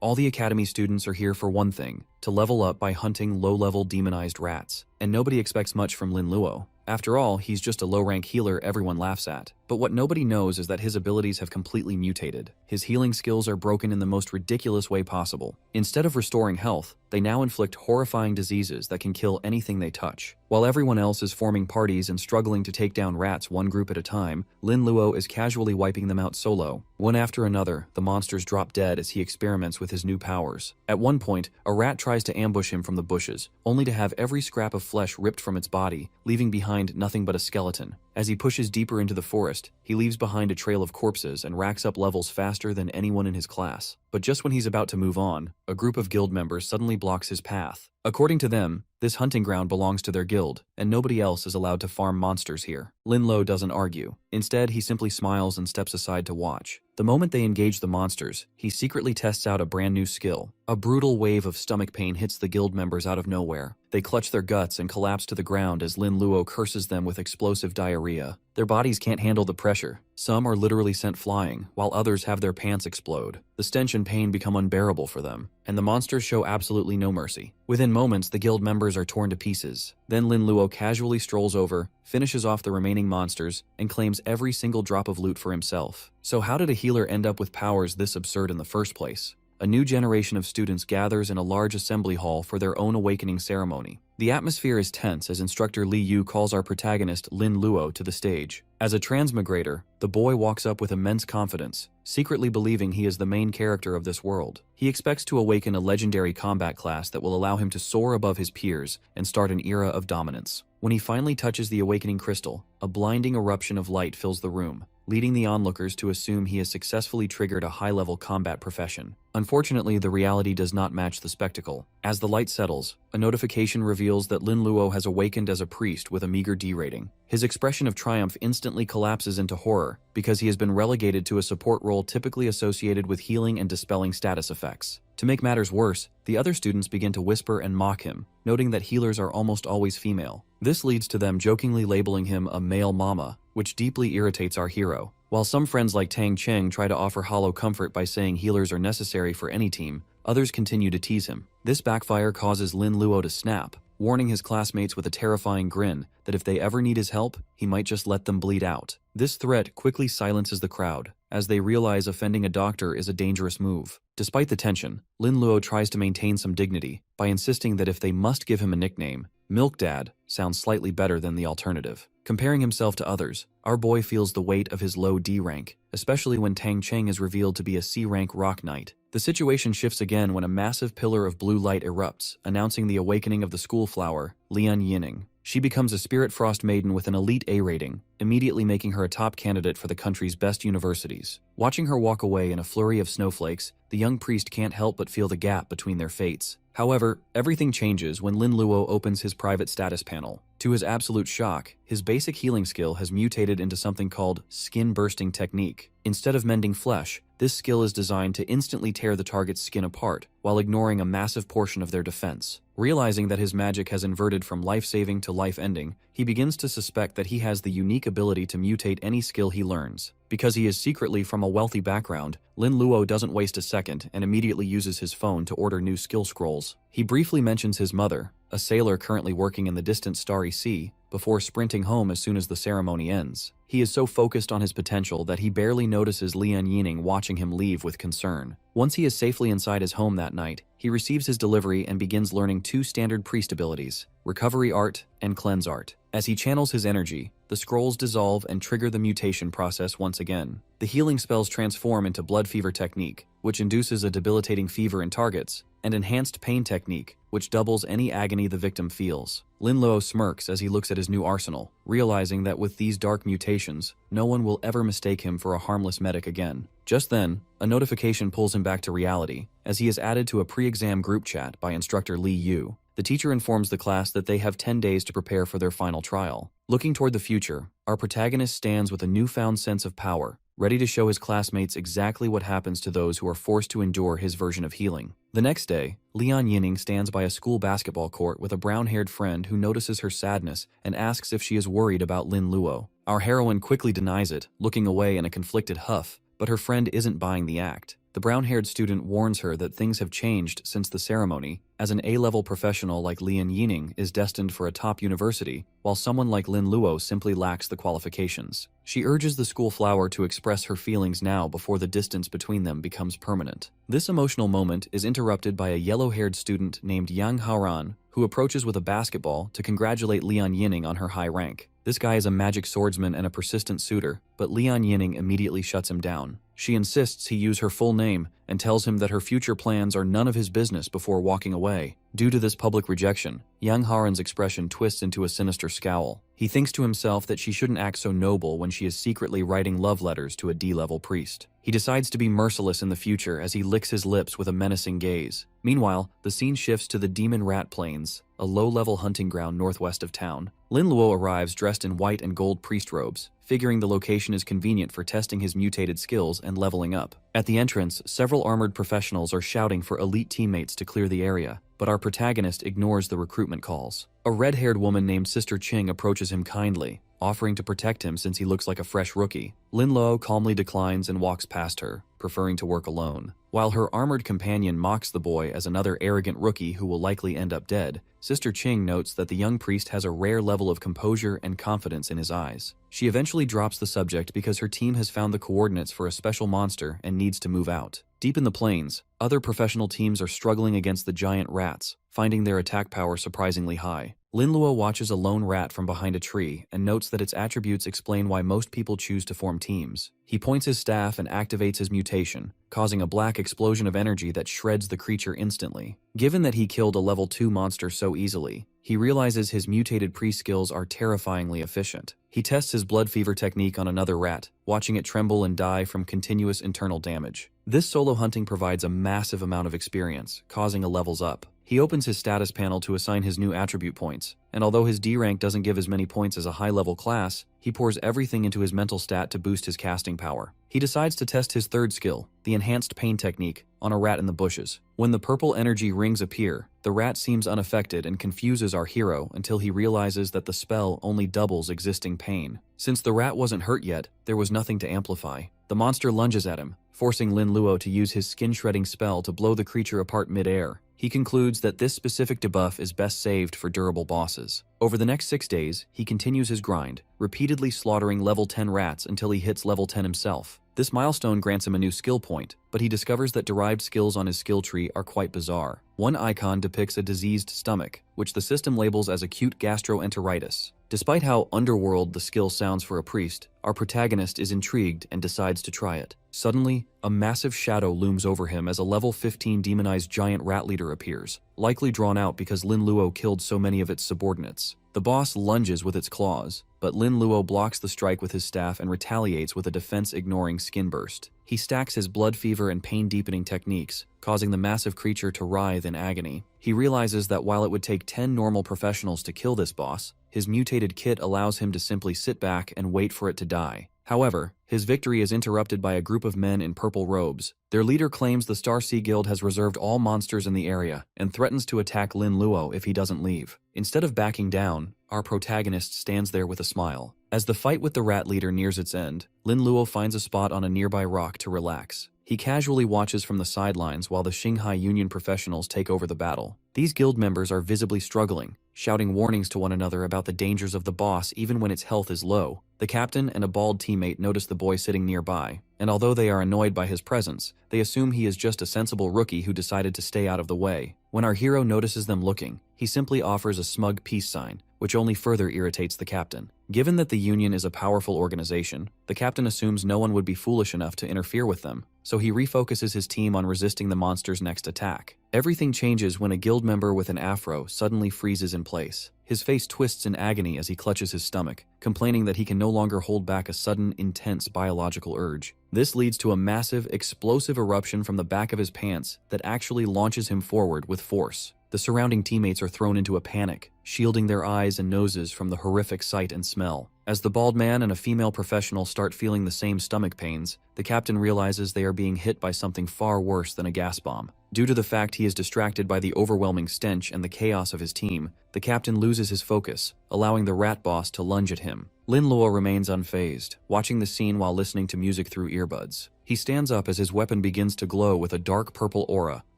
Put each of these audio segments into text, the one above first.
All the academy students are here for one thing, to level up by hunting low-level demonized rats. And nobody expects much from Lin Luo. After all, he's just a low-rank healer everyone laughs at. But what nobody knows is that his abilities have completely mutated. His healing skills are broken in the most ridiculous way possible. Instead of restoring health, they now inflict horrifying diseases that can kill anything they touch. While everyone else is forming parties and struggling to take down rats one group at a time, Lin Luo is casually wiping them out solo. One after another, the monsters drop dead as he experiments with his new powers. At one point, a rat tries to ambush him from the bushes, only to have every scrap of flesh ripped from its body, leaving behind nothing but a skeleton. As he pushes deeper into the forest, he leaves behind a trail of corpses and racks up levels faster than anyone in his class. But just when he's about to move on, a group of guild members suddenly blocks his path. According to them, this hunting ground belongs to their guild, and nobody else is allowed to farm monsters here. Lin Luo doesn't argue. Instead, he simply smiles and steps aside to watch. The moment they engage the monsters, he secretly tests out a brand new skill. A brutal wave of stomach pain hits the guild members out of nowhere. They clutch their guts and collapse to the ground as Lin Luo curses them with explosive diarrhea. Their bodies can't handle the pressure. Some are literally sent flying, while others have their pants explode. The stench and pain become unbearable for them, and the monsters show absolutely no mercy. Within moments, the guild members are torn to pieces. Then Lin Luo casually strolls over, finishes off the remaining monsters, and claims every single drop of loot for himself. So how did a healer end up with powers this absurd in the first place? A new generation of students gathers in a large assembly hall for their own awakening ceremony. The atmosphere is tense as instructor Li Yu calls our protagonist Lin Luo to the stage. As a transmigrator, the boy walks up with immense confidence, secretly believing he is the main character of this world. He expects to awaken a legendary combat class that will allow him to soar above his peers and start an era of dominance. When he finally touches the awakening crystal, a blinding eruption of light fills the room, leading the onlookers to assume he has successfully triggered a high-level combat profession. Unfortunately, the reality does not match the spectacle. As the light settles, a notification reveals that Lin Luo has awakened as a priest with a meager D rating. His expression of triumph instantly collapses into horror because he has been relegated to a support role typically associated with healing and dispelling status effects. To make matters worse, the other students begin to whisper and mock him, noting that healers are almost always female. This leads to them jokingly labeling him a male mama, which deeply irritates our hero. While some friends like Tang Cheng try to offer hollow comfort by saying healers are necessary for any team, others continue to tease him. This backfire causes Lin Luo to snap, warning his classmates with a terrifying grin that if they ever need his help, he might just let them bleed out. This threat quickly silences the crowd, as they realize offending a doctor is a dangerous move. Despite the tension, Lin Luo tries to maintain some dignity by insisting that if they must give him a nickname, Milk Dad sounds slightly better than the alternative. Comparing himself to others, our boy feels the weight of his low D rank, especially when Tang Cheng is revealed to be a C rank rock knight. The situation shifts again when a massive pillar of blue light erupts, announcing the awakening of the school flower, Lian Yining. She becomes a Spirit Frost Maiden with an elite A rating, immediately making her a top candidate for the country's best universities. Watching her walk away in a flurry of snowflakes, the young priest can't help but feel the gap between their fates. However, everything changes when Lin Luo opens his private status panel. To his absolute shock, his basic healing skill has mutated into something called Skin Bursting Technique. Instead of mending flesh, this skill is designed to instantly tear the target's skin apart, while ignoring a massive portion of their defense. Realizing that his magic has inverted from life-saving to life-ending, he begins to suspect that he has the unique ability to mutate any skill he learns. Because he is secretly from a wealthy background, Lin Luo doesn't waste a second and immediately uses his phone to order new skill scrolls. He briefly mentions his mother, a sailor currently working in the distant Starry Sea, before sprinting home as soon as the ceremony ends. He is so focused on his potential that he barely notices Lian Yining watching him leave with concern. Once he is safely inside his home that night, he receives his delivery and begins learning two standard priest abilities, Recovery Art and Cleanse Art. As he channels his energy, the scrolls dissolve and trigger the mutation process once again. The healing spells transform into Blood Fever Technique, which induces a debilitating fever in targets, and Enhanced Pain Technique, which doubles any agony the victim feels. Lin Luo smirks as he looks at his new arsenal, realizing that with these dark mutations, no one will ever mistake him for a harmless medic again. Just then, a notification pulls him back to reality, as he is added to a pre-exam group chat by instructor Li Yu. The teacher informs the class that they have 10 days to prepare for their final trial. Looking toward the future, our protagonist stands with a newfound sense of power, ready to show his classmates exactly what happens to those who are forced to endure his version of healing. The next day, Lian Yining stands by a school basketball court with a brown-haired friend who notices her sadness and asks if she is worried about Lin Luo. Our heroine quickly denies it, looking away in a conflicted huff, but her friend isn't buying the act. The brown-haired student warns her that things have changed since the ceremony, as an A-level professional like Lian Yining is destined for a top university, while someone like Lin Luo simply lacks the qualifications. She urges the school flower to express her feelings now before the distance between them becomes permanent. This emotional moment is interrupted by a yellow-haired student named Yang Haoran, who approaches with a basketball to congratulate Lian Yining on her high rank. This guy is a magic swordsman and a persistent suitor, but Lian Yining immediately shuts him down. She insists he use her full name and tells him that her future plans are none of his business before walking away. Due to this public rejection, Yang Haran's expression twists into a sinister scowl. He thinks to himself that she shouldn't act so noble when she is secretly writing love letters to a D-level priest. He decides to be merciless in the future as he licks his lips with a menacing gaze. Meanwhile, the scene shifts to the Demon Rat Plains, a low-level hunting ground northwest of town. Lin Luo arrives dressed in white and gold priest robes, figuring the location is convenient for testing his mutated skills and leveling up. At the entrance, several armored professionals are shouting for elite teammates to clear the area, but our protagonist ignores the recruitment calls. A red-haired woman named Sister Ching approaches him kindly, offering to protect him since he looks like a fresh rookie. Lin Luo calmly declines and walks past her, preferring to work alone. While her armored companion mocks the boy as another arrogant rookie who will likely end up dead, Sister Ching notes that the young priest has a rare level of composure and confidence in his eyes. She eventually drops the subject because her team has found the coordinates for a special monster and needs to move out. Deep in the plains, other professional teams are struggling against the giant rats, finding their attack power surprisingly high. Lin Luo watches a lone rat from behind a tree and notes that its attributes explain why most people choose to form teams. He points his staff and activates his mutation, causing a black explosion of energy that shreds the creature instantly. Given that he killed a level 2 monster so easily, he realizes his mutated pre-skills are terrifyingly efficient. He tests his blood fever technique on another rat, watching it tremble and die from continuous internal damage. This solo hunting provides a massive amount of experience, causing a levels up. He opens his status panel to assign his new attribute points, and although his D rank doesn't give as many points as a high-level class, he pours everything into his mental stat to boost his casting power. He decides to test his third skill, the enhanced pain technique, on a rat in the bushes. When the purple energy rings appear, the rat seems unaffected and confuses our hero until he realizes that the spell only doubles existing pain. Since the rat wasn't hurt yet, there was nothing to amplify. The monster lunges at him, forcing Lin Luo to use his skin-shredding spell to blow the creature apart mid-air. He concludes that this specific debuff is best saved for durable bosses. Over the next 6 days, he continues his grind, repeatedly slaughtering level 10 rats until he hits level 10 himself. This milestone grants him a new skill point, but he discovers that derived skills on his skill tree are quite bizarre. One icon depicts a diseased stomach, which the system labels as acute gastroenteritis. Despite how underworld the skill sounds for a priest, our protagonist is intrigued and decides to try it. Suddenly, a massive shadow looms over him as a level 15 demonized giant rat leader appears, likely drawn out because Lin Luo killed so many of its subordinates. The boss lunges with its claws, but Lin Luo blocks the strike with his staff and retaliates with a defense-ignoring skin burst. He stacks his blood fever and pain-deepening techniques, causing the massive creature to writhe in agony. He realizes that while it would take 10 normal professionals to kill this boss, his mutated kit allows him to simply sit back and wait for it to die. However, his victory is interrupted by a group of men in purple robes. Their leader claims the Star Sea Guild has reserved all monsters in the area and threatens to attack Lin Luo if he doesn't leave. Instead of backing down, our protagonist stands there with a smile. As the fight with the rat leader nears its end, Lin Luo finds a spot on a nearby rock to relax. He casually watches from the sidelines while the Shanghai Union professionals take over the battle. These guild members are visibly struggling, shouting warnings to one another about the dangers of the boss even when its health is low. The captain and a bald teammate notice the boy sitting nearby, and although they are annoyed by his presence, they assume he is just a sensible rookie who decided to stay out of the way. When our hero notices them looking, he simply offers a smug peace sign, which only further irritates the captain. Given that the Union is a powerful organization, the captain assumes no one would be foolish enough to interfere with them, so he refocuses his team on resisting the monster's next attack. Everything changes when a guild member with an afro suddenly freezes in place. His face twists in agony as he clutches his stomach, complaining that he can no longer hold back a sudden, intense biological urge. This leads to a massive, explosive eruption from the back of his pants that actually launches him forward with force. The surrounding teammates are thrown into a panic, shielding their eyes and noses from the horrific sight and smell. As the bald man and a female professional start feeling the same stomach pains, the captain realizes they are being hit by something far worse than a gas bomb. Due to the fact he is distracted by the overwhelming stench and the chaos of his team, the captain loses his focus, allowing the rat boss to lunge at him. Lin Luo remains unfazed, watching the scene while listening to music through earbuds. He stands up as his weapon begins to glow with a dark purple aura,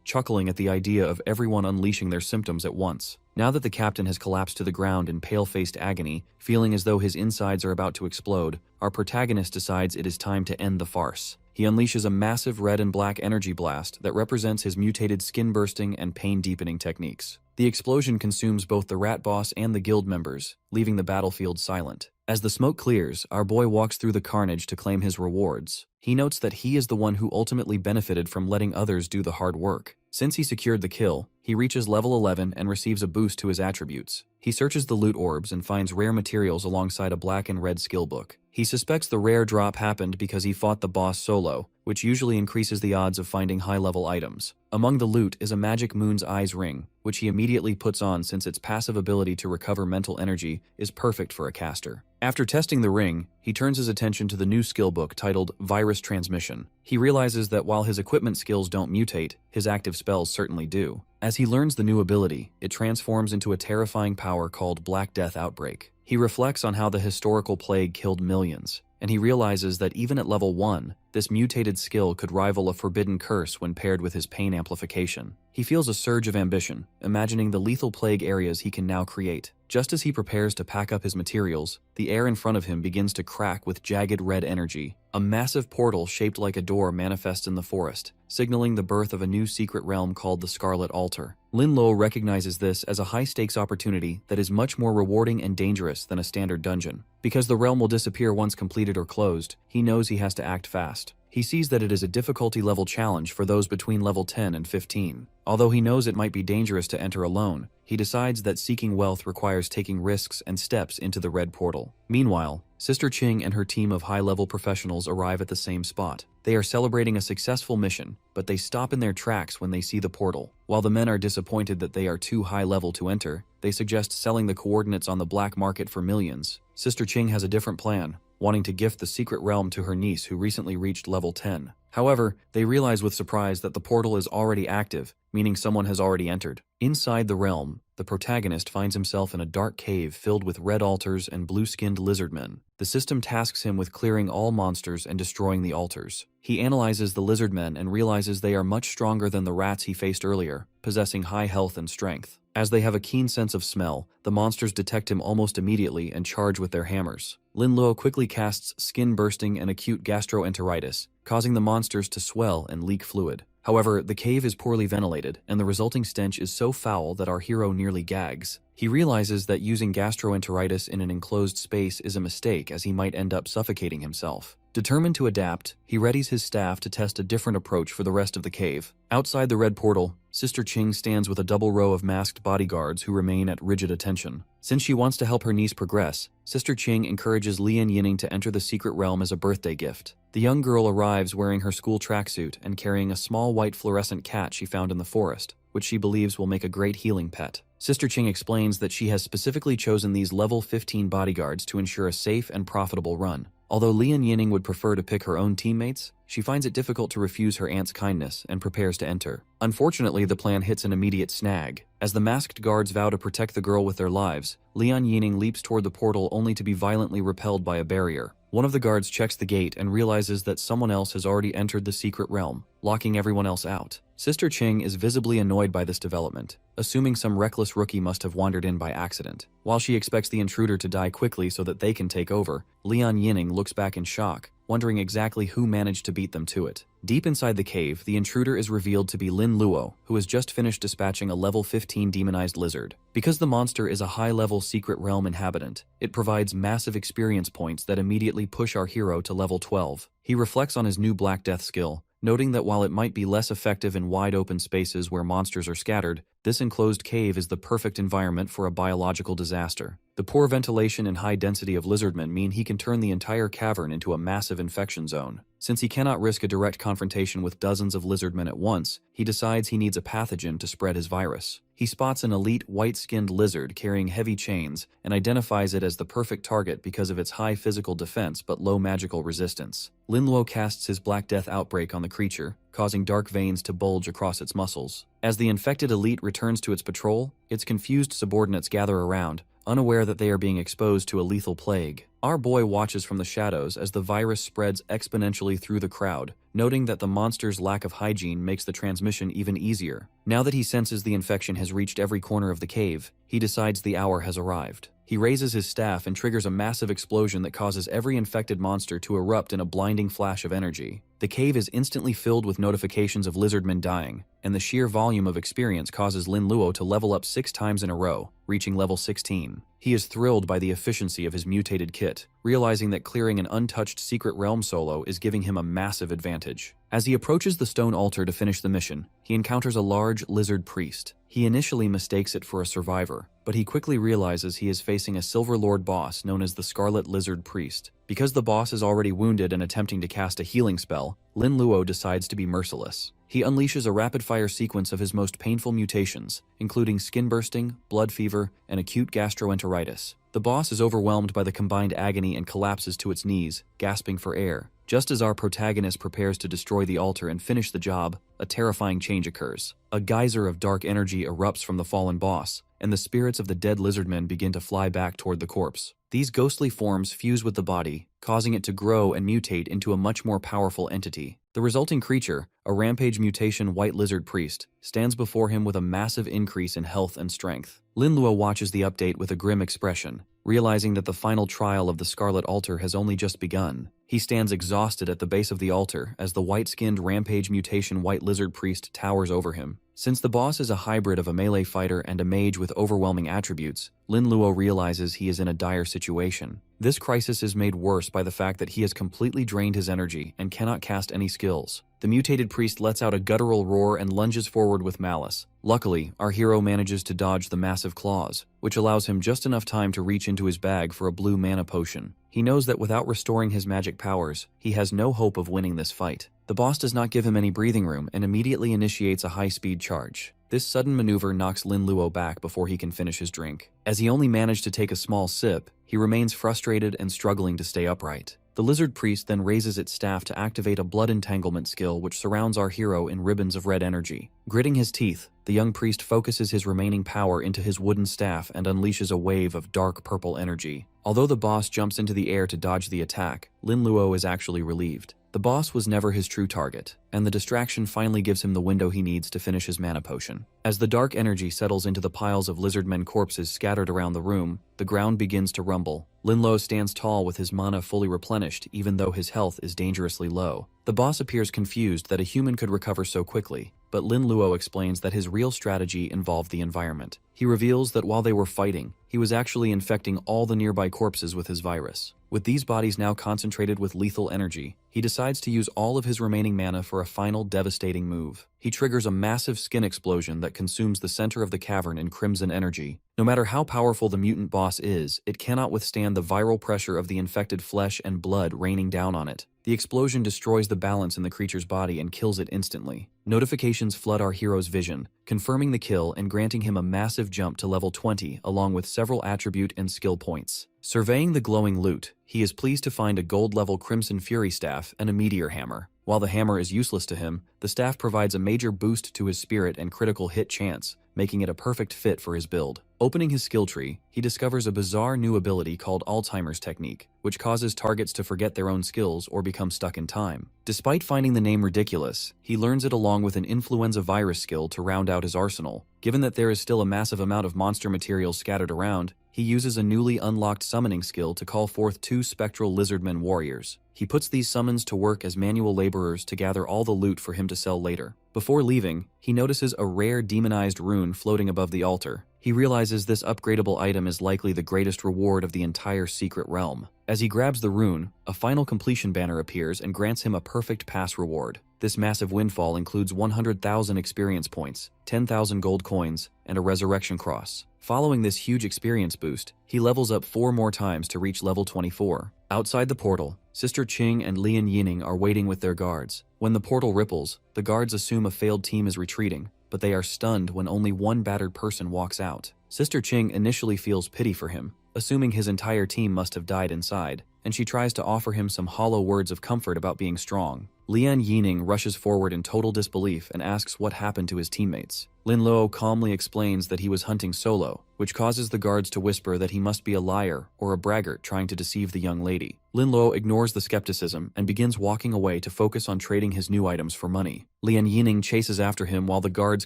chuckling at the idea of everyone unleashing their symptoms at once. Now that the captain has collapsed to the ground in pale-faced agony, feeling as though his insides are about to explode, our protagonist decides it is time to end the farce. He unleashes a massive red and black energy blast that represents his mutated skin-bursting and pain-deepening techniques. The explosion consumes both the rat boss and the guild members, leaving the battlefield silent. As the smoke clears, our boy walks through the carnage to claim his rewards. He notes that he is the one who ultimately benefited from letting others do the hard work. Since he secured the kill, he reaches level 11 and receives a boost to his attributes. He searches the loot orbs and finds rare materials alongside a black and red skill book. He suspects the rare drop happened because he fought the boss solo, which usually increases the odds of finding high-level items. Among the loot is a magic moon's eyes ring, which he immediately puts on since its passive ability to recover mental energy is perfect for a caster. After testing the ring, he turns his attention to the new skill book titled Virus Transmission. He realizes that while his equipment skills don't mutate, his active spells certainly do. As he learns the new ability, it transforms into a terrifying power called Black Death Outbreak. He reflects on how the historical plague killed millions, and he realizes that even at level 1, this mutated skill could rival a forbidden curse when paired with his pain amplification. He feels a surge of ambition, imagining the lethal plague areas he can now create. Just as he prepares to pack up his materials, the air in front of him begins to crack with jagged red energy. A massive portal shaped like a door manifests in the forest, signaling the birth of a new secret realm called the Scarlet Altar. Lin Luo recognizes this as a high-stakes opportunity that is much more rewarding and dangerous than a standard dungeon. Because the realm will disappear once completed or closed, he knows he has to act fast. He sees that it is a difficulty level challenge for those between level 10 and 15. Although he knows it might be dangerous to enter alone, he decides that seeking wealth requires taking risks and steps into the red portal. Meanwhile, Sister Qing and her team of high-level professionals arrive at the same spot. They are celebrating a successful mission, but they stop in their tracks when they see the portal. While the men are disappointed that they are too high-level to enter, they suggest selling the coordinates on the black market for millions. Sister Qing has a different plan, wanting to gift the secret realm to her niece who recently reached level 10. However, they realize with surprise that the portal is already active, meaning someone has already entered. Inside the realm, the protagonist finds himself in a dark cave filled with red altars and blue-skinned lizard men. The system tasks him with clearing all monsters and destroying the altars. He analyzes the lizard men and realizes they are much stronger than the rats he faced earlier, possessing high health and strength. As they have a keen sense of smell, the monsters detect him almost immediately and charge with their hammers. Lin Luo quickly casts skin bursting and acute gastroenteritis, causing the monsters to swell and leak fluid. However, the cave is poorly ventilated, and the resulting stench is so foul that our hero nearly gags. He realizes that using gastroenteritis in an enclosed space is a mistake, as he might end up suffocating himself. Determined to adapt, he readies his staff to test a different approach for the rest of the cave. Outside the red portal, Sister Qing stands with a double row of masked bodyguards who remain at rigid attention. Since she wants to help her niece progress, Sister Qing encourages Lian Yining to enter the secret realm as a birthday gift. The young girl arrives wearing her school tracksuit and carrying a small white fluorescent cat she found in the forest, which she believes will make a great healing pet. Sister Qing explains that she has specifically chosen these level 15 bodyguards to ensure a safe and profitable run. Although Lian Yining would prefer to pick her own teammates, she finds it difficult to refuse her aunt's kindness and prepares to enter. Unfortunately, the plan hits an immediate snag. As the masked guards vow to protect the girl with their lives, Lian Yining leaps toward the portal only to be violently repelled by a barrier. One of the guards checks the gate and realizes that someone else has already entered the secret realm, locking everyone else out. Sister Qing is visibly annoyed by this development, assuming some reckless rookie must have wandered in by accident. While she expects the intruder to die quickly so that they can take over, Lian Yining looks back in shock, wondering exactly who managed to beat them to it. Deep inside the cave, the intruder is revealed to be Lin Luo, who has just finished dispatching a level 15 demonized lizard. Because the monster is a high-level secret realm inhabitant, it provides massive experience points that immediately push our hero to level 12. He reflects on his new Black Death skill, noting that while it might be less effective in wide-open spaces where monsters are scattered, This enclosed cave is the perfect environment for a biological disaster. The poor ventilation and high density of lizardmen mean he can turn the entire cavern into a massive infection zone. Since he cannot risk a direct confrontation with dozens of lizardmen at once, he decides he needs a pathogen to spread his virus. He spots an elite white-skinned lizard carrying heavy chains and identifies it as the perfect target because of its high physical defense but low magical resistance. Linluo casts his Black Death outbreak on the creature, causing dark veins to bulge across its muscles. As the infected elite returns to its patrol, its confused subordinates gather around, unaware that they are being exposed to a lethal plague. Our boy watches from the shadows as the virus spreads exponentially through the crowd, noting that the monster's lack of hygiene makes the transmission even easier. Now that he senses the infection has reached every corner of the cave, he decides the hour has arrived. He raises his staff and triggers a massive explosion that causes every infected monster to erupt in a blinding flash of energy. The cave is instantly filled with notifications of lizardmen dying, and the sheer volume of experience causes Lin Luo to level up 6 times in a row, reaching level 16. He is thrilled by the efficiency of his mutated kit, realizing that clearing an untouched secret realm solo is giving him a massive advantage. As he approaches the stone altar to finish the mission, he encounters a large lizard priest. He initially mistakes it for a survivor, but he quickly realizes he is facing a Silver Lord boss known as the Scarlet Lizard Priest. Because the boss is already wounded and attempting to cast a healing spell, Lin Luo decides to be merciless. He unleashes a rapid-fire sequence of his most painful mutations, including skin bursting, blood fever, and acute gastroenteritis. The boss is overwhelmed by the combined agony and collapses to its knees, gasping for air. Just as our protagonist prepares to destroy the altar and finish the job, a terrifying change occurs. A geyser of dark energy erupts from the fallen boss, and the spirits of the dead lizardmen begin to fly back toward the corpse. These ghostly forms fuse with the body, causing it to grow and mutate into a much more powerful entity. The resulting creature, a rampage mutation white lizard priest, stands before him with a massive increase in health and strength. Lin Luo watches the update with a grim expression, realizing that the final trial of the Scarlet Altar has only just begun. He stands exhausted at the base of the altar as the white-skinned rampage mutation white lizard priest towers over him. Since the boss is a hybrid of a melee fighter and a mage with overwhelming attributes, Lin Luo realizes he is in a dire situation. This crisis is made worse by the fact that he has completely drained his energy and cannot cast any skills. The mutated priest lets out a guttural roar and lunges forward with malice. Luckily, our hero manages to dodge the massive claws, which allows him just enough time to reach into his bag for a blue mana potion. He knows that without restoring his magic powers, he has no hope of winning this fight. The boss does not give him any breathing room and immediately initiates a high-speed charge. This sudden maneuver knocks Lin Luo back before he can finish his drink. As he only managed to take a small sip, he remains frustrated and struggling to stay upright. The lizard priest then raises its staff to activate a blood entanglement skill which surrounds our hero in ribbons of red energy. Gritting his teeth, the young priest focuses his remaining power into his wooden staff and unleashes a wave of dark purple energy. Although the boss jumps into the air to dodge the attack, Lin Luo is actually relieved. The boss was never his true target, and the distraction finally gives him the window he needs to finish his mana potion. As the dark energy settles into the piles of lizardmen corpses scattered around the room, the ground begins to rumble. Lin Luo stands tall with his mana fully replenished even though his health is dangerously low. The boss appears confused that a human could recover so quickly, but Lin Luo explains that his real strategy involved the environment. He reveals that while they were fighting, he was actually infecting all the nearby corpses with his virus. With these bodies now concentrated with lethal energy, he decides to use all of his remaining mana for a final devastating move. He triggers a massive skin explosion that consumes the center of the cavern in crimson energy. No matter how powerful the mutant boss is, it cannot withstand the viral pressure of the infected flesh and blood raining down on it. The explosion destroys the balance in the creature's body and kills it instantly. Notifications flood our hero's vision, confirming the kill and granting him a massive jump to level 20 along with several attribute and skill points. Surveying the glowing loot, he is pleased to find a gold-level Crimson Fury staff and a meteor hammer. While the hammer is useless to him, the staff provides a major boost to his spirit and critical hit chance, making it a perfect fit for his build. Opening his skill tree, he discovers a bizarre new ability called Alzheimer's Technique, which causes targets to forget their own skills or become stuck in time. Despite finding the name ridiculous, he learns it along with an influenza virus skill to round out his arsenal. Given that there is still a massive amount of monster materials scattered around, he uses a newly unlocked summoning skill to call forth 2 spectral lizardmen warriors. He puts these summons to work as manual laborers to gather all the loot for him to sell later. Before leaving, he notices a rare demonized rune floating above the altar. He realizes this upgradable item is likely the greatest reward of the entire secret realm. As he grabs the rune, a final completion banner appears and grants him a perfect pass reward. This massive windfall includes 100,000 experience points, 10,000 gold coins, and a resurrection cross. Following this huge experience boost, he levels up 4 more times to reach level 24. Outside the portal, Sister Qing and Lian Yining are waiting with their guards. When the portal ripples, the guards assume a failed team is retreating, but they are stunned when only one battered person walks out. Sister Qing initially feels pity for him, assuming his entire team must have died inside, and she tries to offer him some hollow words of comfort about being strong. Lian Yining rushes forward in total disbelief and asks what happened to his teammates. Lin Luo calmly explains that he was hunting solo, which causes the guards to whisper that he must be a liar or a braggart trying to deceive the young lady. Lin Luo ignores the skepticism and begins walking away to focus on trading his new items for money. Lian Yining chases after him while the guards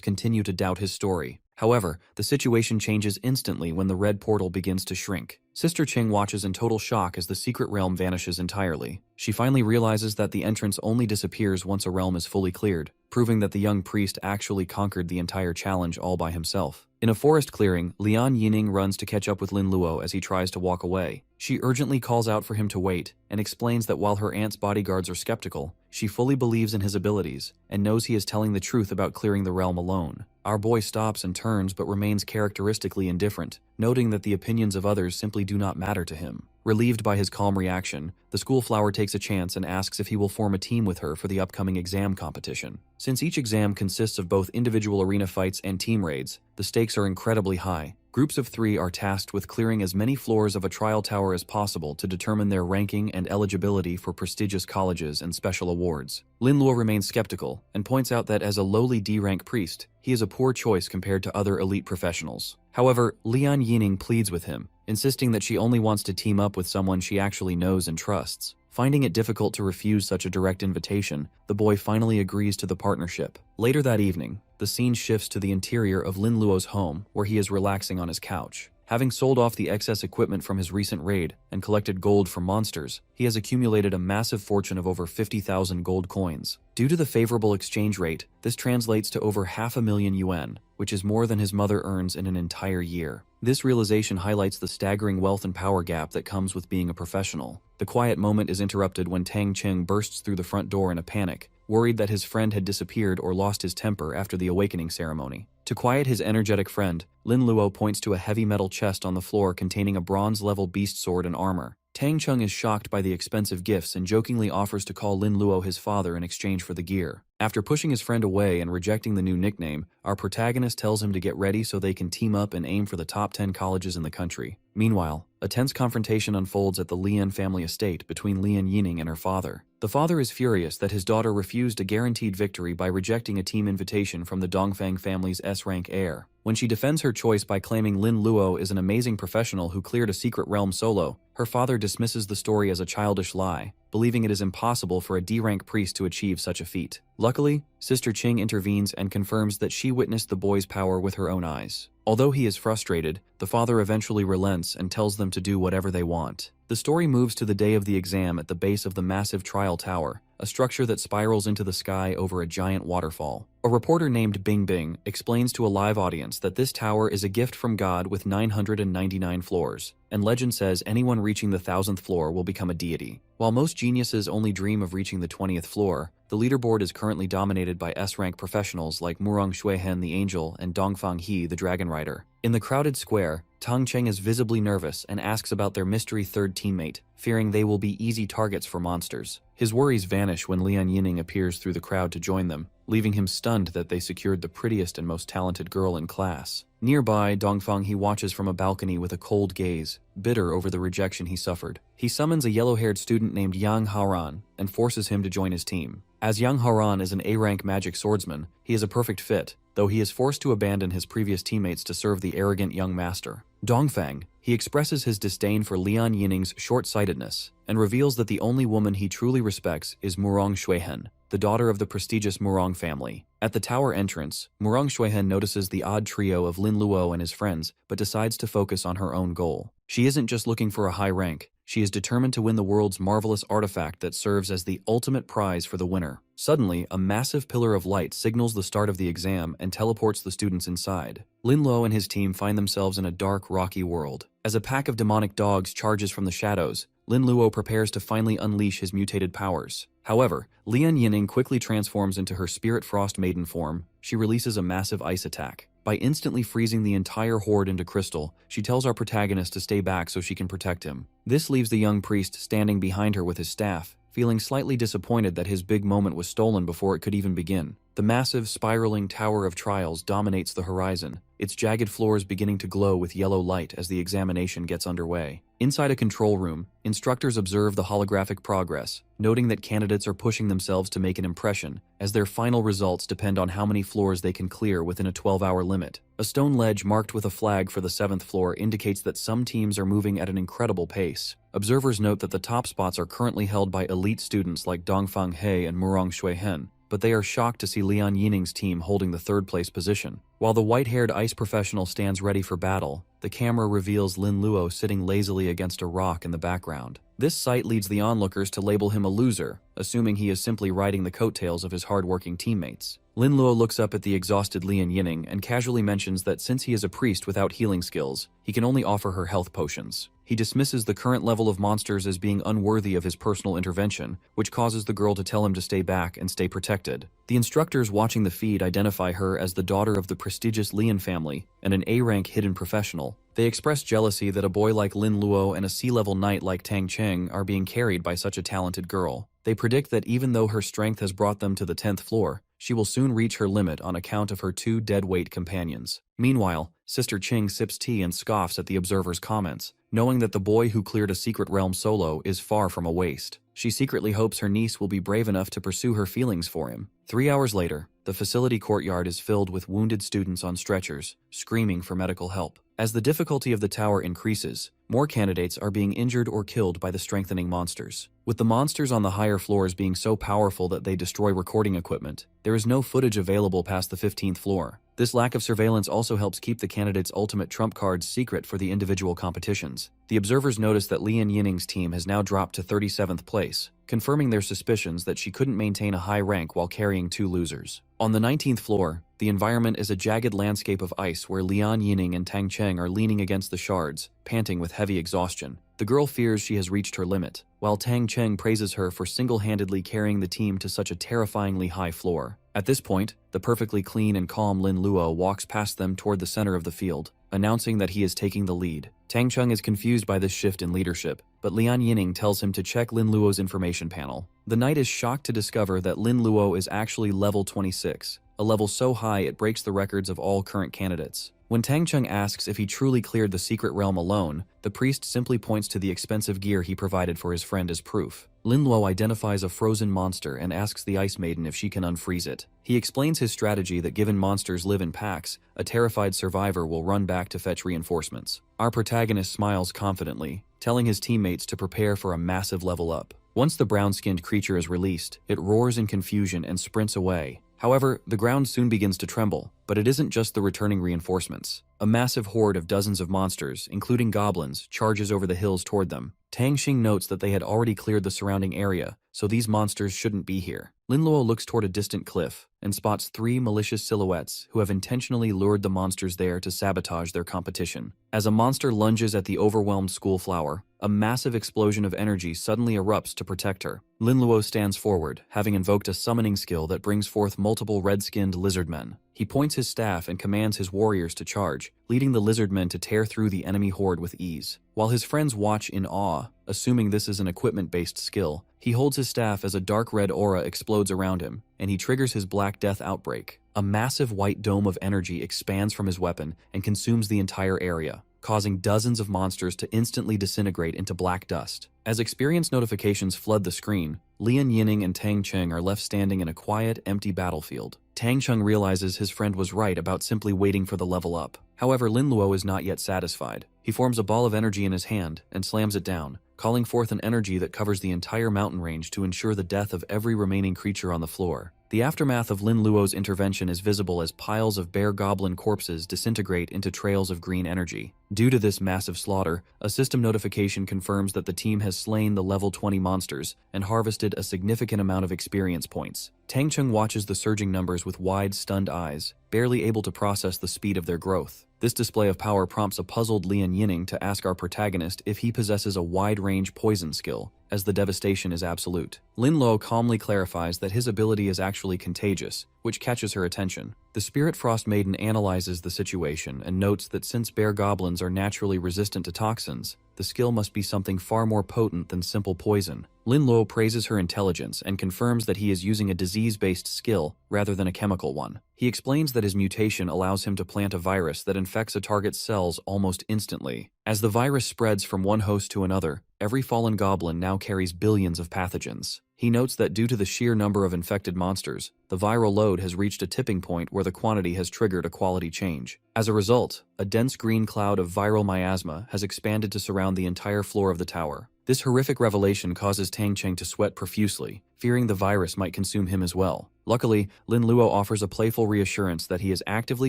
continue to doubt his story. However, the situation changes instantly when the red portal begins to shrink. Sister Qing watches in total shock as the secret realm vanishes entirely. She finally realizes that the entrance only disappears once a realm is fully cleared, proving that the young priest actually conquered the entire challenge all by himself. In a forest clearing, Lian Yining runs to catch up with Lin Luo as he tries to walk away. She urgently calls out for him to wait, and explains that while her aunt's bodyguards are skeptical, she fully believes in his abilities, and knows he is telling the truth about clearing the realm alone. Our boy stops and turns but remains characteristically indifferent, noting that the opinions of others simply do not matter to him. Relieved by his calm reaction, the schoolflower takes a chance and asks if he will form a team with her for the upcoming exam competition. Since each exam consists of both individual arena fights and team raids, the stakes are incredibly high. Groups of 3 are tasked with clearing as many floors of a trial tower as possible to determine their ranking and eligibility for prestigious colleges and special awards. Lin Luo remains skeptical and points out that as a lowly D-rank priest, he is a poor choice compared to other elite professionals. However, Lian Yining pleads with him, insisting that she only wants to team up with someone she actually knows and trusts. Finding it difficult to refuse such a direct invitation, the boy finally agrees to the partnership. Later that evening, the scene shifts to the interior of Lin Luo's home, where he is relaxing on his couch. Having sold off the excess equipment from his recent raid and collected gold from monsters, he has accumulated a massive fortune of over 50,000 gold coins. Due to the favorable exchange rate, this translates to over 500,000 yuan, which is more than his mother earns in an entire year. This realization highlights the staggering wealth and power gap that comes with being a professional. The quiet moment is interrupted when Tang Cheng bursts through the front door in a panic, worried that his friend had disappeared or lost his temper after the awakening ceremony. To quiet his energetic friend, Lin Luo points to a heavy metal chest on the floor containing a bronze-level beast sword and armor. Tang Cheng is shocked by the expensive gifts and jokingly offers to call Lin Luo his father in exchange for the gear. After pushing his friend away and rejecting the new nickname, our protagonist tells him to get ready so they can team up and aim for the top 10 colleges in the country. Meanwhile, a tense confrontation unfolds at the Lian family estate between Lian Yining and her father. The father is furious that his daughter refused a guaranteed victory by rejecting a team invitation from the Dongfang family's S-rank heir. When she defends her choice by claiming Lin Luo is an amazing professional who cleared a secret realm solo, her father dismisses the story as a childish lie, believing it is impossible for a D-rank priest to achieve such a feat. Luckily, Sister Qing intervenes and confirms that she witnessed the boy's power with her own eyes. Although he is frustrated, the father eventually relents and tells them to do whatever they want. The story moves to the day of the exam at the base of the massive trial tower, a structure that spirals into the sky over a giant waterfall. A reporter named Bing Bing explains to a live audience that this tower is a gift from God with 999 floors, and legend says anyone reaching the 1,000th floor will become a deity. While most geniuses only dream of reaching the 20th floor, the leaderboard is currently dominated by S-rank professionals like Murong Xuehen the Angel and Dongfang He the Dragon Rider. In the crowded square, Tang Cheng is visibly nervous and asks about their mystery third teammate, fearing they will be easy targets for monsters. His worries vanish when Lian Yining appears through the crowd to join them, leaving him stunned that they secured the prettiest and most talented girl in class. Nearby, Dongfang He watches from a balcony with a cold gaze, bitter over the rejection he suffered. He summons a yellow-haired student named Yang Haoran and forces him to join his team. As Yang Haoran is an A-rank magic swordsman, he is a perfect fit, though he is forced to abandon his previous teammates to serve the arrogant young master. Dongfang, he expresses his disdain for Lian Yining's short-sightedness and reveals that the only woman he truly respects is Murong Xuehen, the daughter of the prestigious Murong family. At the tower entrance, Murong Xuehen notices the odd trio of Lin Luo and his friends, but decides to focus on her own goal. She isn't just looking for a high rank, she is determined to win the world's marvelous artifact that serves as the ultimate prize for the winner. Suddenly, a massive pillar of light signals the start of the exam and teleports the students inside. Lin Luo and his team find themselves in a dark, rocky world. As a pack of demonic dogs charges from the shadows, Lin Luo prepares to finally unleash his mutated powers. However, Lian Yining quickly transforms into her Spirit Frost Maiden form. She releases a massive ice attack. By instantly freezing the entire horde into crystal, she tells our protagonist to stay back so she can protect him. This leaves the young priest standing behind her with his staff, feeling slightly disappointed that his big moment was stolen before it could even begin. The massive, spiraling Tower of Trials dominates the horizon, its jagged floors beginning to glow with yellow light as the examination gets underway. Inside a control room, instructors observe the holographic progress, noting that candidates are pushing themselves to make an impression, as their final results depend on how many floors they can clear within a 12-hour limit. A stone ledge marked with a flag for the 7th floor indicates that some teams are moving at an incredible pace. Observers note that the top spots are currently held by elite students like Dongfang He and Murong Shuihen, but they are shocked to see Lian Yining's team holding the 3rd place position. While the white-haired ice professional stands ready for battle, the camera reveals Lin Luo sitting lazily against a rock in the background. This sight leads the onlookers to label him a loser, assuming he is simply riding the coattails of his hard-working teammates. Lin Luo looks up at the exhausted Lian Yining and casually mentions that since he is a priest without healing skills, he can only offer her health potions. He dismisses the current level of monsters as being unworthy of his personal intervention, which causes the girl to tell him to stay back and stay protected. The instructors watching the feed identify her as the daughter of the prestigious Lian family and an A-rank hidden professional. They express jealousy that a boy like Lin Luo and a C-level knight like Tang Cheng are being carried by such a talented girl. They predict that even though her strength has brought them to the 10th floor, she will soon reach her limit on account of her 2 dead-weight companions. Meanwhile, Sister Ching sips tea and scoffs at the observer's comments, knowing that the boy who cleared a secret realm solo is far from a waste. She secretly hopes her niece will be brave enough to pursue her feelings for him. 3 hours later, the facility courtyard is filled with wounded students on stretchers, screaming for medical help. As the difficulty of the tower increases, more candidates are being injured or killed by the strengthening monsters. With the monsters on the higher floors being so powerful that they destroy recording equipment, there is no footage available past the 15th floor. This lack of surveillance also helps keep the candidates' ultimate trump cards secret for the individual competitions. The observers notice that Lian Yining's team has now dropped to 37th place, confirming their suspicions that she couldn't maintain a high rank while carrying 2 losers. On the 19th floor, the environment is a jagged landscape of ice where Lian Yining and Tang Cheng are leaning against the shards, panting with heavy exhaustion. The girl fears she has reached her limit, while Tang Cheng praises her for single-handedly carrying the team to such a terrifyingly high floor. At this point, the perfectly clean and calm Lin Luo walks past them toward the center of the field, announcing that he is taking the lead. Tang Cheng is confused by this shift in leadership, but Lian Yining tells him to check Lin Luo's information panel. The knight is shocked to discover that Lin Luo is actually level 26, a level so high it breaks the records of all current candidates. When Tang Cheng asks if he truly cleared the secret realm alone, the priest simply points to the expensive gear he provided for his friend as proof. Lin Luo identifies a frozen monster and asks the Ice Maiden if she can unfreeze it. He explains his strategy that given monsters live in packs, a terrified survivor will run back to fetch reinforcements. Our protagonist smiles confidently, telling his teammates to prepare for a massive level up. Once the brown-skinned creature is released, it roars in confusion and sprints away. However, the ground soon begins to tremble, but it isn't just the returning reinforcements. A massive horde of dozens of monsters, including goblins, charges over the hills toward them. Tang Xing notes that they had already cleared the surrounding area, so these monsters shouldn't be here. Lin Luo looks toward a distant cliff and spots 3 malicious silhouettes who have intentionally lured the monsters there to sabotage their competition. As a monster lunges at the overwhelmed schoolflower, a massive explosion of energy suddenly erupts to protect her. Lin Luo stands forward, having invoked a summoning skill that brings forth multiple red-skinned lizardmen. He points his staff and commands his warriors to charge, leading the lizardmen to tear through the enemy horde with ease. While his friends watch in awe, assuming this is an equipment-based skill, he holds his staff as a dark red aura explodes around him, and he triggers his Black Death outbreak. A massive white dome of energy expands from his weapon and consumes the entire area, causing dozens of monsters to instantly disintegrate into black dust. As experience notifications flood the screen, Lian Yining and Tang Cheng are left standing in a quiet, empty battlefield. Tang Cheng realizes his friend was right about simply waiting for the level up. However, Lin Luo is not yet satisfied. He forms a ball of energy in his hand and slams it down, calling forth an energy that covers the entire mountain range to ensure the death of every remaining creature on the floor. The aftermath of Lin Luo's intervention is visible as piles of bare goblin corpses disintegrate into trails of green energy. Due to this massive slaughter, a system notification confirms that the team has slain the level 20 monsters and harvested a significant amount of experience points. Tang Cheng watches the surging numbers with wide, stunned eyes, barely able to process the speed of their growth. This display of power prompts a puzzled Lian Yinning to ask our protagonist if he possesses a wide-range poison skill, as the devastation is absolute. Lin Luo calmly clarifies that his ability is actually contagious, which catches her attention. The Spirit Frost Maiden analyzes the situation and notes that since bear goblins are naturally resistant to toxins, the skill must be something far more potent than simple poison. Lin Luo praises her intelligence and confirms that he is using a disease-based skill rather than a chemical one. He explains that his mutation allows him to plant a virus that infects a target's cells almost instantly. As the virus spreads from one host to another, every fallen goblin now carries billions of pathogens. He notes that due to the sheer number of infected monsters, the viral load has reached a tipping point where the quantity has triggered a quality change. As a result, a dense green cloud of viral miasma has expanded to surround the entire floor of the tower. This horrific revelation causes Tang Cheng to sweat profusely, fearing the virus might consume him as well. Luckily, Lin Luo offers a playful reassurance that he is actively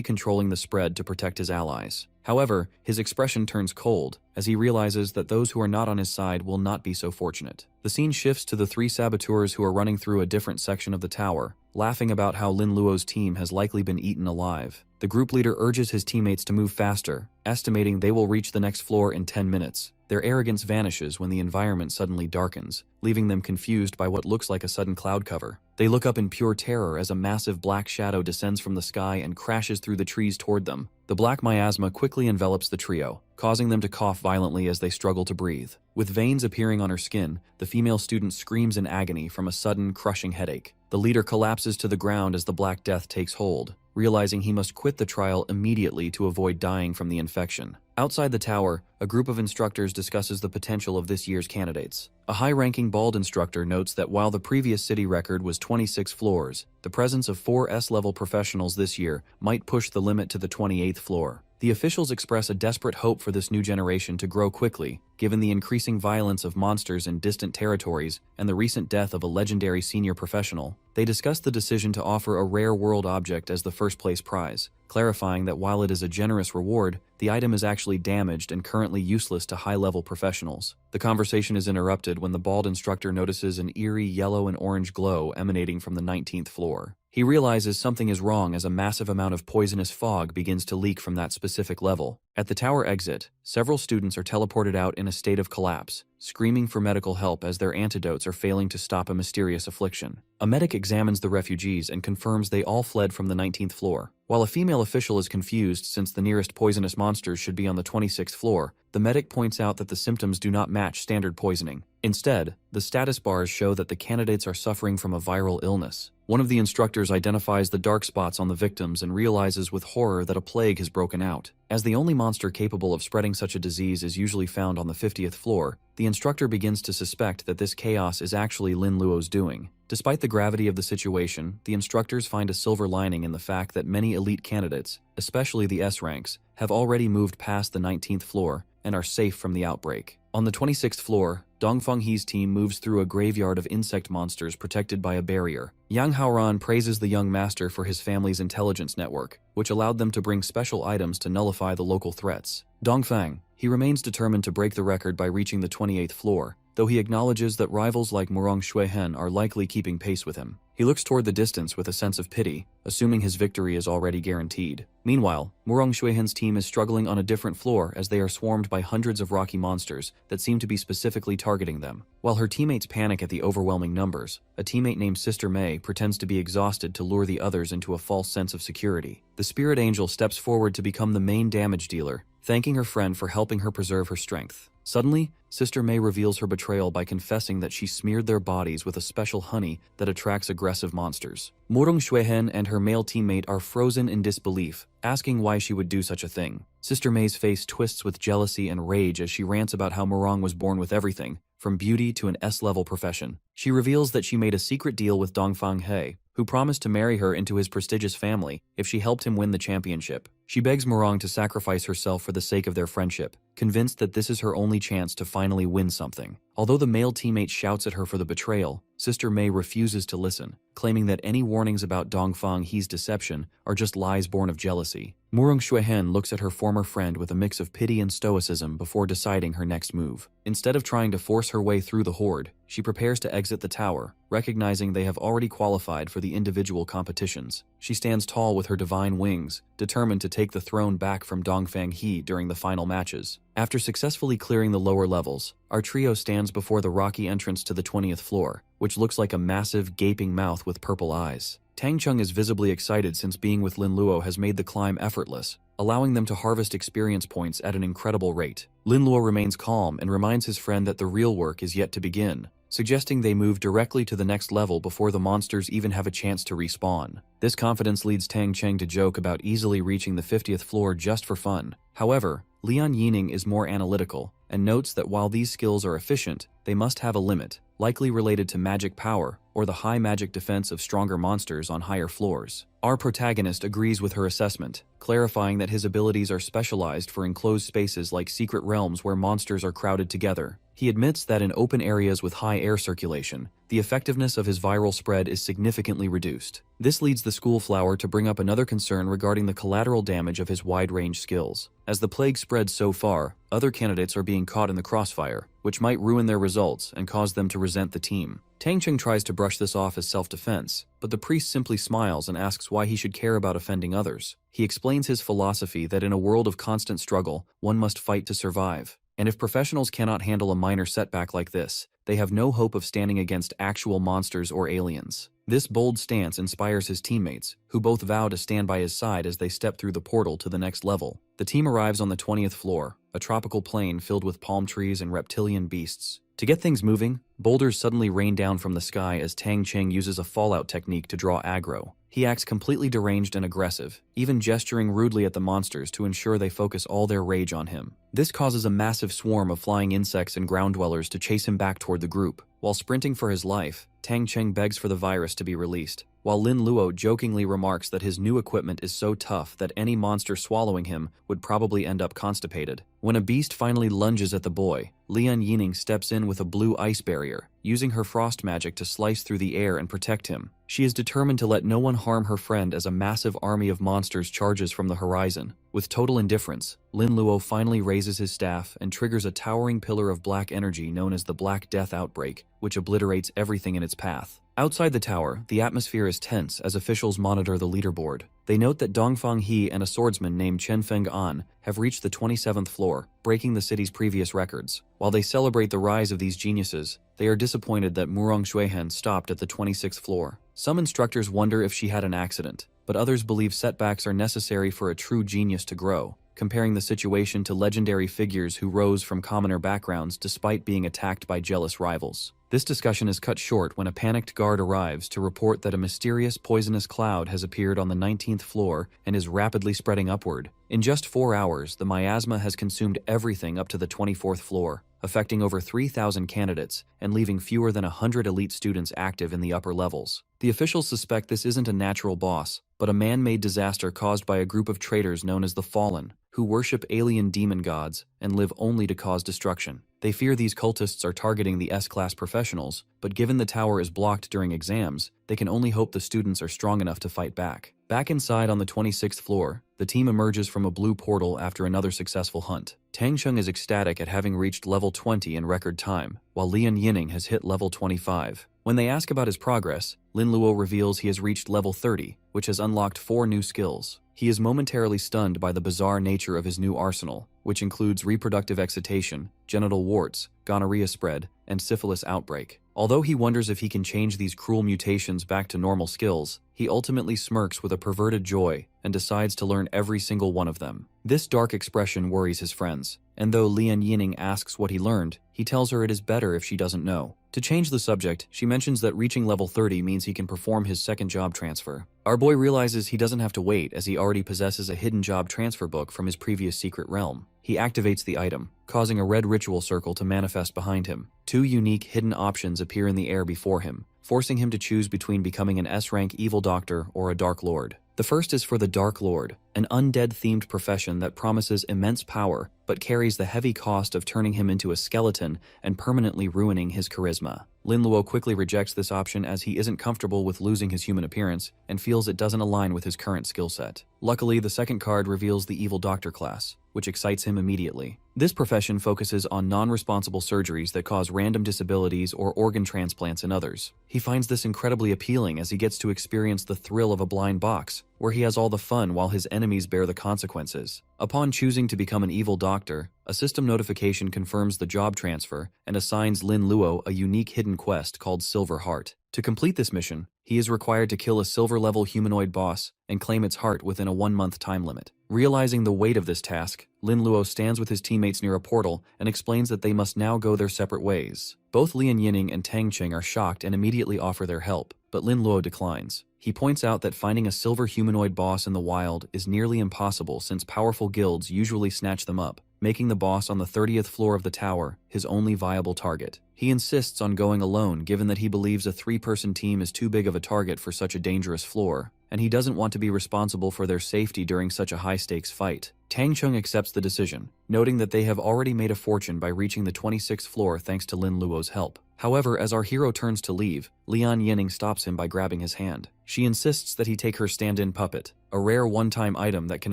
controlling the spread to protect his allies. However, his expression turns cold as he realizes that those who are not on his side will not be so fortunate. The scene shifts to the three saboteurs who are running through a different section of the tower, laughing about how Lin Luo's team has likely been eaten alive. The group leader urges his teammates to move faster, estimating they will reach the next floor in 10 minutes. Their arrogance vanishes when the environment suddenly darkens, leaving them confused by what looks like a sudden cloud cover. They look up in pure terror as a massive black shadow descends from the sky and crashes through the trees toward them. The black miasma quickly envelops the trio, causing them to cough violently as they struggle to breathe. With veins appearing on her skin, the female student screams in agony from a sudden, crushing headache. The leader collapses to the ground as the Black Death takes hold, realizing he must quit the trial immediately to avoid dying from the infection. Outside the tower, a group of instructors discusses the potential of this year's candidates. A high-ranking bald instructor notes that while the previous city record was 26 floors, the presence of 4 S-level professionals this year might push the limit to the 28th floor. The officials express a desperate hope for this new generation to grow quickly, given the increasing violence of monsters in distant territories and the recent death of a legendary senior professional. They discuss the decision to offer a rare world object as the first-place prize, clarifying that while it is a generous reward, the item is actually damaged and currently useless to high-level professionals. The conversation is interrupted when the bald instructor notices an eerie yellow and orange glow emanating from the 19th floor. He realizes something is wrong as a massive amount of poisonous fog begins to leak from that specific level. At the tower exit, several students are teleported out in a state of collapse, screaming for medical help as their antidotes are failing to stop a mysterious affliction. A medic examines the refugees and confirms they all fled from the 19th floor. While a female official is confused since the nearest poisonous monsters should be on the 26th floor, the medic points out that the symptoms do not match standard poisoning. Instead, the status bars show that the candidates are suffering from a viral illness. One of the instructors identifies the dark spots on the victims and realizes with horror that a plague has broken out. As the only monster capable of spreading such a disease is usually found on the 50th floor, the instructor begins to suspect that this chaos is actually Lin Luo's doing. Despite the gravity of the situation, the instructors find a silver lining in the fact that many elite candidates, especially the S ranks, have already moved past the 19th floor and are safe from the outbreak. On the 26th floor, Dong Fenghe's team moves through a graveyard of insect monsters protected by a barrier. Yang Haoran praises the young master for his family's intelligence network, which allowed them to bring special items to nullify the local threats. Dongfang, he remains determined to break the record by reaching the 28th floor, though he acknowledges that rivals like Murong Shuihen are likely keeping pace with him. He looks toward the distance with a sense of pity, assuming his victory is already guaranteed. Meanwhile, Murong Shuihen's team is struggling on a different floor as they are swarmed by hundreds of rocky monsters that seem to be specifically targeting them. While her teammates panic at the overwhelming numbers, a teammate named Sister May pretends to be exhausted to lure the others into a false sense of security. The Spirit Angel steps forward to become the main damage dealer, thanking her friend for helping her preserve her strength. Suddenly, Sister May reveals her betrayal by confessing that she smeared their bodies with a special honey that attracts aggressive monsters. Murong Shuihen and her male teammate are frozen in disbelief, asking why she would do such a thing. Sister May's face twists with jealousy and rage as she rants about how Murong was born with everything, from beauty to an S-level profession. She reveals that she made a secret deal with Dongfang He, who promised to marry her into his prestigious family if she helped him win the championship. She begs Murong to sacrifice herself for the sake of their friendship, convinced that this is her only chance to finally win something. Although the male teammate shouts at her for the betrayal, Sister Mei refuses to listen, claiming that any warnings about Dongfang He's deception are just lies born of jealousy. Murong Xuehen looks at her former friend with a mix of pity and stoicism before deciding her next move. Instead of trying to force her way through the horde, she prepares to exit the tower, recognizing they have already qualified for the individual competitions. She stands tall with her divine wings, determined to take the throne back from Dongfang He during the final matches. After successfully clearing the lower levels, our trio stands before the rocky entrance to the 20th floor, which looks like a massive, gaping mouth with purple eyes. Tang Chung is visibly excited since being with Lin Luo has made the climb effortless, allowing them to harvest experience points at an incredible rate. Lin Luo remains calm and reminds his friend that the real work is yet to begin, suggesting they move directly to the next level before the monsters even have a chance to respawn. This confidence leads Tang Cheng to joke about easily reaching the 50th floor just for fun. However, Lian Yining is more analytical and notes that while these skills are efficient, they must have a limit, likely related to magic power or the high magic defense of stronger monsters on higher floors. Our protagonist agrees with her assessment, clarifying that his abilities are specialized for enclosed spaces like secret realms where monsters are crowded together. He admits that in open areas with high air circulation, the effectiveness of his viral spread is significantly reduced. This leads the school flower to bring up another concern regarding the collateral damage of his wide-range skills. As the plague spreads so far, other candidates are being caught in the crossfire, which might ruin their results and cause them to resent the team. Tang Cheng tries to brush this off as self-defense, but the priest simply smiles and asks why he should care about offending others. He explains his philosophy that in a world of constant struggle, one must fight to survive. And if professionals cannot handle a minor setback like this, they have no hope of standing against actual monsters or aliens. This bold stance inspires his teammates, who both vow to stand by his side as they step through the portal to the next level. The team arrives on the 20th floor, a tropical plain filled with palm trees and reptilian beasts. To get things moving, boulders suddenly rain down from the sky as Tang Cheng uses a fallout technique to draw aggro. He acts completely deranged and aggressive, even gesturing rudely at the monsters to ensure they focus all their rage on him. This causes a massive swarm of flying insects and ground dwellers to chase him back toward the group. While sprinting for his life, Tang Cheng begs for the virus to be released, while Lin Luo jokingly remarks that his new equipment is so tough that any monster swallowing him would probably end up constipated. When a beast finally lunges at the boy, Lian Yining steps in with a blue ice barrier, using her frost magic to slice through the air and protect him. She is determined to let no one harm her friend as a massive army of monsters charges from the horizon. With total indifference, Lin Luo finally raises his staff and triggers a towering pillar of black energy known as the Black Death Outbreak, which obliterates everything in its path. Outside the tower, the atmosphere is tense as officials monitor the leaderboard. They note that Dongfang He and a swordsman named Chen Feng An have reached the 27th floor, breaking the city's previous records. While they celebrate the rise of these geniuses, they are disappointed that Murong Xuehen stopped at the 26th floor. Some instructors wonder if she had an accident, but others believe setbacks are necessary for a true genius to grow, comparing the situation to legendary figures who rose from commoner backgrounds despite being attacked by jealous rivals. This discussion is cut short when a panicked guard arrives to report that a mysterious poisonous cloud has appeared on the 19th floor and is rapidly spreading upward. In just 4 hours, the miasma has consumed everything up to the 24th floor, affecting over 3,000 candidates and leaving fewer than 100 elite students active in the upper levels. The officials suspect this isn't a natural boss, but a man-made disaster caused by a group of traitors known as the Fallen, who worship alien demon gods and live only to cause destruction. They fear these cultists are targeting the S-class professionals, but given the tower is blocked during exams, they can only hope the students are strong enough to fight back. Back inside on the 26th floor, the team emerges from a blue portal after another successful hunt. Tang Chung is ecstatic at having reached level 20 in record time, while Lian Yining has hit level 25. When they ask about his progress, Lin Luo reveals he has reached level 30, which has unlocked 4 new skills. He is momentarily stunned by the bizarre nature of his new arsenal, which includes reproductive excitation, genital warts, gonorrhea spread, and syphilis outbreak. Although he wonders if he can change these cruel mutations back to normal skills, he ultimately smirks with a perverted joy and decides to learn every single one of them. This dark expression worries his friends, and though Lian Yining asks what he learned, he tells her it is better if she doesn't know. To change the subject, she mentions that reaching level 30 means he can perform his second job transfer. Our boy realizes he doesn't have to wait as he already possesses a hidden job transfer book from his previous secret realm. He activates the item, causing a red ritual circle to manifest behind him. 2 unique hidden options appear in the air before him, forcing him to choose between becoming an S-rank evil doctor or a Dark Lord. The first is for the Dark Lord, an undead-themed profession that promises immense power, but carries the heavy cost of turning him into a skeleton and permanently ruining his charisma. Lin Luo quickly rejects this option as he isn't comfortable with losing his human appearance and feels it doesn't align with his current skill set. Luckily, the second card reveals the evil doctor class, which excites him immediately. This profession focuses on non-responsible surgeries that cause random disabilities or organ transplants in others. He finds this incredibly appealing as he gets to experience the thrill of a blind box, where he has all the fun while his enemies bear the consequences. Upon choosing to become an evil doctor, a system notification confirms the job transfer and assigns Lin Luo a unique hidden quest called Silver Heart. To complete this mission, he is required to kill a silver-level humanoid boss and claim its heart within a 1-month time limit. Realizing the weight of this task, Lin Luo stands with his teammates near a portal and explains that they must now go their separate ways. Both Lian Yining and Tang Cheng are shocked and immediately offer their help, but Lin Luo declines. He points out that finding a silver humanoid boss in the wild is nearly impossible since powerful guilds usually snatch them up, making the boss on the 30th floor of the tower his only viable target. He insists on going alone given that he believes a 3-person team is too big of a target for such a dangerous floor, and he doesn't want to be responsible for their safety during such a high-stakes fight. Tang Cheng accepts the decision, noting that they have already made a fortune by reaching the 26th floor thanks to Lin Luo's help. However, as our hero turns to leave, Lian Yining stops him by grabbing his hand. She insists that he take her stand-in puppet, a rare one-time item that can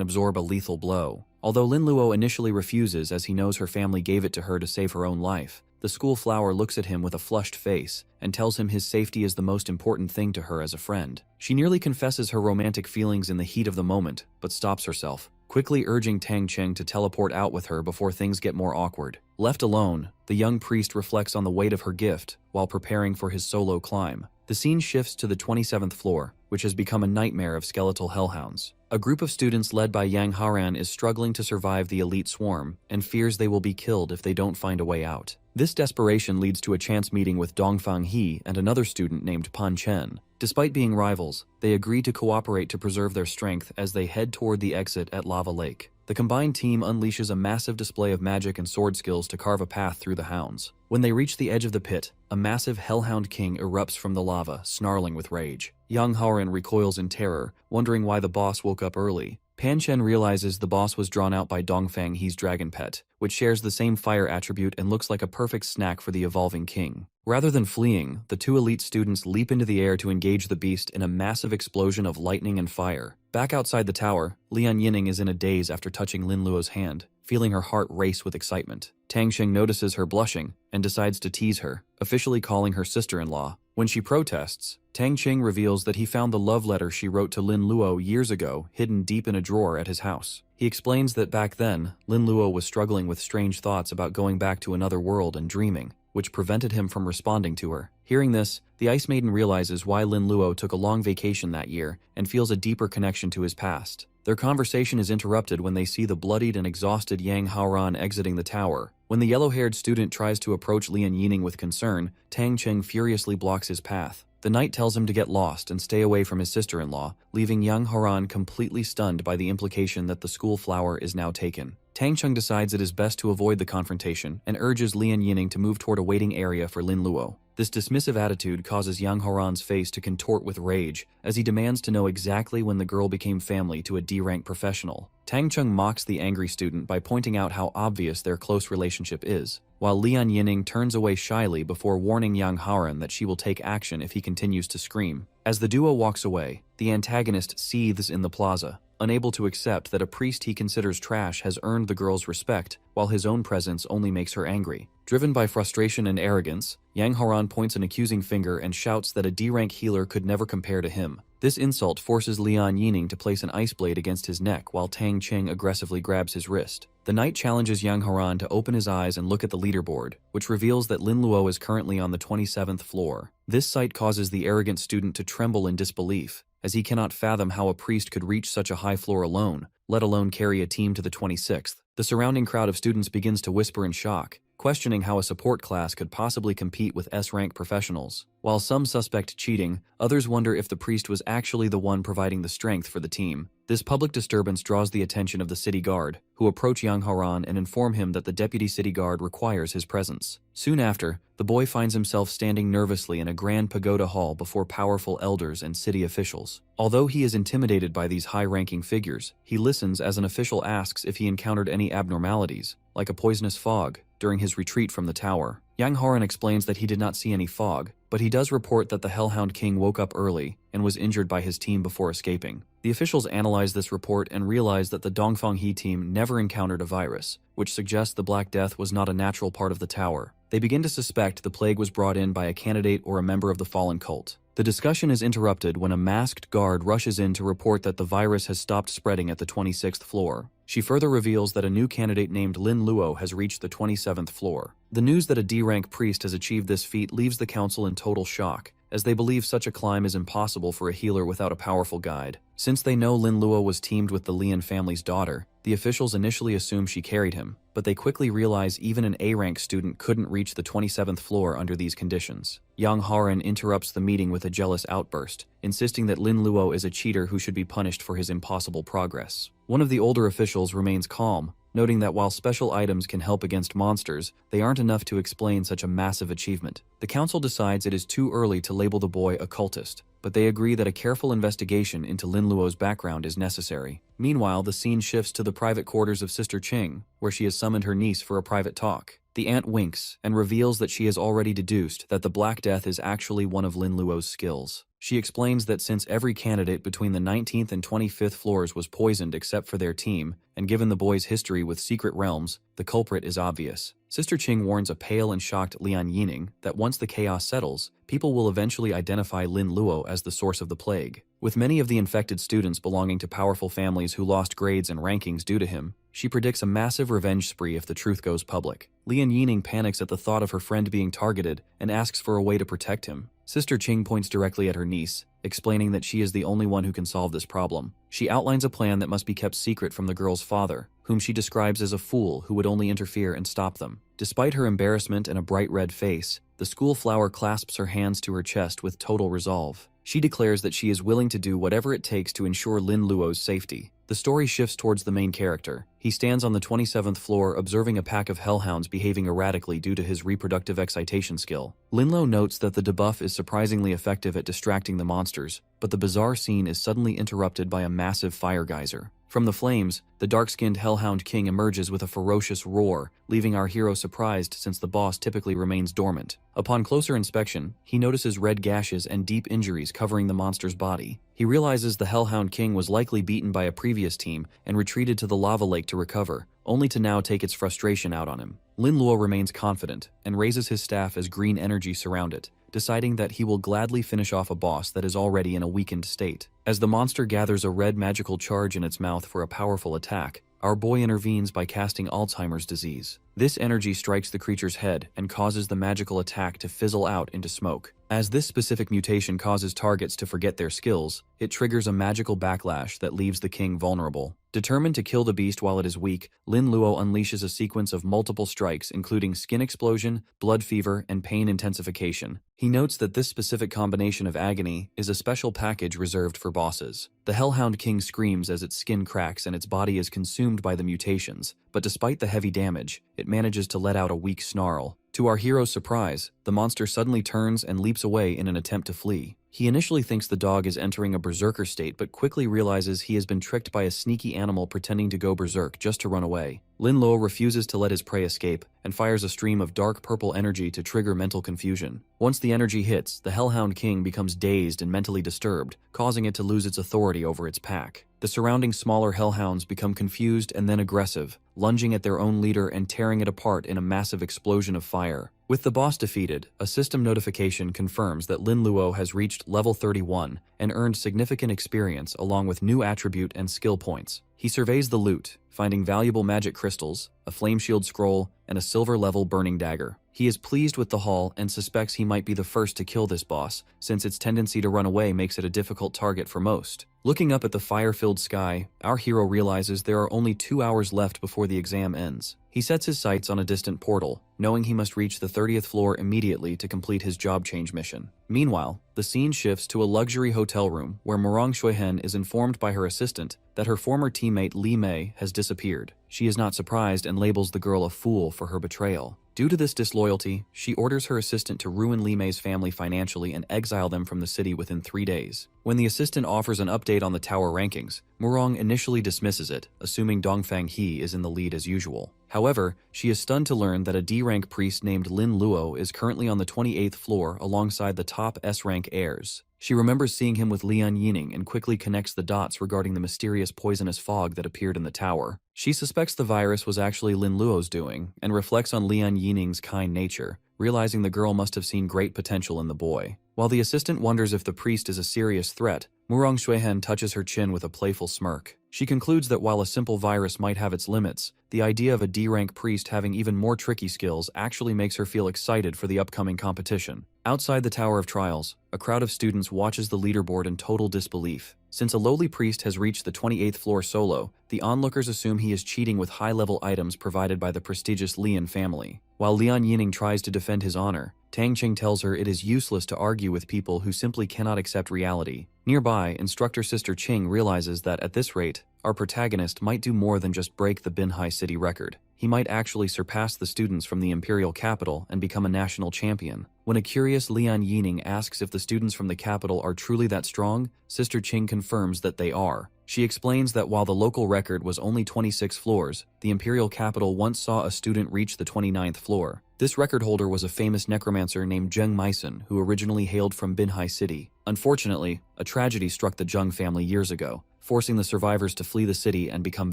absorb a lethal blow. Although Lin Luo initially refuses as he knows her family gave it to her to save her own life, the school flower looks at him with a flushed face and tells him his safety is the most important thing to her as a friend. She nearly confesses her romantic feelings in the heat of the moment, but stops herself, quickly urging Tang Cheng to teleport out with her before things get more awkward. Left alone, the young priest reflects on the weight of her gift while preparing for his solo climb. The scene shifts to the 27th floor, which has become a nightmare of skeletal hellhounds. A group of students led by Yang Haran is struggling to survive the elite swarm and fears they will be killed if they don't find a way out. This desperation leads to a chance meeting with Dongfang He and another student named Pan Chen. Despite being rivals, they agree to cooperate to preserve their strength as they head toward the exit at Lava Lake. The combined team unleashes a massive display of magic and sword skills to carve a path through the hounds. When they reach the edge of the pit, a massive Hellhound King erupts from the lava, snarling with rage. Yang Haoran recoils in terror, wondering why the boss woke up early. Pan Chen realizes the boss was drawn out by Dongfang He's dragon pet, which shares the same fire attribute and looks like a perfect snack for the evolving king. Rather than fleeing, the two elite students leap into the air to engage the beast in a massive explosion of lightning and fire. Back outside the tower, Lian Yining is in a daze after touching Lin Luo's hand, feeling her heart race with excitement. Tang Cheng notices her blushing and decides to tease her, officially calling her sister-in-law. When she protests, Tang Cheng reveals that he found the love letter she wrote to Lin Luo years ago hidden deep in a drawer at his house. He explains that back then, Lin Luo was struggling with strange thoughts about going back to another world and dreaming, which prevented him from responding to her. Hearing this, the Ice Maiden realizes why Lin Luo took a long vacation that year and feels a deeper connection to his past. Their conversation is interrupted when they see the bloodied and exhausted Yang Haoran exiting the tower. When the yellow-haired student tries to approach Lian Yining with concern, Tang Cheng furiously blocks his path. The knight tells him to get lost and stay away from his sister-in-law, leaving Yang Haoran completely stunned by the implication that the school flower is now taken. Tang Cheng decides it is best to avoid the confrontation and urges Lian Yining to move toward a waiting area for Lin Luo. This dismissive attitude causes Yang Haoran's face to contort with rage as he demands to know exactly when the girl became family to a D-rank professional. Tang Cheng mocks the angry student by pointing out how obvious their close relationship is, while Lian Yining turns away shyly before warning Yang Haoran that she will take action if he continues to scream. As the duo walks away, the antagonist seethes in the plaza, unable to accept that a priest he considers trash has earned the girl's respect, while his own presence only makes her angry. Driven by frustration and arrogance, Yang Haoran points an accusing finger and shouts that a D-rank healer could never compare to him. This insult forces Lian Yining to place an ice blade against his neck while Tang Cheng aggressively grabs his wrist. The knight challenges Yang Haoran to open his eyes and look at the leaderboard, which reveals that Lin Luo is currently on the 27th floor. This sight causes the arrogant student to tremble in disbelief, as he cannot fathom how a priest could reach such a high floor alone, let alone carry a team to the 26th. The surrounding crowd of students begins to whisper in shock, questioning how a support class could possibly compete with S-rank professionals. While some suspect cheating, others wonder if the priest was actually the one providing the strength for the team. This public disturbance draws the attention of the city guard, who approach Yang Haran and inform him that the deputy city guard requires his presence. Soon after, the boy finds himself standing nervously in a grand pagoda hall before powerful elders and city officials. Although he is intimidated by these high-ranking figures, he listens as an official asks if he encountered any abnormalities, like a poisonous fog, during his retreat from the tower. Yang Haran explains that he did not see any fog, but he does report that the Hellhound King woke up early and was injured by his team before escaping. The officials analyze this report and realize that the Dongfang He team never encountered a virus, which suggests the Black Death was not a natural part of the tower. They begin to suspect the plague was brought in by a candidate or a member of the fallen cult. The discussion is interrupted when a masked guard rushes in to report that the virus has stopped spreading at the 26th floor. She further reveals that a new candidate named Lin Luo has reached the 27th floor. The news that a D-rank priest has achieved this feat leaves the council in total shock, as they believe such a climb is impossible for a healer without a powerful guide. Since they know Lin Luo was teamed with the Lian family's daughter, the officials initially assume she carried him, but they quickly realize even an A-rank student couldn't reach the 27th floor under these conditions. Yang Haran interrupts the meeting with a jealous outburst, insisting that Lin Luo is a cheater who should be punished for his impossible progress. One of the older officials remains calm, noting that while special items can help against monsters, they aren't enough to explain such a massive achievement. The council decides it is too early to label the boy a cultist, but they agree that a careful investigation into Lin Luo's background is necessary. Meanwhile, the scene shifts to the private quarters of Sister Qing, where she has summoned her niece for a private talk. The aunt winks and reveals that she has already deduced that the Black Death is actually one of Lin Luo's skills. She explains that since every candidate between the 19th and 25th floors was poisoned except for their team, and given the boy's history with secret realms, the culprit is obvious. Sister Qing warns a pale and shocked Lian Yining that once the chaos settles, people will eventually identify Lin Luo as the source of the plague. With many of the infected students belonging to powerful families who lost grades and rankings due to him, she predicts a massive revenge spree if the truth goes public. Lian Yining panics at the thought of her friend being targeted and asks for a way to protect him. Sister Qing points directly at her niece, explaining that she is the only one who can solve this problem. She outlines a plan that must be kept secret from the girl's father, whom she describes as a fool who would only interfere and stop them. Despite her embarrassment and a bright red face, the school flower clasps her hands to her chest with total resolve. She declares that she is willing to do whatever it takes to ensure Lin Luo's safety. The story shifts towards the main character. He stands on the 27th floor observing a pack of hellhounds behaving erratically due to his reproductive excitation skill. Lin Luo notes that the debuff is surprisingly effective at distracting the monsters, but the bizarre scene is suddenly interrupted by a massive fire geyser. From the flames, the dark-skinned Hellhound King emerges with a ferocious roar, leaving our hero surprised since the boss typically remains dormant. Upon closer inspection, he notices red gashes and deep injuries covering the monster's body. He realizes the Hellhound King was likely beaten by a previous team and retreated to the lava lake to recover, only to now take its frustration out on him. Lin Luo remains confident and raises his staff as green energy surround it, deciding that he will gladly finish off a boss that is already in a weakened state. As the monster gathers a red magical charge in its mouth for a powerful attack, our boy intervenes by casting Alzheimer's disease. This energy strikes the creature's head and causes the magical attack to fizzle out into smoke. As this specific mutation causes targets to forget their skills, it triggers a magical backlash that leaves the king vulnerable. Determined to kill the beast while it is weak, Lin Luo unleashes a sequence of multiple strikes including skin explosion, blood fever, and pain intensification. He notes that this specific combination of agony is a special package reserved for bosses. The Hellhound King screams as its skin cracks and its body is consumed by the mutations, but despite the heavy damage, it manages to let out a weak snarl. To our hero's surprise, the monster suddenly turns and leaps away in an attempt to flee. He initially thinks the dog is entering a berserker state but quickly realizes he has been tricked by a sneaky animal pretending to go berserk just to run away. Lin Luo refuses to let his prey escape and fires a stream of dark purple energy to trigger mental confusion. Once the energy hits, the Hellhound King becomes dazed and mentally disturbed, causing it to lose its authority over its pack. The surrounding smaller hellhounds become confused and then aggressive, lunging at their own leader and tearing it apart in a massive explosion of fire. With the boss defeated, a system notification confirms that Lin Luo has reached level 31 and earned significant experience along with new attribute and skill points. He surveys the loot, finding valuable magic crystals, a flame shield scroll, and a silver-level burning dagger. He is pleased with the haul and suspects he might be the first to kill this boss, since its tendency to run away makes it a difficult target for most. Looking up at the fire-filled sky, our hero realizes there are only 2 hours left before the exam ends. He sets his sights on a distant portal, knowing he must reach the 30th floor immediately to complete his job change mission. Meanwhile, the scene shifts to a luxury hotel room where Murong Shuihen is informed by her assistant that her former teammate Li Mei has disappeared. She is not surprised and labels the girl a fool for her betrayal. Due to this disloyalty, she orders her assistant to ruin Li Mei's family financially and exile them from the city within 3 days. When the assistant offers an update on the tower rankings, Murong initially dismisses it, assuming Dongfang He is in the lead as usual. However, she is stunned to learn that a D-rank priest named Lin Luo is currently on the 28th floor alongside the top S-rank heirs. She remembers seeing him with Lian Yining and quickly connects the dots regarding the mysterious poisonous fog that appeared in the tower. She suspects the virus was actually Lin Luo's doing and reflects on Lian Yining's kind nature, realizing the girl must have seen great potential in the boy. While the assistant wonders if the priest is a serious threat, Murong Shuihen touches her chin with a playful smirk. She concludes that while a simple virus might have its limits, the idea of a D-rank priest having even more tricky skills actually makes her feel excited for the upcoming competition. Outside the Tower of Trials, a crowd of students watches the leaderboard in total disbelief. Since a lowly priest has reached the 28th floor solo, the onlookers assume he is cheating with high-level items provided by the prestigious Lian family. While Lian Yining tries to defend his honor, Tang Qing tells her it is useless to argue with people who simply cannot accept reality. Nearby, instructor Sister Qing realizes that at this rate, our protagonist might do more than just break the Binhai city record. He might actually surpass the students from the imperial capital and become a national champion. When a curious Lian Yining asks if the students from the capital are truly that strong, Sister Qing confirms that they are. She explains that while the local record was only 26 floors, the imperial capital once saw a student reach the 29th floor. This record holder was a famous necromancer named Zheng Meisen, who originally hailed from Binhai City. Unfortunately, a tragedy struck the Zheng family years ago, forcing the survivors to flee the city and become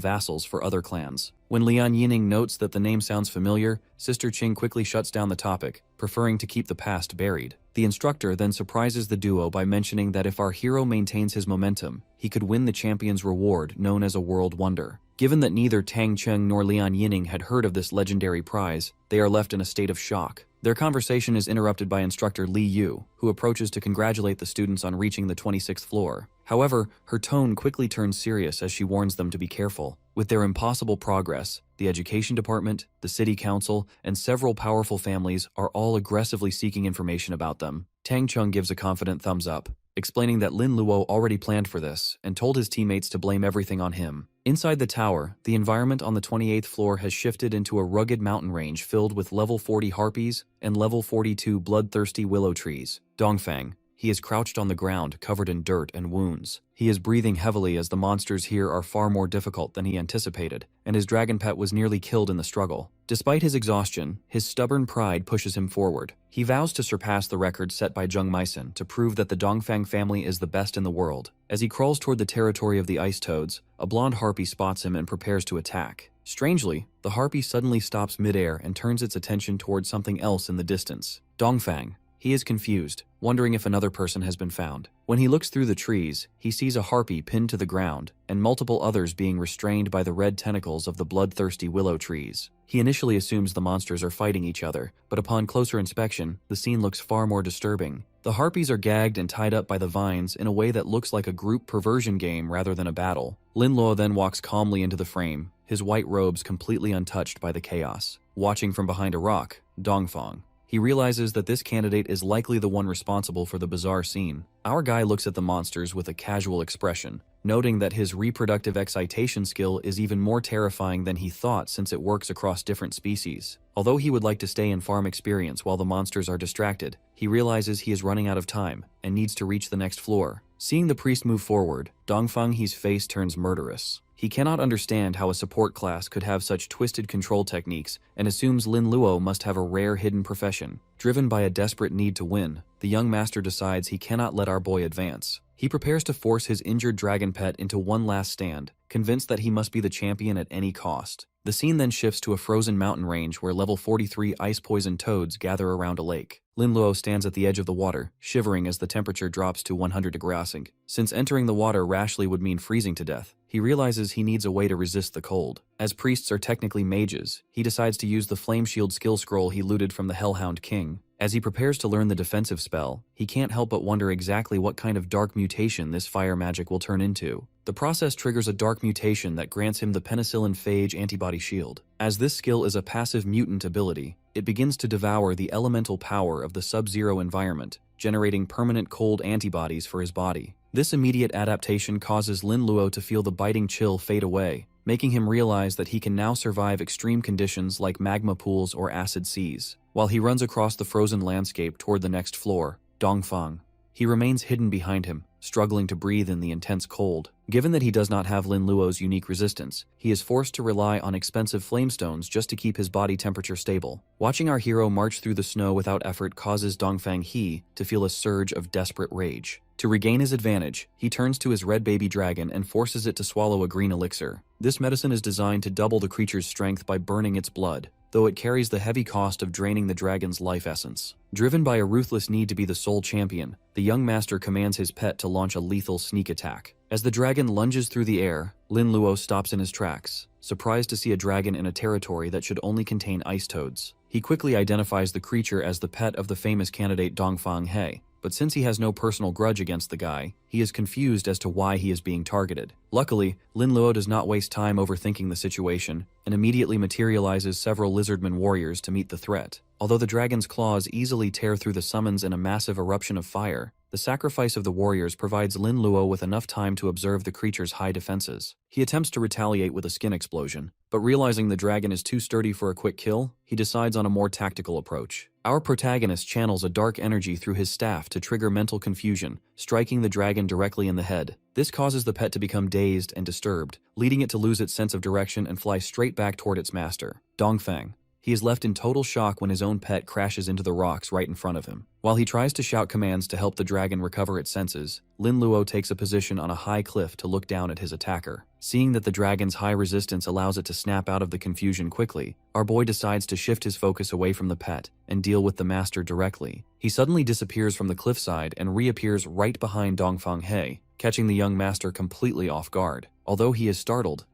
vassals for other clans. When Lian Yining notes that the name sounds familiar, Sister Qing quickly shuts down the topic, preferring to keep the past buried. The instructor then surprises the duo by mentioning that if our hero maintains his momentum, he could win the champion's reward known as a world wonder. Given that neither Tang Cheng nor Lian Yining had heard of this legendary prize, they are left in a state of shock. Their conversation is interrupted by instructor Li Yu, who approaches to congratulate the students on reaching the 26th floor. However, her tone quickly turns serious as she warns them to be careful. With their impossible progress, the education department, the city council, and several powerful families are all aggressively seeking information about them. Tang Chung gives a confident thumbs up, explaining that Lin Luo already planned for this and told his teammates to blame everything on him. Inside the tower, the environment on the 28th floor has shifted into a rugged mountain range filled with level 40 harpies and level 42 bloodthirsty willow trees. Dongfang. He is crouched on the ground, covered in dirt and wounds. He is breathing heavily as the monsters here are far more difficult than he anticipated, and his dragon pet was nearly killed in the struggle. Despite his exhaustion, his stubborn pride pushes him forward. He vows to surpass the record set by Zheng Meisen to prove that the Dongfang family is the best in the world. As he crawls toward the territory of the ice toads, a blonde harpy spots him and prepares to attack. Strangely, the harpy suddenly stops midair and turns its attention towards something else in the distance. Dongfang. He is confused, wondering if another person has been found. When he looks through the trees, he sees a harpy pinned to the ground and multiple others being restrained by the red tentacles of the bloodthirsty willow trees. He initially assumes the monsters are fighting each other, but upon closer inspection, the scene looks far more disturbing. The harpies are gagged and tied up by the vines in a way that looks like a group perversion game rather than a battle. Lin Luo then walks calmly into the frame, his white robes completely untouched by the chaos. Watching from behind a rock, Dongfang. He realizes that this candidate is likely the one responsible for the bizarre scene. Our guy looks at the monsters with a casual expression, noting that his reproductive excitation skill is even more terrifying than he thought since it works across different species. Although he would like to stay in farm experience while the monsters are distracted, he realizes he is running out of time and needs to reach the next floor. Seeing the priest move forward, Dongfang He's face turns murderous. He cannot understand how a support class could have such twisted control techniques and assumes Lin Luo must have a rare hidden profession. Driven by a desperate need to win, the young master decides he cannot let our boy advance. He prepares to force his injured dragon pet into one last stand, convinced that he must be the champion at any cost. The scene then shifts to a frozen mountain range where level 43 ice-poisoned toads gather around a lake. Lin Luo stands at the edge of the water, shivering as the temperature drops to 100 degrees. Since entering the water rashly would mean freezing to death, he realizes he needs a way to resist the cold. As priests are technically mages, he decides to use the Flame Shield skill scroll he looted from the Hellhound King. As he prepares to learn the defensive spell, he can't help but wonder exactly what kind of dark mutation this fire magic will turn into. The process triggers a dark mutation that grants him the penicillin phage antibody shield. As this skill is a passive mutant ability, it begins to devour the elemental power of the sub-zero environment, generating permanent cold antibodies for his body. This immediate adaptation causes Lin Luo to feel the biting chill fade away, making him realize that he can now survive extreme conditions like magma pools or acid seas. While he runs across the frozen landscape toward the next floor, Dongfang, he remains hidden behind him, struggling to breathe in the intense cold. Given that he does not have Lin Luo's unique resistance, he is forced to rely on expensive flamestones just to keep his body temperature stable. Watching our hero march through the snow without effort causes Dongfang He to feel a surge of desperate rage. To regain his advantage, he turns to his red baby dragon and forces it to swallow a green elixir. This medicine is designed to double the creature's strength by burning its blood, though it carries the heavy cost of draining the dragon's life essence. Driven by a ruthless need to be the sole champion, the young master commands his pet to launch a lethal sneak attack. As the dragon lunges through the air, Lin Luo stops in his tracks, surprised to see a dragon in a territory that should only contain ice toads. He quickly identifies the creature as the pet of the famous candidate Dongfang He, but since he has no personal grudge against the guy, he is confused as to why he is being targeted. Luckily, Lin Luo does not waste time overthinking the situation and immediately materializes several lizardman warriors to meet the threat. Although the dragon's claws easily tear through the summons in a massive eruption of fire, the sacrifice of the warriors provides Lin Luo with enough time to observe the creature's high defenses. He attempts to retaliate with a skin explosion, but realizing the dragon is too sturdy for a quick kill, he decides on a more tactical approach. Our protagonist channels a dark energy through his staff to trigger mental confusion, striking the dragon directly in the head. This causes the pet to become dazed and disturbed, leading it to lose its sense of direction and fly straight back toward its master, Dongfang. He is left in total shock when his own pet crashes into the rocks right in front of him. While he tries to shout commands to help the dragon recover its senses, Lin Luo takes a position on a high cliff to look down at his attacker. Seeing that the dragon's high resistance allows it to snap out of the confusion quickly, our boy decides to shift his focus away from the pet and deal with the master directly. He suddenly disappears from the cliffside and reappears right behind Dongfang He, catching the young master completely off guard. Although he is startled,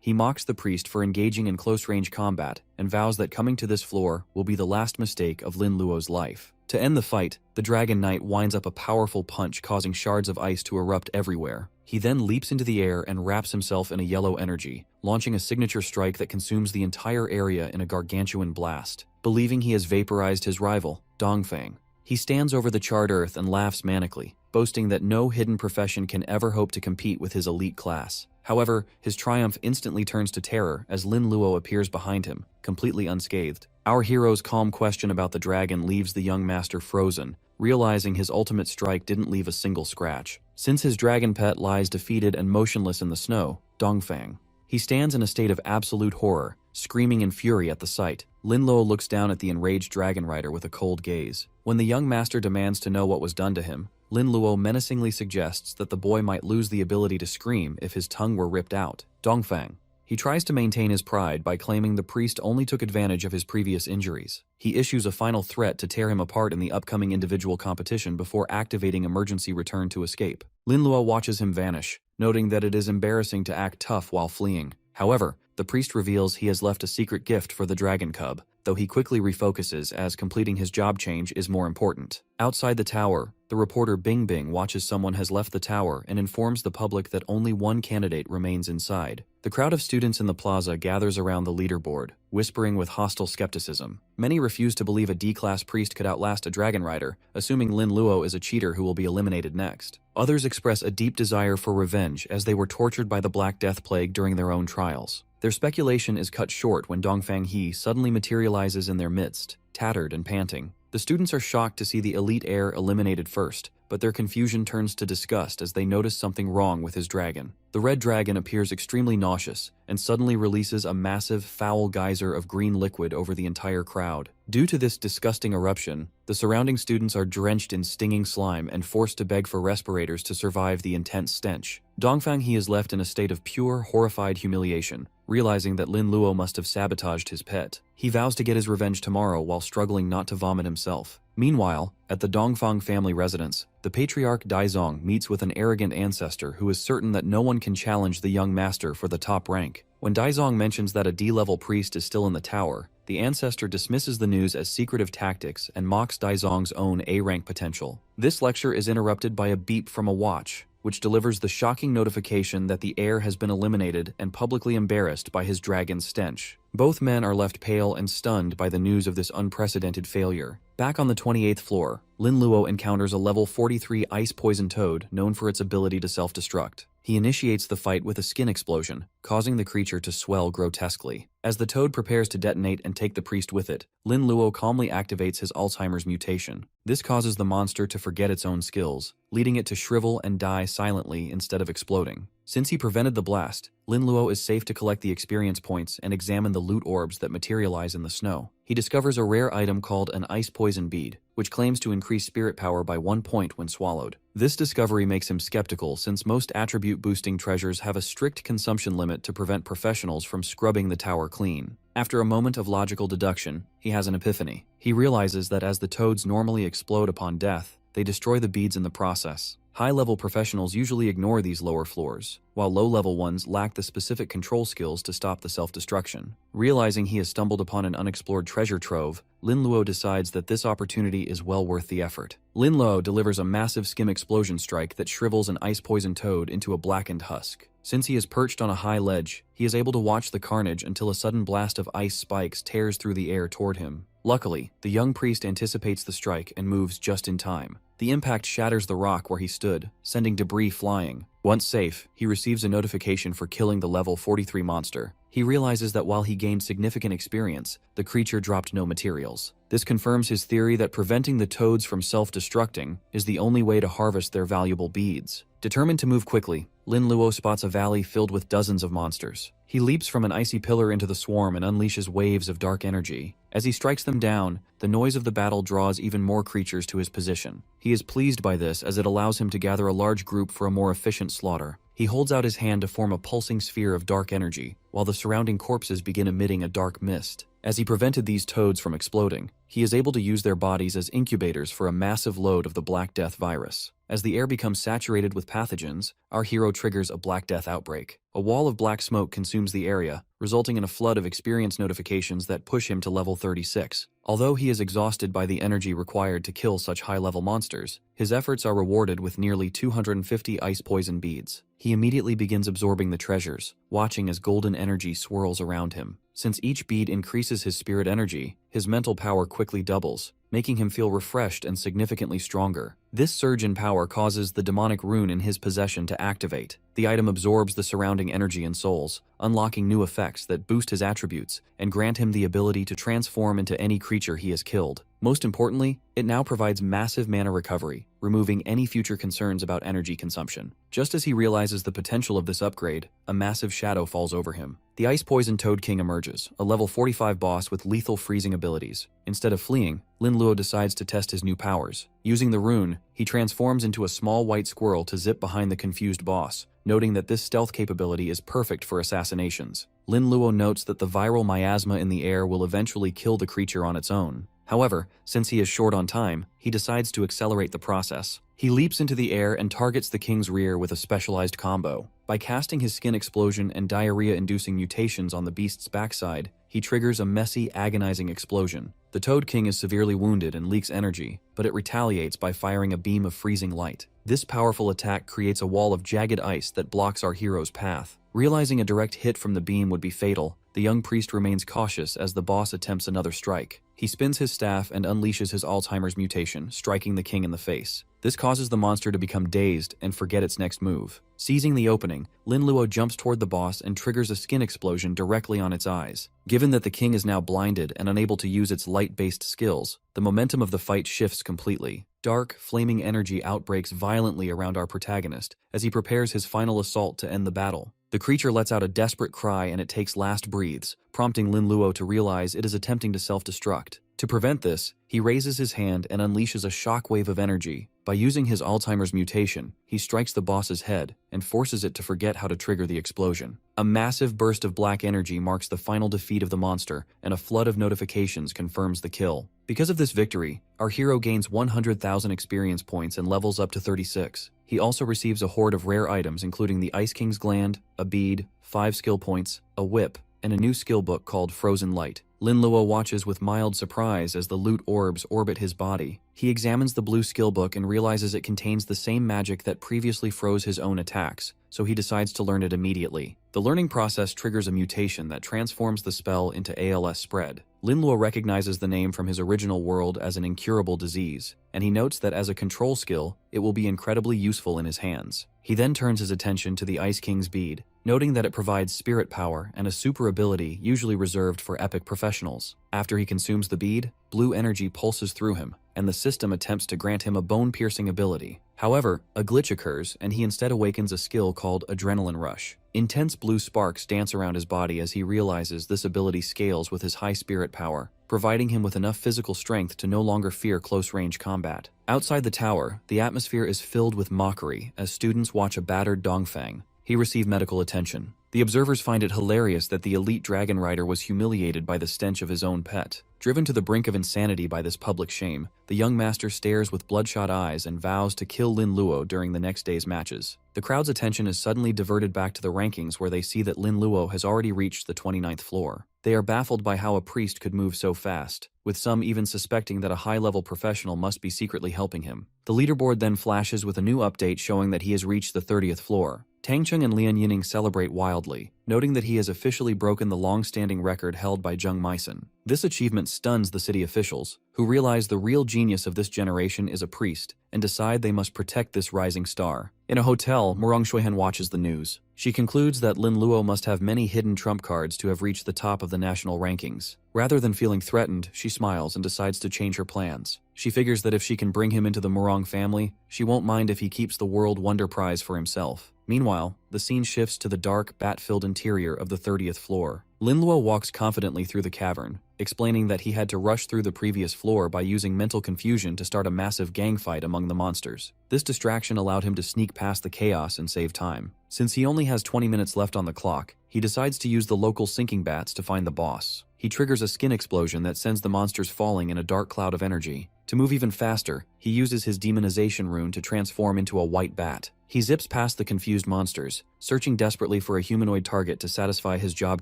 he mocks the priest for engaging in close-range combat and vows that coming to this floor will be the last mistake of Lin Luo's life. To end the fight, the Dragon Knight winds up a powerful punch causing shards of ice to erupt everywhere. He then leaps into the air and wraps himself in a yellow energy, launching a signature strike that consumes the entire area in a gargantuan blast. Believing he has vaporized his rival, Dongfang, he stands over the charred earth and laughs manically, boasting that no hidden profession can ever hope to compete with his elite class. However, his triumph instantly turns to terror as Lin Luo appears behind him, completely unscathed. Our hero's calm question about the dragon leaves the young master frozen, realizing his ultimate strike didn't leave a single scratch. Since his dragon pet lies defeated and motionless in the snow, Dongfang, he stands in a state of absolute horror, screaming in fury at the sight. Lin Luo looks down at the enraged dragon rider with a cold gaze. When the young master demands to know what was done to him, Lin Luo menacingly suggests that the boy might lose the ability to scream if his tongue were ripped out. Dongfang, he tries to maintain his pride by claiming the priest only took advantage of his previous injuries. He issues a final threat to tear him apart in the upcoming individual competition before activating emergency return to escape. Lin Luo watches him vanish, noting that it is embarrassing to act tough while fleeing. However, the priest reveals he has left a secret gift for the dragon cub, though he quickly refocuses as completing his job change is more important. Outside the tower, the reporter Bing Bing watches someone has left the tower and informs the public that only one candidate remains inside. The crowd of students in the plaza gathers around the leaderboard, whispering with hostile skepticism. Many refuse to believe a D-class priest could outlast a dragon rider, assuming Lin Luo is a cheater who will be eliminated next. Others express a deep desire for revenge as they were tortured by the Black Death Plague during their own trials. Their speculation is cut short when Dongfang He suddenly materializes in their midst, tattered and panting. The students are shocked to see the elite heir eliminated first, but their confusion turns to disgust as they notice something wrong with his dragon. The red dragon appears extremely nauseous and suddenly releases a massive, foul geyser of green liquid over the entire crowd. Due to this disgusting eruption, the surrounding students are drenched in stinging slime and forced to beg for respirators to survive the intense stench. Dongfang He is left in a state of pure, horrified humiliation, realizing that Lin Luo must have sabotaged his pet. He vows to get his revenge tomorrow while struggling not to vomit himself. Meanwhile, at the Dongfang family residence, the patriarch Daizong meets with an arrogant ancestor who is certain that no one can challenge the young master for the top rank. When Daizong mentions that a D-level priest is still in the tower, the ancestor dismisses the news as secretive tactics and mocks Daizong's own A-rank potential. This lecture is interrupted by a beep from a watch, which delivers the shocking notification that the heir has been eliminated and publicly embarrassed by his dragon's stench. Both men are left pale and stunned by the news of this unprecedented failure. Back on the 28th floor, Lin Luo encounters a level 43 ice-poison toad known for its ability to self-destruct. He initiates the fight with a skin explosion, causing the creature to swell grotesquely. As the toad prepares to detonate and take the priest with it, Lin Luo calmly activates his Alzheimer's mutation. This causes the monster to forget its own skills, leading it to shrivel and die silently instead of exploding. Since he prevented the blast, Lin Luo is safe to collect the experience points and examine the loot orbs that materialize in the snow. He discovers a rare item called an ice poison bead, which claims to increase spirit power by 1 point when swallowed. This discovery makes him skeptical since most attribute-boosting treasures have a strict consumption limit to prevent professionals from scrubbing the tower clean. After a moment of logical deduction, he has an epiphany. He realizes that as the toads normally explode upon death, they destroy the beads in the process. High-level professionals usually ignore these lower floors, while low-level ones lack the specific control skills to stop the self-destruction. Realizing he has stumbled upon an unexplored treasure trove, Lin Luo decides that this opportunity is well worth the effort. Lin Luo delivers a massive skim explosion strike that shrivels an ice-poisoned toad into a blackened husk. Since he is perched on a high ledge, he is able to watch the carnage until a sudden blast of ice spikes tears through the air toward him. Luckily, the young priest anticipates the strike and moves just in time. The impact shatters the rock where he stood, sending debris flying. Once safe, he receives a notification for killing the level 43 monster. He realizes that while he gained significant experience, the creature dropped no materials. This confirms his theory that preventing the toads from self-destructing is the only way to harvest their valuable beads. Determined to move quickly, Lin Luo spots a valley filled with dozens of monsters. He leaps from an icy pillar into the swarm and unleashes waves of dark energy. As he strikes them down, the noise of the battle draws even more creatures to his position. He is pleased by this as it allows him to gather a large group for a more efficient slaughter. He holds out his hand to form a pulsing sphere of dark energy, while the surrounding corpses begin emitting a dark mist. As he prevented these toads from exploding, he is able to use their bodies as incubators for a massive load of the Black Death virus. As the air becomes saturated with pathogens, our hero triggers a Black Death outbreak. A wall of black smoke consumes the area, resulting in a flood of experience notifications that push him to level 36. Although he is exhausted by the energy required to kill such high-level monsters, his efforts are rewarded with nearly 250 ice poison beads. He immediately begins absorbing the treasures, watching as golden energy swirls around him. Since each bead increases his spirit energy, his mental power quickly doubles, making him feel refreshed and significantly stronger. This surge in power causes the demonic rune in his possession to activate. The item absorbs the surrounding energy and souls, unlocking new effects that boost his attributes and grant him the ability to transform into any creature he has killed. Most importantly, it now provides massive mana recovery, removing any future concerns about energy consumption. Just as he realizes the potential of this upgrade, a massive shadow falls over him. The Ice Poison Toad King emerges, a level 45 boss with lethal freezing abilities. Instead of fleeing, Lin Luo decides to test his new powers. Using the rune, he transforms into a small white squirrel to zip behind the confused boss, noting that this stealth capability is perfect for assassinations. Lin Luo notes that the viral miasma in the air will eventually kill the creature on its own. However, since he is short on time, he decides to accelerate the process. He leaps into the air and targets the king's rear with a specialized combo. By casting his skin explosion and diarrhea-inducing mutations on the beast's backside, he triggers a messy, agonizing explosion. The Toad King is severely wounded and leaks energy, but it retaliates by firing a beam of freezing light. This powerful attack creates a wall of jagged ice that blocks our hero's path. Realizing a direct hit from the beam would be fatal, the young priest remains cautious as the boss attempts another strike. He spins his staff and unleashes his Alzheimer's mutation, striking the king in the face. This causes the monster to become dazed and forget its next move. Seizing the opening, Lin Luo jumps toward the boss and triggers a skin explosion directly on its eyes. Given that the king is now blinded and unable to use its light-based skills, the momentum of the fight shifts completely. Dark, flaming energy outbreaks violently around our protagonist as he prepares his final assault to end the battle. The creature lets out a desperate cry and it takes last breaths, prompting Lin Luo to realize it is attempting to self-destruct. To prevent this, he raises his hand and unleashes a shockwave of energy. By using his Alzheimer's mutation, he strikes the boss's head and forces it to forget how to trigger the explosion. A massive burst of black energy marks the final defeat of the monster, and a flood of notifications confirms the kill. Because of this victory, our hero gains 100,000 experience points and levels up to 36. He also receives a horde of rare items including the Ice King's Gland, a bead, 5 skill points, a whip, and a new skill book called Frozen Light. Lin Luo watches with mild surprise as the loot orbs orbit his body. He examines the blue skill book and realizes it contains the same magic that previously froze his own attacks, so he decides to learn it immediately. The learning process triggers a mutation that transforms the spell into ALS spread. Lin Luo recognizes the name from his original world as an incurable disease, and he notes that as a control skill, it will be incredibly useful in his hands. He then turns his attention to the Ice King's bead, noting that it provides spirit power and a super ability usually reserved for epic professionals. After he consumes the bead, blue energy pulses through him, and the system attempts to grant him a bone-piercing ability. However, a glitch occurs, and he instead awakens a skill called Adrenaline Rush. Intense blue sparks dance around his body as he realizes this ability scales with his high spirit power, providing him with enough physical strength to no longer fear close-range combat. Outside the tower, the atmosphere is filled with mockery as students watch a battered Dongfang. He received medical attention. The observers find it hilarious that the elite dragon rider was humiliated by the stench of his own pet. Driven to the brink of insanity by this public shame, the young master stares with bloodshot eyes and vows to kill Lin Luo during the next day's matches. The crowd's attention is suddenly diverted back to the rankings where they see that Lin Luo has already reached the 29th floor. They are baffled by how a priest could move so fast, with some even suspecting that a high-level professional must be secretly helping him. The leaderboard then flashes with a new update showing that he has reached the 30th floor. Tangcheng and Lian Yining celebrate wildly, noting that he has officially broken the long-standing record held by Zheng Meisen. This achievement stuns the city officials, who realize the real genius of this generation is a priest, and decide they must protect this rising star. In a hotel, Murong Shuihan watches the news. She concludes that Lin Luo must have many hidden trump cards to have reached the top of the national rankings. Rather than feeling threatened, she smiles and decides to change her plans. She figures that if she can bring him into the Murong family, she won't mind if he keeps the World Wonder Prize for himself. Meanwhile, the scene shifts to the dark, bat-filled interior of the 30th floor. Lin Luo walks confidently through the cavern, explaining that he had to rush through the previous floor by using mental confusion to start a massive gang fight among the monsters. This distraction allowed him to sneak past the chaos and save time. Since he only has 20 minutes left on the clock, he decides to use the local sinking bats to find the boss. He triggers a skin explosion that sends the monsters falling in a dark cloud of energy. To move even faster, he uses his demonization rune to transform into a white bat. He zips past the confused monsters, searching desperately for a humanoid target to satisfy his job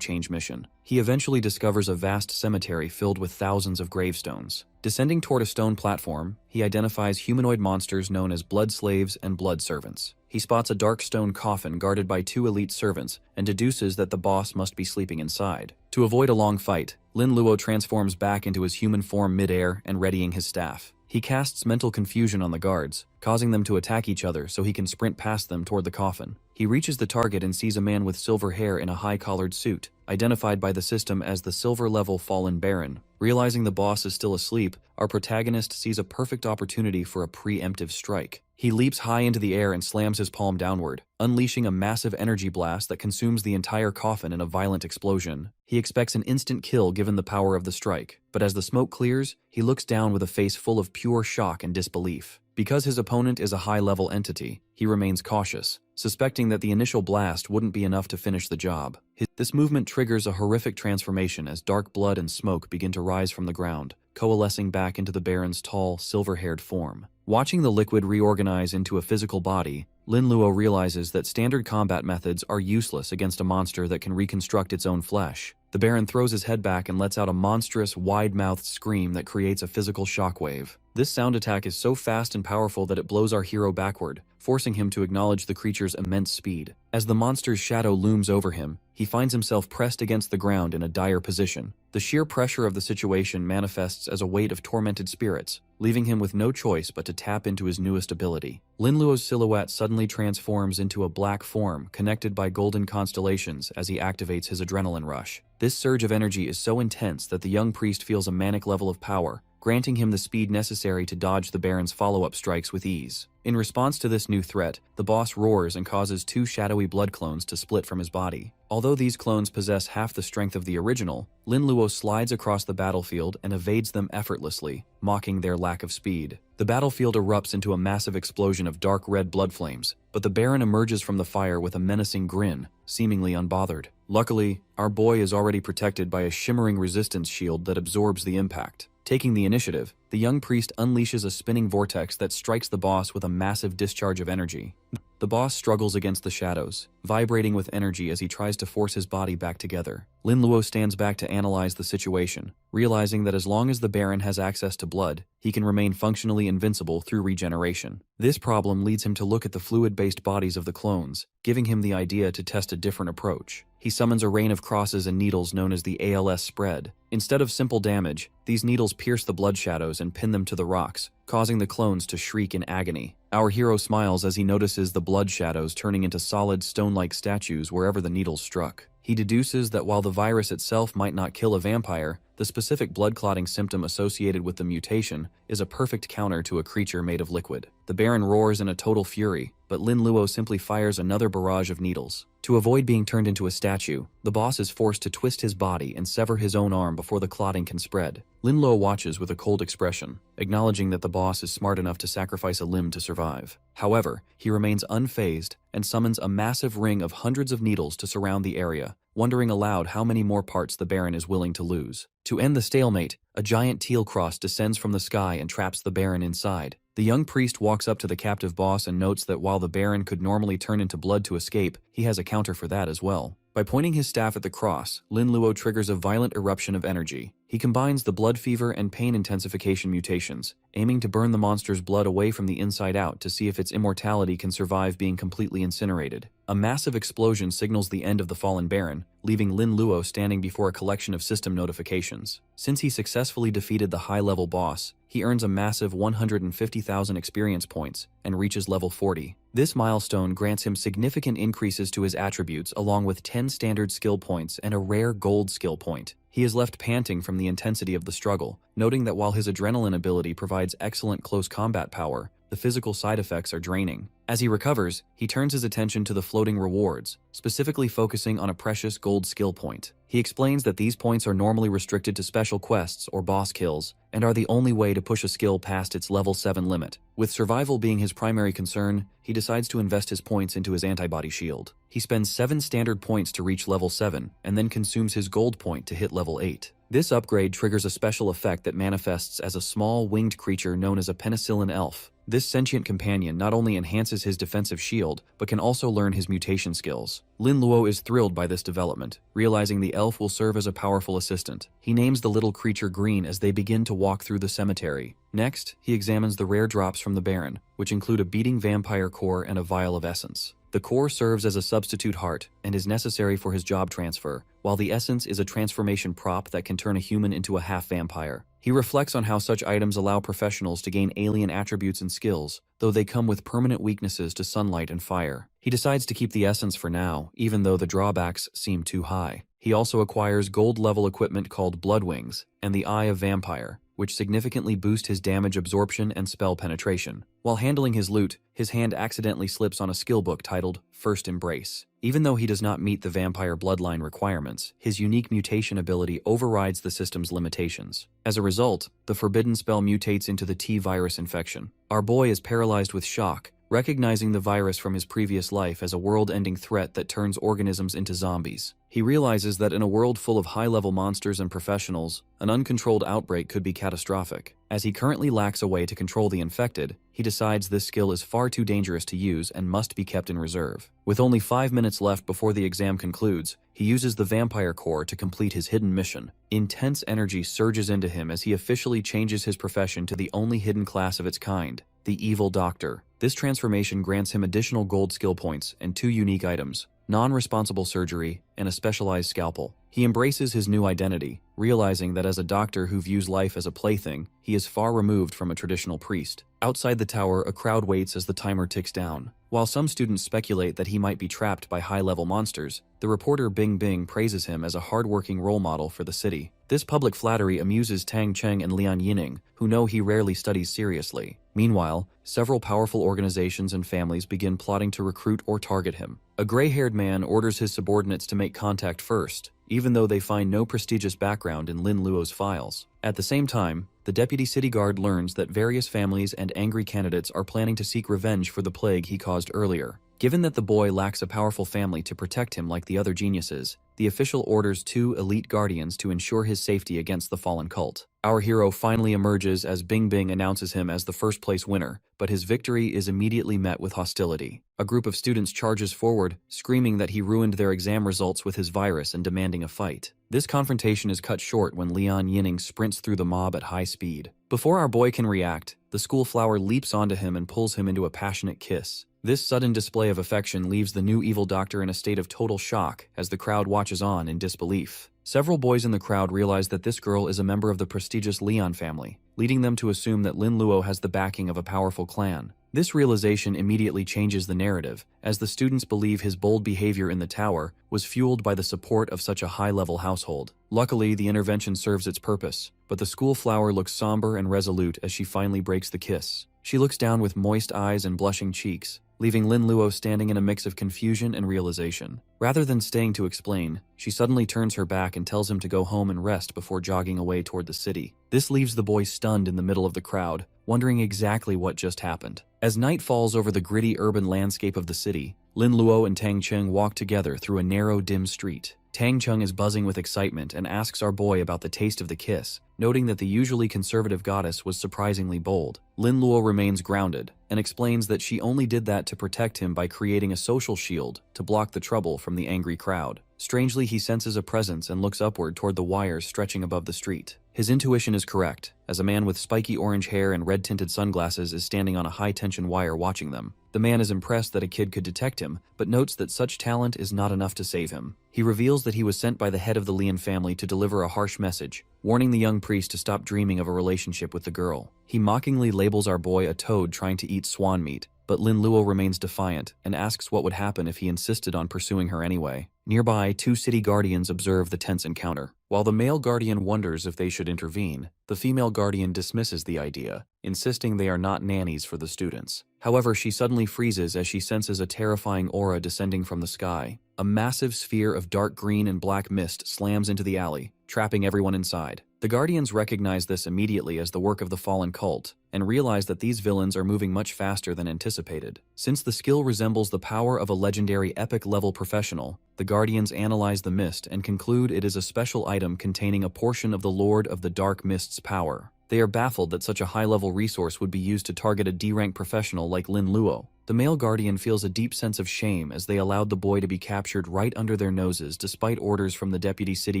change mission. He eventually discovers a vast cemetery filled with thousands of gravestones. Descending toward a stone platform, he identifies humanoid monsters known as blood slaves and blood servants. He spots a dark stone coffin guarded by 2 elite servants and deduces that the boss must be sleeping inside. To avoid a long fight, Lin Luo transforms back into his human form mid-air and readying his staff. He casts mental confusion on the guards, causing them to attack each other so he can sprint past them toward the coffin. He reaches the target and sees a man with silver hair in a high-collared suit, identified by the system as the silver-level Fallen Baron. Realizing the boss is still asleep, our protagonist sees a perfect opportunity for a preemptive strike. He leaps high into the air and slams his palm downward, unleashing a massive energy blast that consumes the entire coffin in a violent explosion. He expects an instant kill given the power of the strike, but as the smoke clears, he looks down with a face full of pure shock and disbelief. Because his opponent is a high-level entity, he remains cautious, suspecting that the initial blast wouldn't be enough to finish the job. This movement triggers a horrific transformation as dark blood and smoke begin to rise from the ground, coalescing back into the Baron's tall, silver-haired form. Watching the liquid reorganize into a physical body, Lin Luo realizes that standard combat methods are useless against a monster that can reconstruct its own flesh. The Baron throws his head back and lets out a monstrous, wide-mouthed scream that creates a physical shockwave. This sound attack is so fast and powerful that it blows our hero backward, forcing him to acknowledge the creature's immense speed. As the monster's shadow looms over him, he finds himself pressed against the ground in a dire position. The sheer pressure of the situation manifests as a weight of tormented spirits, leaving him with no choice but to tap into his newest ability. Lin Luo's silhouette suddenly transforms into a black form connected by golden constellations as he activates his adrenaline rush. This surge of energy is so intense that the young priest feels a manic level of power, granting him the speed necessary to dodge the Baron's follow-up strikes with ease. In response to this new threat, the boss roars and causes 2 shadowy blood clones to split from his body. Although these clones possess half the strength of the original, Lin Luo slides across the battlefield and evades them effortlessly, mocking their lack of speed. The battlefield erupts into a massive explosion of dark red blood flames, but the Baron emerges from the fire with a menacing grin, seemingly unbothered. Luckily, our boy is already protected by a shimmering resistance shield that absorbs the impact. Taking the initiative, the young priest unleashes a spinning vortex that strikes the boss with a massive discharge of energy. The boss struggles against the shadows, vibrating with energy as he tries to force his body back together. Lin Luo stands back to analyze the situation, realizing that as long as the Baron has access to blood, he can remain functionally invincible through regeneration. This problem leads him to look at the fluid-based bodies of the clones, giving him the idea to test a different approach. He summons a rain of crosses and needles known as the ALS spread. Instead of simple damage, these needles pierce the blood shadows and pin them to the rocks, causing the clones to shriek in agony. Our hero smiles as he notices the blood shadows turning into solid stone-like statues wherever the needles struck. He deduces that while the virus itself might not kill a vampire, the specific blood clotting symptom associated with the mutation is a perfect counter to a creature made of liquid. The Baron roars in a total fury, but Lin Luo simply fires another barrage of needles. To avoid being turned into a statue, the boss is forced to twist his body and sever his own arm before the clotting can spread. Lin Luo watches with a cold expression, acknowledging that the boss is smart enough to sacrifice a limb to survive. However, he remains unfazed and summons a massive ring of hundreds of needles to surround the area, wondering aloud how many more parts the Baron is willing to lose. To end the stalemate, a giant teal cross descends from the sky and traps the Baron inside. The young priest walks up to the captive boss and notes that while the Baron could normally turn into blood to escape, he has a counter for that as well. By pointing his staff at the cross, Lin Luo triggers a violent eruption of energy. He combines the blood fever and pain intensification mutations, aiming to burn the monster's blood away from the inside out to see if its immortality can survive being completely incinerated. A massive explosion signals the end of the fallen Baron, leaving Lin Luo standing before a collection of system notifications. Since he successfully defeated the high-level boss, he earns a massive 150,000 experience points and reaches level 40. This milestone grants him significant increases to his attributes along with 10 standard skill points and a rare gold skill point. He is left panting from the intensity of the struggle, noting that while his adrenaline ability provides excellent close combat power, the physical side effects are draining. As he recovers, he turns his attention to the floating rewards, specifically focusing on a precious gold skill point. He explains that these points are normally restricted to special quests or boss kills, and are the only way to push a skill past its level 7 limit. With survival being his primary concern, he decides to invest his points into his antibody shield. He spends 7 standard points to reach level 7, and then consumes his gold point to hit level 8. This upgrade triggers a special effect that manifests as a small winged creature known as a penicillin elf. This sentient companion not only enhances his defensive shield, but can also learn his mutation skills. Lin Luo is thrilled by this development, realizing the elf will serve as a powerful assistant. He names the little creature Green as they begin to walk through the cemetery. Next, he examines the rare drops from the Baron, which include a beating vampire core and a vial of essence. The core serves as a substitute heart and is necessary for his job transfer, while the essence is a transformation prop that can turn a human into a half-vampire. He reflects on how such items allow professionals to gain alien attributes and skills, though they come with permanent weaknesses to sunlight and fire. He decides to keep the essence for now, even though the drawbacks seem too high. He also acquires gold-level equipment called Blood Wings and the Eye of Vampire, which significantly boost his damage absorption and spell penetration. While handling his loot, his hand accidentally slips on a skill book titled First Embrace. Even though he does not meet the vampire bloodline requirements, his unique mutation ability overrides the system's limitations. As a result, the forbidden spell mutates into the T-virus infection. Our boy is paralyzed with shock, recognizing the virus from his previous life as a world-ending threat that turns organisms into zombies. He realizes that in a world full of high-level monsters and professionals, an uncontrolled outbreak could be catastrophic. As he currently lacks a way to control the infected, he decides this skill is far too dangerous to use and must be kept in reserve. With only 5 minutes left before the exam concludes, he uses the vampire core to complete his hidden mission. Intense energy surges into him as he officially changes his profession to the only hidden class of its kind, the Evil Doctor. This transformation grants him additional gold skill points and 2 unique items, non-responsible surgery and a specialized scalpel. He embraces his new identity, realizing that as a doctor who views life as a plaything, he is far removed from a traditional priest. Outside the tower, a crowd waits as the timer ticks down. While some students speculate that he might be trapped by high-level monsters, the reporter Bing Bing praises him as a hard-working role model for the city. This public flattery amuses Tang Cheng and Lian Yining, who know he rarely studies seriously. Meanwhile, several powerful organizations and families begin plotting to recruit or target him. A gray-haired man orders his subordinates to make contact first, even though they find no prestigious background in Lin Luo's files. At the same time, the deputy city guard learns that various families and angry candidates are planning to seek revenge for the plague he caused earlier. Given that the boy lacks a powerful family to protect him like the other geniuses, the official orders 2 elite guardians to ensure his safety against the fallen cult. Our hero finally emerges as Bing Bing announces him as the first place winner, but his victory is immediately met with hostility. A group of students charges forward, screaming that he ruined their exam results with his virus and demanding a fight. This confrontation is cut short when Leon Yinning sprints through the mob at high speed. Before our boy can react, the school flower leaps onto him and pulls him into a passionate kiss. This sudden display of affection leaves the new evil doctor in a state of total shock as the crowd watches on in disbelief. Several boys in the crowd realize that this girl is a member of the prestigious Leon family, leading them to assume that Lin Luo has the backing of a powerful clan. This realization immediately changes the narrative, as the students believe his bold behavior in the tower was fueled by the support of such a high-level household. Luckily, the intervention serves its purpose, but the school flower looks somber and resolute as she finally breaks the kiss. She looks down with moist eyes and blushing cheeks, leaving Lin Luo standing in a mix of confusion and realization. Rather than staying to explain, she suddenly turns her back and tells him to go home and rest before jogging away toward the city. This leaves the boy stunned in the middle of the crowd, wondering exactly what just happened. As night falls over the gritty urban landscape of the city, Lin Luo and Tang Cheng walk together through a narrow, dim street. Tang Cheng is buzzing with excitement and asks our boy about the taste of the kiss, noting that the usually conservative goddess was surprisingly bold. Lin Luo remains grounded and explains that she only did that to protect him by creating a social shield to block the trouble from the angry crowd. Strangely, he senses a presence and looks upward toward the wires stretching above the street. His intuition is correct, as a man with spiky orange hair and red-tinted sunglasses is standing on a high-tension wire watching them. The man is impressed that a kid could detect him, but notes that such talent is not enough to save him. He reveals that he was sent by the head of the Lian family to deliver a harsh message, warning the young priest to stop dreaming of a relationship with the girl. He mockingly labels our boy a toad trying to eat swan meat, but Lin Luo remains defiant and asks what would happen if he insisted on pursuing her anyway. Nearby, 2 city guardians observe the tense encounter. While the male guardian wonders if they should intervene, the female guardian dismisses the idea, insisting they are not nannies for the students. However, she suddenly freezes as she senses a terrifying aura descending from the sky. A massive sphere of dark green and black mist slams into the alley, trapping everyone inside. The Guardians recognize this immediately as the work of the fallen cult, and realize that these villains are moving much faster than anticipated. Since the skill resembles the power of a legendary epic-level professional, the Guardians analyze the mist and conclude it is a special item containing a portion of the Lord of the Dark Mist's power. They are baffled that such a high-level resource would be used to target a D-rank professional like Lin Luo. The male guardian feels a deep sense of shame as they allowed the boy to be captured right under their noses despite orders from the deputy city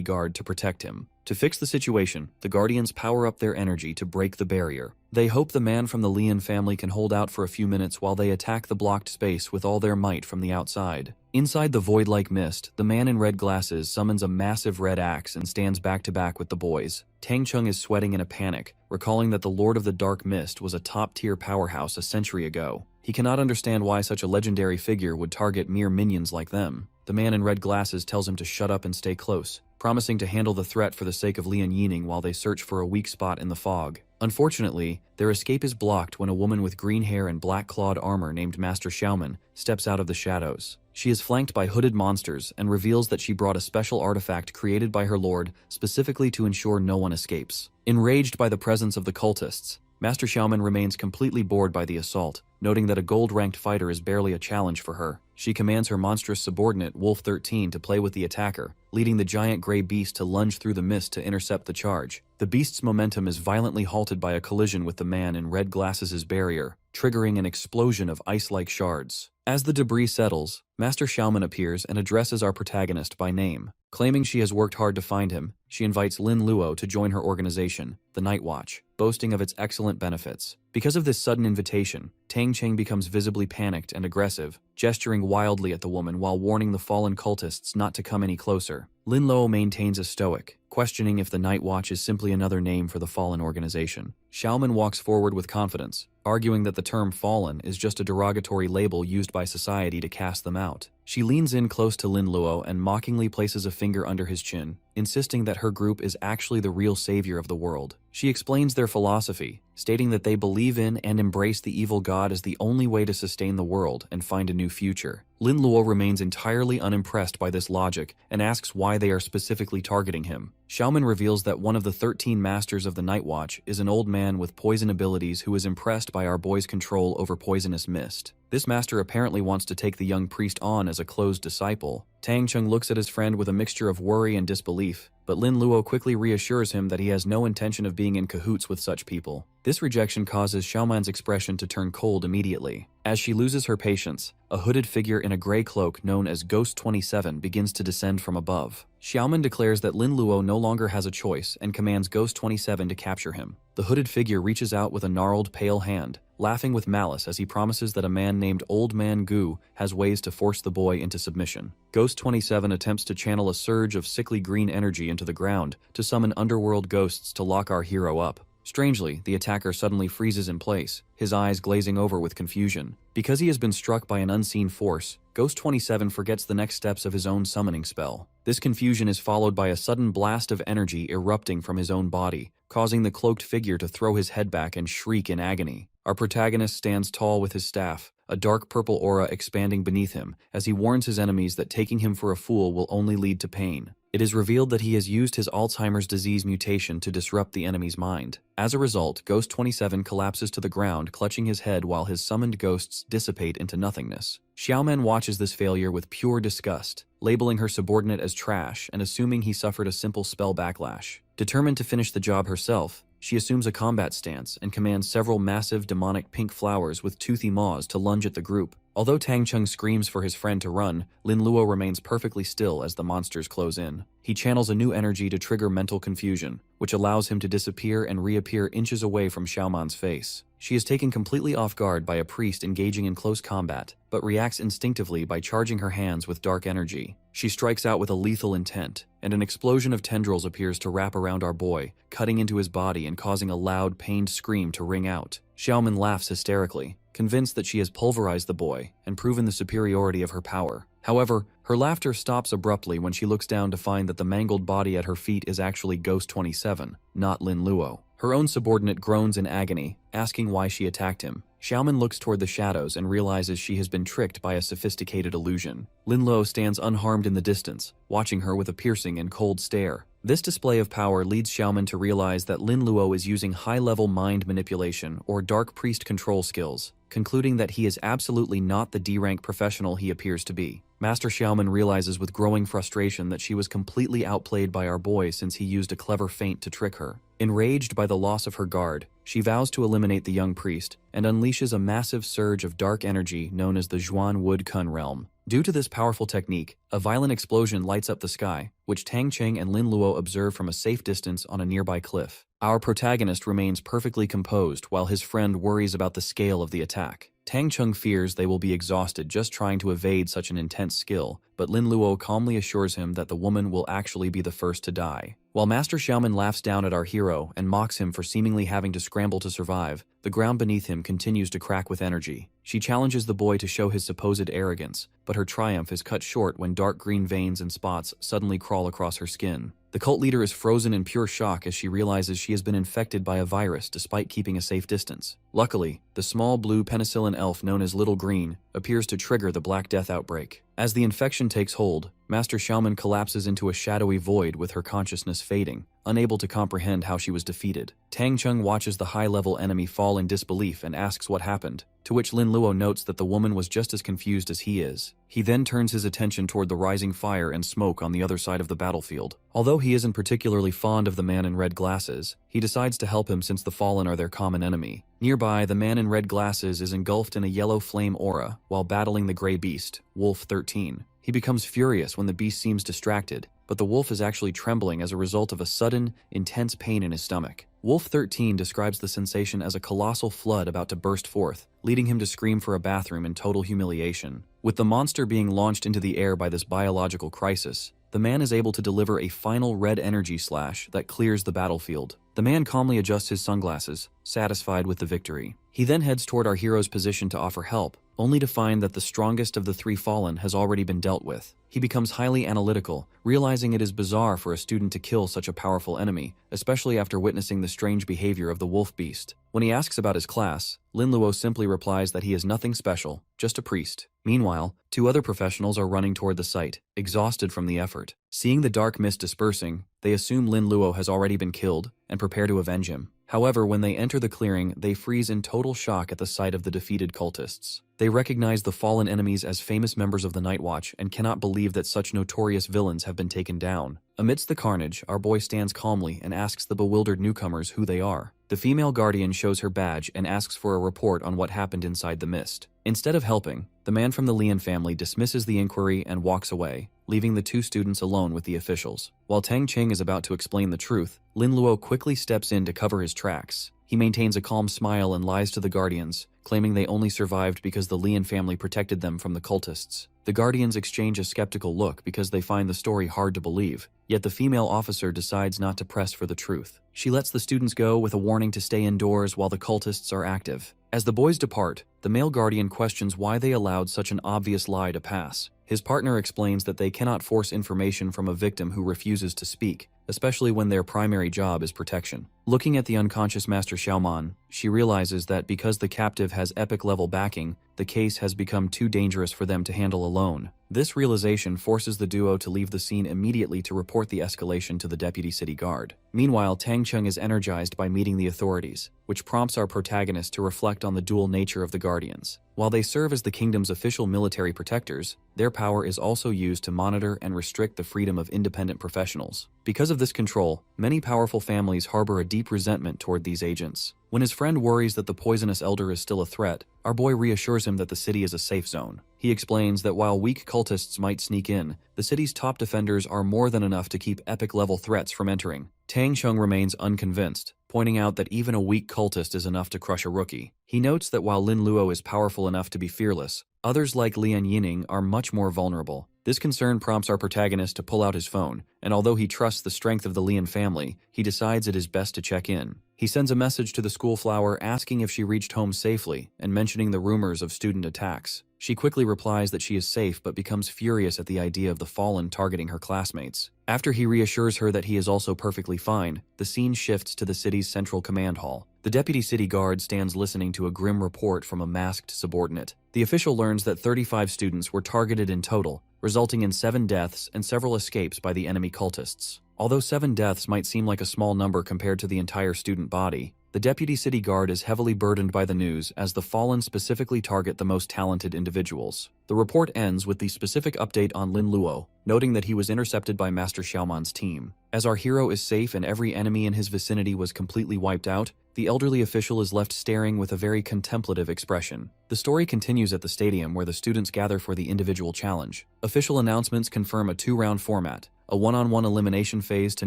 guard to protect him. To fix the situation, the guardians power up their energy to break the barrier. They hope the man from the Lian family can hold out for a few minutes while they attack the blocked space with all their might from the outside. Inside the void-like mist, the man in red glasses summons a massive red axe and stands back-to-back with the boys. Tang Cheng is sweating in a panic, recalling that the Lord of the Dark Mist was a top-tier powerhouse a century ago. He cannot understand why such a legendary figure would target mere minions like them. The man in red glasses tells him to shut up and stay close, promising to handle the threat for the sake of Lian Yining while they search for a weak spot in the fog. Unfortunately, their escape is blocked when a woman with green hair and black-clawed armor named Master Xiaoman steps out of the shadows. She is flanked by hooded monsters and reveals that she brought a special artifact created by her lord specifically to ensure no one escapes. Enraged by the presence of the cultists, Master Xiaoman remains completely bored by the assault, noting that a gold-ranked fighter is barely a challenge for her. She commands her monstrous subordinate, Wolf 13, to play with the attacker, leading the giant gray beast to lunge through the mist to intercept the charge. The beast's momentum is violently halted by a collision with the man in red glasses' barrier, triggering an explosion of ice-like shards. As the debris settles, Master Xiaoman appears and addresses our protagonist by name. Claiming she has worked hard to find him, she invites Lin Luo to join her organization, the Night Watch, boasting of its excellent benefits. Because of this sudden invitation, Tang Cheng becomes visibly panicked and aggressive, gesturing wildly at the woman while warning the fallen cultists not to come any closer. Lin Luo maintains a stoic, questioning if the Night Watch is simply another name for the fallen organization. Xiaoman walks forward with confidence, arguing that the term fallen is just a derogatory label used by society to cast them out. She leans in close to Lin Luo and mockingly places a finger under his chin, insisting that her group is actually the real savior of the world. She explains their philosophy, stating that they believe in and embrace the evil god as the only way to sustain the world and find a new future. Lin Luo remains entirely unimpressed by this logic and asks why they are specifically targeting him. Xiaoman reveals that one of the 13 masters of the Night Watch is an old man with poison abilities who is impressed by our boy's control over poisonous mist. This master apparently wants to take the young priest on as a closed disciple. Tang Cheng looks at his friend with a mixture of worry and disbelief, but Lin Luo quickly reassures him that he has no intention of being in cahoots with such people. This rejection causes Xiaoman's expression to turn cold immediately. As she loses her patience, a hooded figure in a gray cloak known as Ghost 27 begins to descend from above. Xiaoman declares that Lin Luo no longer has a choice and commands Ghost 27 to capture him. The hooded figure reaches out with a gnarled, pale hand, laughing with malice as he promises that a man named Old Man Gu has ways to force the boy into submission. Ghost 27 attempts to channel a surge of sickly green energy into the ground to summon underworld ghosts to lock our hero up. Strangely, the attacker suddenly freezes in place, his eyes glazing over with confusion. Because he has been struck by an unseen force, Ghost 27 forgets the next steps of his own summoning spell. This confusion is followed by a sudden blast of energy erupting from his own body, causing the cloaked figure to throw his head back and shriek in agony. Our protagonist stands tall with his staff, a dark purple aura expanding beneath him, as he warns his enemies that taking him for a fool will only lead to pain. It is revealed that he has used his Alzheimer's disease mutation to disrupt the enemy's mind. As a result, Ghost 27 collapses to the ground, clutching his head while his summoned ghosts dissipate into nothingness. Xiaoman watches this failure with pure disgust, labeling her subordinate as trash and assuming he suffered a simple spell backlash. Determined to finish the job herself, she assumes a combat stance and commands several massive demonic pink flowers with toothy maws to lunge at the group. Although Tang Cheng screams for his friend to run, Lin Luo remains perfectly still as the monsters close in. He channels a new energy to trigger mental confusion, which allows him to disappear and reappear inches away from Xiaoman's face. She is taken completely off guard by a priest engaging in close combat, but reacts instinctively by charging her hands with dark energy. She strikes out with a lethal intent, and an explosion of tendrils appears to wrap around our boy, cutting into his body and causing a loud, pained scream to ring out. Xiaoman laughs hysterically, convinced that she has pulverized the boy and proven the superiority of her power. However, her laughter stops abruptly when she looks down to find that the mangled body at her feet is actually Ghost 27, not Lin Luo. Her own subordinate groans in agony, asking why she attacked him. Xiaoman looks toward the shadows and realizes she has been tricked by a sophisticated illusion. Lin Luo stands unharmed in the distance, watching her with a piercing and cold stare. This display of power leads Xiaoman to realize that Lin Luo is using high-level mind manipulation or dark priest control skills, concluding that he is absolutely not the D-rank professional he appears to be. Master Xiaoman realizes with growing frustration that she was completely outplayed by our boy since he used a clever feint to trick her. Enraged by the loss of her guard, she vows to eliminate the young priest and unleashes a massive surge of dark energy known as the Zhuan Wood Kun realm. Due to this powerful technique, a violent explosion lights up the sky, which Tang Cheng and Lin Luo observe from a safe distance on a nearby cliff. Our protagonist remains perfectly composed while his friend worries about the scale of the attack. Tang Cheng fears they will be exhausted just trying to evade such an intense skill, but Lin Luo calmly assures him that the woman will actually be the first to die. While Master Xiaoman laughs down at our hero and mocks him for seemingly having to scramble to survive, the ground beneath him continues to crack with energy. She challenges the boy to show his supposed arrogance, but her triumph is cut short when dark green veins and spots suddenly crawl across her skin. The cult leader is frozen in pure shock as she realizes she has been infected by a virus despite keeping a safe distance. Luckily, the small blue penicillin elf known as Little Green appears to trigger the Black Death outbreak. As the infection takes hold, Master Xiaoman collapses into a shadowy void with her consciousness fading, unable to comprehend how she was defeated. Tang Cheng watches the high-level enemy fall in disbelief and asks what happened, to which Lin Luo notes that the woman was just as confused as he is. He then turns his attention toward the rising fire and smoke on the other side of the battlefield. Although he isn't particularly fond of the man in red glasses, he decides to help him since the Fallen are their common enemy. Nearby, the man in red glasses is engulfed in a yellow flame aura while battling the gray beast, Wolf 13. He becomes furious when the beast seems distracted, but the wolf is actually trembling as a result of a sudden, intense pain in his stomach. Wolf 13 describes the sensation as a colossal flood about to burst forth, leading him to scream for a bathroom in total humiliation. With the monster being launched into the air by this biological crisis, the man is able to deliver a final red energy slash that clears the battlefield. The man calmly adjusts his sunglasses, satisfied with the victory. He then heads toward our hero's position to offer help, only to find that the strongest of the three fallen has already been dealt with. He becomes highly analytical, realizing it is bizarre for a student to kill such a powerful enemy, especially after witnessing the strange behavior of the wolf beast. When he asks about his class, Lin Luo simply replies that he is nothing special, just a priest. Meanwhile, two other professionals are running toward the site, exhausted from the effort. Seeing the dark mist dispersing, they assume Lin Luo has already been killed and prepare to avenge him. However, when they enter the clearing, they freeze in total shock at the sight of the defeated cultists. They recognize the fallen enemies as famous members of the Night Watch and cannot believe that such notorious villains have been taken down. Amidst the carnage, our boy stands calmly and asks the bewildered newcomers who they are. The female guardian shows her badge and asks for a report on what happened inside the mist. Instead of helping, the man from the Lian family dismisses the inquiry and walks away, leaving the two students alone with the officials. While Tang Cheng is about to explain the truth, Lin Luo quickly steps in to cover his tracks. He maintains a calm smile and lies to the guardians, claiming they only survived because the Lian family protected them from the cultists. The guardians exchange a skeptical look because they find the story hard to believe, yet the female officer decides not to press for the truth. She lets the students go with a warning to stay indoors while the cultists are active. As the boys depart, the male guardian questions why they allowed such an obvious lie to pass. His partner explains that they cannot force information from a victim who refuses to speak, especially when their primary job is protection. Looking at the unconscious Master Xiaoman, she realizes that because the captive has epic-level backing, the case has become too dangerous for them to handle alone. This realization forces the duo to leave the scene immediately to report the escalation to the deputy city guard. Meanwhile, Tang Cheng is energized by meeting the authorities, which prompts our protagonist to reflect on the dual nature of the guardians. While they serve as the kingdom's official military protectors, their power is also used to monitor and restrict the freedom of independent professionals. Because of this control, many powerful families harbor a deep resentment toward these agents. When his friend worries that the poisonous elder is still a threat, our boy reassures him that the city is a safe zone. He explains that while weak cultists might sneak in, the city's top defenders are more than enough to keep epic-level threats from entering. Tang Cheng remains unconvinced, pointing out that even a weak cultist is enough to crush a rookie. He notes that while Lin Luo is powerful enough to be fearless, others like Lian Yining are much more vulnerable. This concern prompts our protagonist to pull out his phone, and although he trusts the strength of the Lian family, he decides it is best to check in. He sends a message to the school flower asking if she reached home safely and mentioning the rumors of student attacks. She quickly replies that she is safe but becomes furious at the idea of the fallen targeting her classmates. After he reassures her that he is also perfectly fine, the scene shifts to the city's central command hall. The deputy city guard stands listening to a grim report from a masked subordinate. The official learns that 35 students were targeted in total, resulting in 7 deaths and several escapes by the enemy cultists. Although 7 deaths might seem like a small number compared to the entire student body, the deputy city guard is heavily burdened by the news as the fallen specifically target the most talented individuals. The report ends with the specific update on Lin Luo, noting that he was intercepted by Master Xiaoman's team. As our hero is safe and every enemy in his vicinity was completely wiped out, the elderly official is left staring with a very contemplative expression. The story continues at the stadium where the students gather for the individual challenge. Official announcements confirm a 2-round format, a one-on-one elimination phase to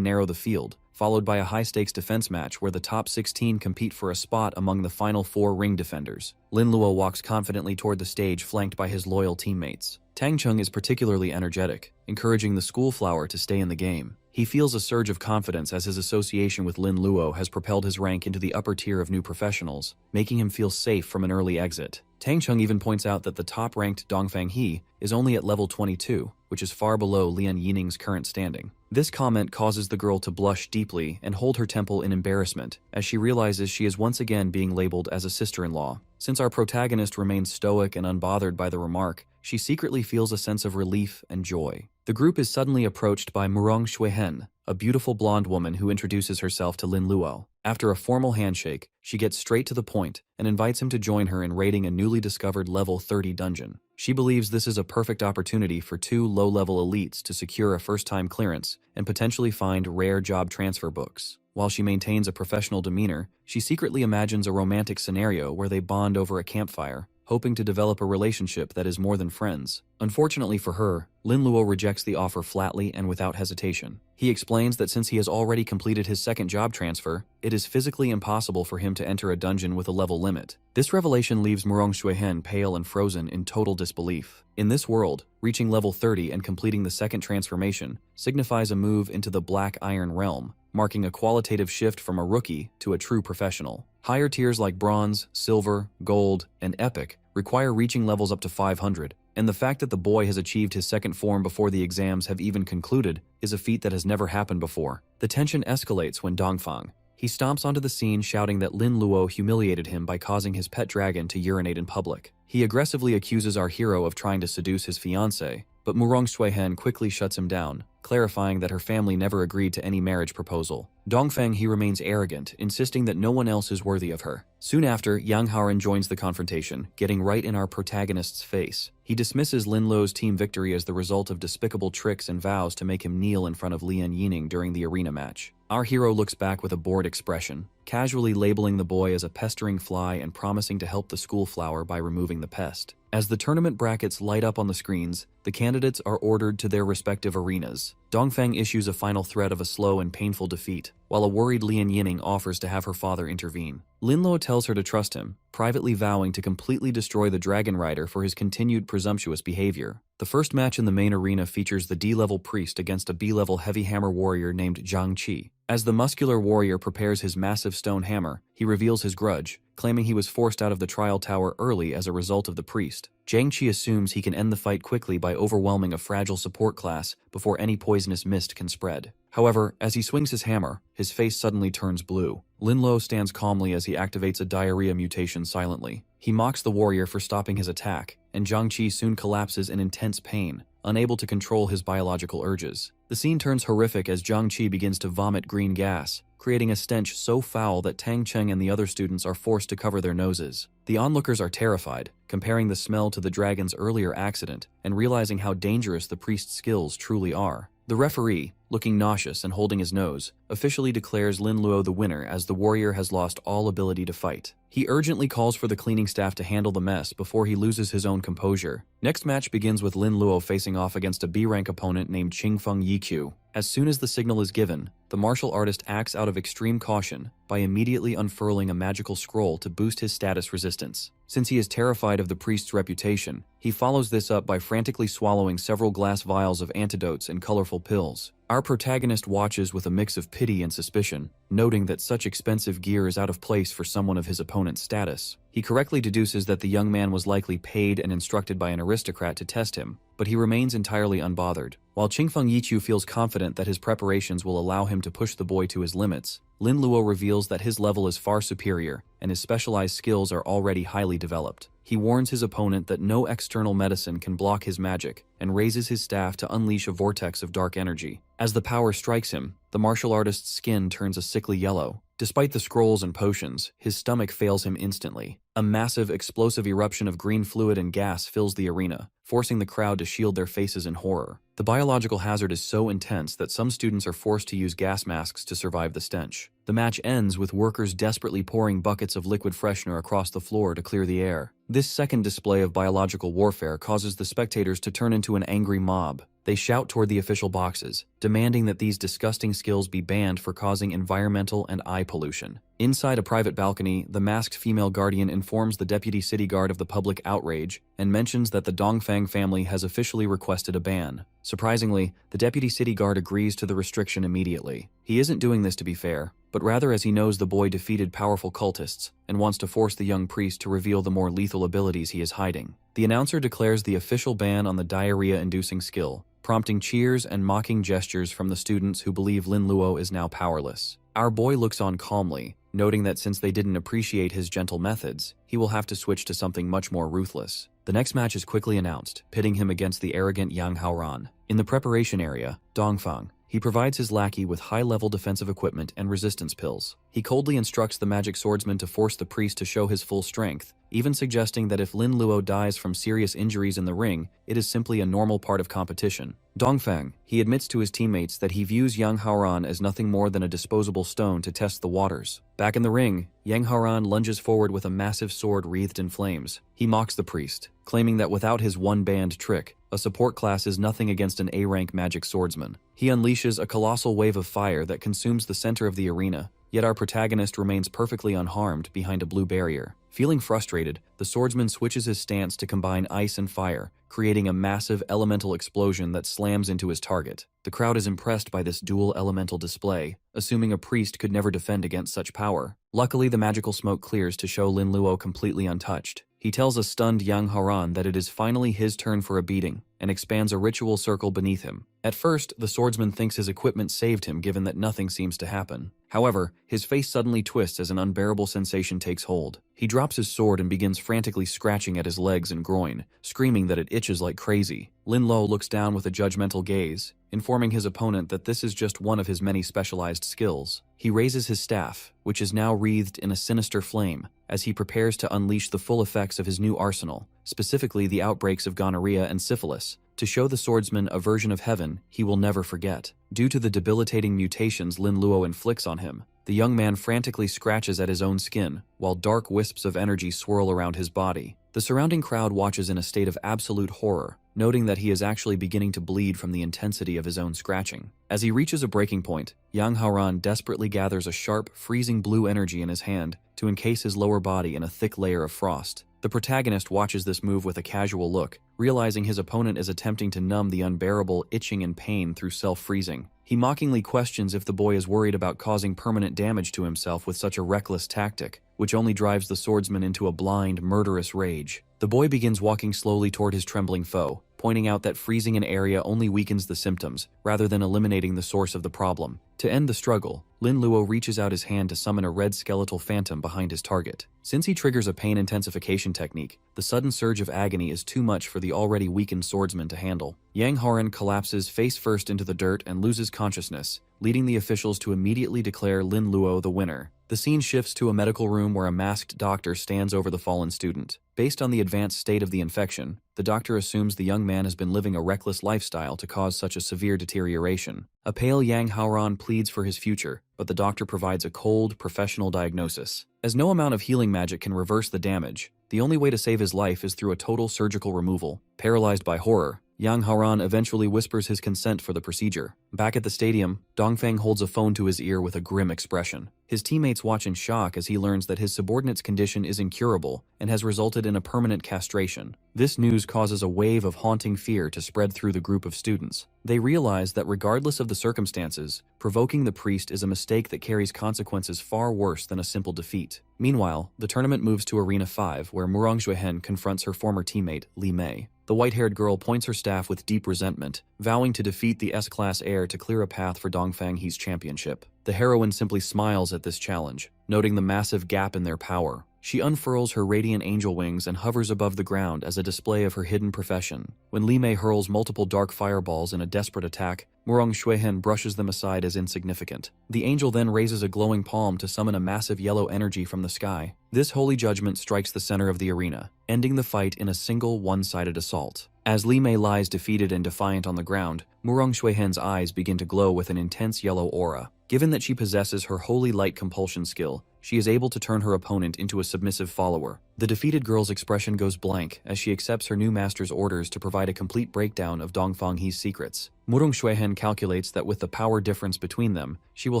narrow the field, followed by a high-stakes defense match where the top 16 compete for a spot among the final 4 ring defenders. Lin Luo walks confidently toward the stage flanked by his loyal teammates. Tang Cheng is particularly energetic, encouraging the school flower to stay in the game. He feels a surge of confidence as his association with Lin Luo has propelled his rank into the upper tier of new professionals, making him feel safe from an early exit. Tang Cheng even points out that the top-ranked Dongfang He is only at level 22, which is far below Lian Yining's current standing. This comment causes the girl to blush deeply and hold her temple in embarrassment, as she realizes she is once again being labeled as a sister-in-law. Since our protagonist remains stoic and unbothered by the remark, she secretly feels a sense of relief and joy. The group is suddenly approached by Murong Shuihen, a beautiful blonde woman who introduces herself to Lin Luo. After a formal handshake, she gets straight to the point and invites him to join her in raiding a newly discovered level 30 dungeon. She believes this is a perfect opportunity for 2 low-level elites to secure a first-time clearance and potentially find rare job transfer books. While she maintains a professional demeanor, she secretly imagines a romantic scenario where they bond over a campfire. hoping to develop a relationship that is more than friends. Unfortunately for her, Lin Luo rejects the offer flatly and without hesitation. He explains that since he has already completed his second job transfer, it is physically impossible for him to enter a dungeon with a level limit. This revelation leaves Murong Xuehen pale and frozen in total disbelief. In this world, reaching level 30 and completing the second transformation signifies a move into the Black Iron realm, marking a qualitative shift from a rookie to a true professional. Higher tiers like Bronze, Silver, Gold, and Epic require reaching levels up to 500, and the fact that the boy has achieved his second form before the exams have even concluded is a feat that has never happened before. The tension escalates when Dongfang. He stomps onto the scene shouting that Lin Luo humiliated him by causing his pet dragon to urinate in public. He aggressively accuses our hero of trying to seduce his fiancée, but Murong Xuehen quickly shuts him down, clarifying that her family never agreed to any marriage proposal. Dongfeng he remains arrogant, insisting that no one else is worthy of her. Soon after, Yang Haoran joins the confrontation, getting right in our protagonist's face. He dismisses Lin Luo's team victory as the result of despicable tricks and vows to make him kneel in front of Lian Yining during the arena match. Our hero looks back with a bored expression, casually labeling the boy as a pestering fly and promising to help the school flower by removing the pest. As the tournament brackets light up on the screens, the candidates are ordered to their respective arenas. Dongfeng issues a final threat of a slow and painful defeat, while a worried Lian Yining offers to have her father intervene. Lin Luo tells her to trust him, privately vowing to completely destroy the Dragon Rider for his continued presumptuous behavior. The first match in the main arena features the D-level priest against a B-level heavy hammer warrior named Zhang Qi. As the muscular warrior prepares his massive stone hammer, he reveals his grudge, claiming he was forced out of the trial tower early as a result of the priest. Zhang Qi assumes he can end the fight quickly by overwhelming a fragile support class before any poisonous mist can spread. However, as he swings his hammer, his face suddenly turns blue. Lin Luo stands calmly as he activates a diarrhea mutation silently. He mocks the warrior for stopping his attack, and Zhang Qi soon collapses in intense pain, unable to control his biological urges. The scene turns horrific as Zhang Qi begins to vomit green gas, creating a stench so foul that Tang Cheng and the other students are forced to cover their noses. The onlookers are terrified, comparing the smell to the dragon's earlier accident and realizing how dangerous the priest's skills truly are. The referee, looking nauseous and holding his nose, officially declares Lin Luo the winner as the warrior has lost all ability to fight. He urgently calls for the cleaning staff to handle the mess before he loses his own composure. Next match begins with Lin Luo facing off against a B-rank opponent named Qingfeng Yiqiu. As soon as the signal is given, the martial artist acts out of extreme caution by immediately unfurling a magical scroll to boost his status resistance. Since he is terrified of the priest's reputation, he follows this up by frantically swallowing several glass vials of antidotes and colorful pills. Our protagonist watches with a mix of pity and suspicion, noting that such expensive gear is out of place for someone of his opponent's status. He correctly deduces that the young man was likely paid and instructed by an aristocrat to test him, but he remains entirely unbothered. While Qingfeng Yiqiu feels confident that his preparations will allow him to push the boy to his limits, Lin Luo reveals that his level is far superior and his specialized skills are already highly developed. He warns his opponent that no external medicine can block his magic and raises his staff to unleash a vortex of dark energy. As the power strikes him, the martial artist's skin turns a sickly yellow. Despite the scrolls and potions, his stomach fails him instantly. A massive, explosive eruption of green fluid and gas fills the arena, forcing the crowd to shield their faces in horror. The biological hazard is so intense that some students are forced to use gas masks to survive the stench. The match ends with workers desperately pouring buckets of liquid freshener across the floor to clear the air. This second display of biological warfare causes the spectators to turn into an angry mob. They shout toward the official boxes, demanding that these disgusting skills be banned for causing environmental and eye pollution. Inside a private balcony, the masked female guardian informs the deputy city guard of the public outrage and mentions that the Dongfang family has officially requested a ban. Surprisingly, the deputy city guard agrees to the restriction immediately. He isn't doing this to be fair, but rather as he knows the boy defeated powerful cultists and wants to force the young priest to reveal the more lethal abilities he is hiding. The announcer declares the official ban on the diarrhea-inducing skill, prompting cheers and mocking gestures from the students who believe Lin Luo is now powerless. Our boy looks on calmly, noting that since they didn't appreciate his gentle methods, he will have to switch to something much more ruthless. The next match is quickly announced, pitting him against the arrogant Yang Haoran. In the preparation area, Dongfang. He provides his lackey with high-level defensive equipment and resistance pills. He coldly instructs the magic swordsman to force the priest to show his full strength, even suggesting that if Lin Luo dies from serious injuries in the ring, it is simply a normal part of competition. Dongfang, he admits to his teammates that he views Yang Haoran as nothing more than a disposable stone to test the waters. Back in the ring, Yang Haoran lunges forward with a massive sword wreathed in flames. He mocks the priest, claiming that without his one-band trick, a support class is nothing against an A-rank magic swordsman. He unleashes a colossal wave of fire that consumes the center of the arena, yet our protagonist remains perfectly unharmed behind a blue barrier. Feeling frustrated, the swordsman switches his stance to combine ice and fire, creating a massive elemental explosion that slams into his target. The crowd is impressed by this dual elemental display, assuming a priest could never defend against such power. Luckily, the magical smoke clears to show Lin Luo completely untouched. He tells a stunned Yang Haoran that it is finally his turn for a beating, and expands a ritual circle beneath him. At first, the swordsman thinks his equipment saved him given that nothing seems to happen. However, his face suddenly twists as an unbearable sensation takes hold. He drops his sword and begins frantically scratching at his legs and groin, screaming that it itches like crazy. Lin Luo looks down with a judgmental gaze, informing his opponent that this is just one of his many specialized skills. He raises his staff, which is now wreathed in a sinister flame, as he prepares to unleash the full effects of his new arsenal, specifically the outbreaks of gonorrhea and syphilis, to show the swordsman a version of heaven he will never forget. Due to the debilitating mutations Lin Luo inflicts on him, the young man frantically scratches at his own skin, while dark wisps of energy swirl around his body. The surrounding crowd watches in a state of absolute horror, noting that he is actually beginning to bleed from the intensity of his own scratching. As he reaches a breaking point, Yang Haoran desperately gathers a sharp, freezing blue energy in his hand to encase his lower body in a thick layer of frost. The protagonist watches this move with a casual look, realizing his opponent is attempting to numb the unbearable itching and pain through self-freezing. He mockingly questions if the boy is worried about causing permanent damage to himself with such a reckless tactic, which only drives the swordsman into a blind, murderous rage. The boy begins walking slowly toward his trembling foe, pointing out that freezing an area only weakens the symptoms, rather than eliminating the source of the problem. To end the struggle, Lin Luo reaches out his hand to summon a red skeletal phantom behind his target. Since he triggers a pain intensification technique, the sudden surge of agony is too much for the already weakened swordsman to handle. Yang Haoran collapses face first into the dirt and loses consciousness, leading the officials to immediately declare Lin Luo the winner. The scene shifts to a medical room where a masked doctor stands over the fallen student. Based on the advanced state of the infection, the doctor assumes the young man has been living a reckless lifestyle to cause such a severe deterioration. A pale Yang Haoran pleads for his future, but the doctor provides a cold, professional diagnosis. As no amount of healing magic can reverse the damage, the only way to save his life is through a total surgical removal. Paralyzed by horror, Yang Haoran eventually whispers his consent for the procedure. Back at the stadium, Dongfang holds a phone to his ear with a grim expression. His teammates watch in shock as he learns that his subordinate's condition is incurable and has resulted in a permanent castration. This news causes a wave of haunting fear to spread through the group of students. They realize that regardless of the circumstances, provoking the priest is a mistake that carries consequences far worse than a simple defeat. Meanwhile, the tournament moves to Arena 5, where Murong Xuehen confronts her former teammate, Li Mei. The white-haired girl points her staff with deep resentment, vowing to defeat the S-Class heir to clear a path for Dongfang He's championship. The heroine simply smiles at this challenge, noting the massive gap in their power. She unfurls her radiant angel wings and hovers above the ground as a display of her hidden profession. When Li Mei hurls multiple dark fireballs in a desperate attack, Murong Xuehen brushes them aside as insignificant. The angel then raises a glowing palm to summon a massive yellow energy from the sky. This holy judgment strikes the center of the arena, ending the fight in a single one-sided assault. As Li Mei lies defeated and defiant on the ground, Murong Xuehen's eyes begin to glow with an intense yellow aura. Given that she possesses her holy light compulsion skill, she is able to turn her opponent into a submissive follower. The defeated girl's expression goes blank as she accepts her new master's orders to provide a complete breakdown of Dongfang He's secrets. Murong Xuehen calculates that with the power difference between them, she will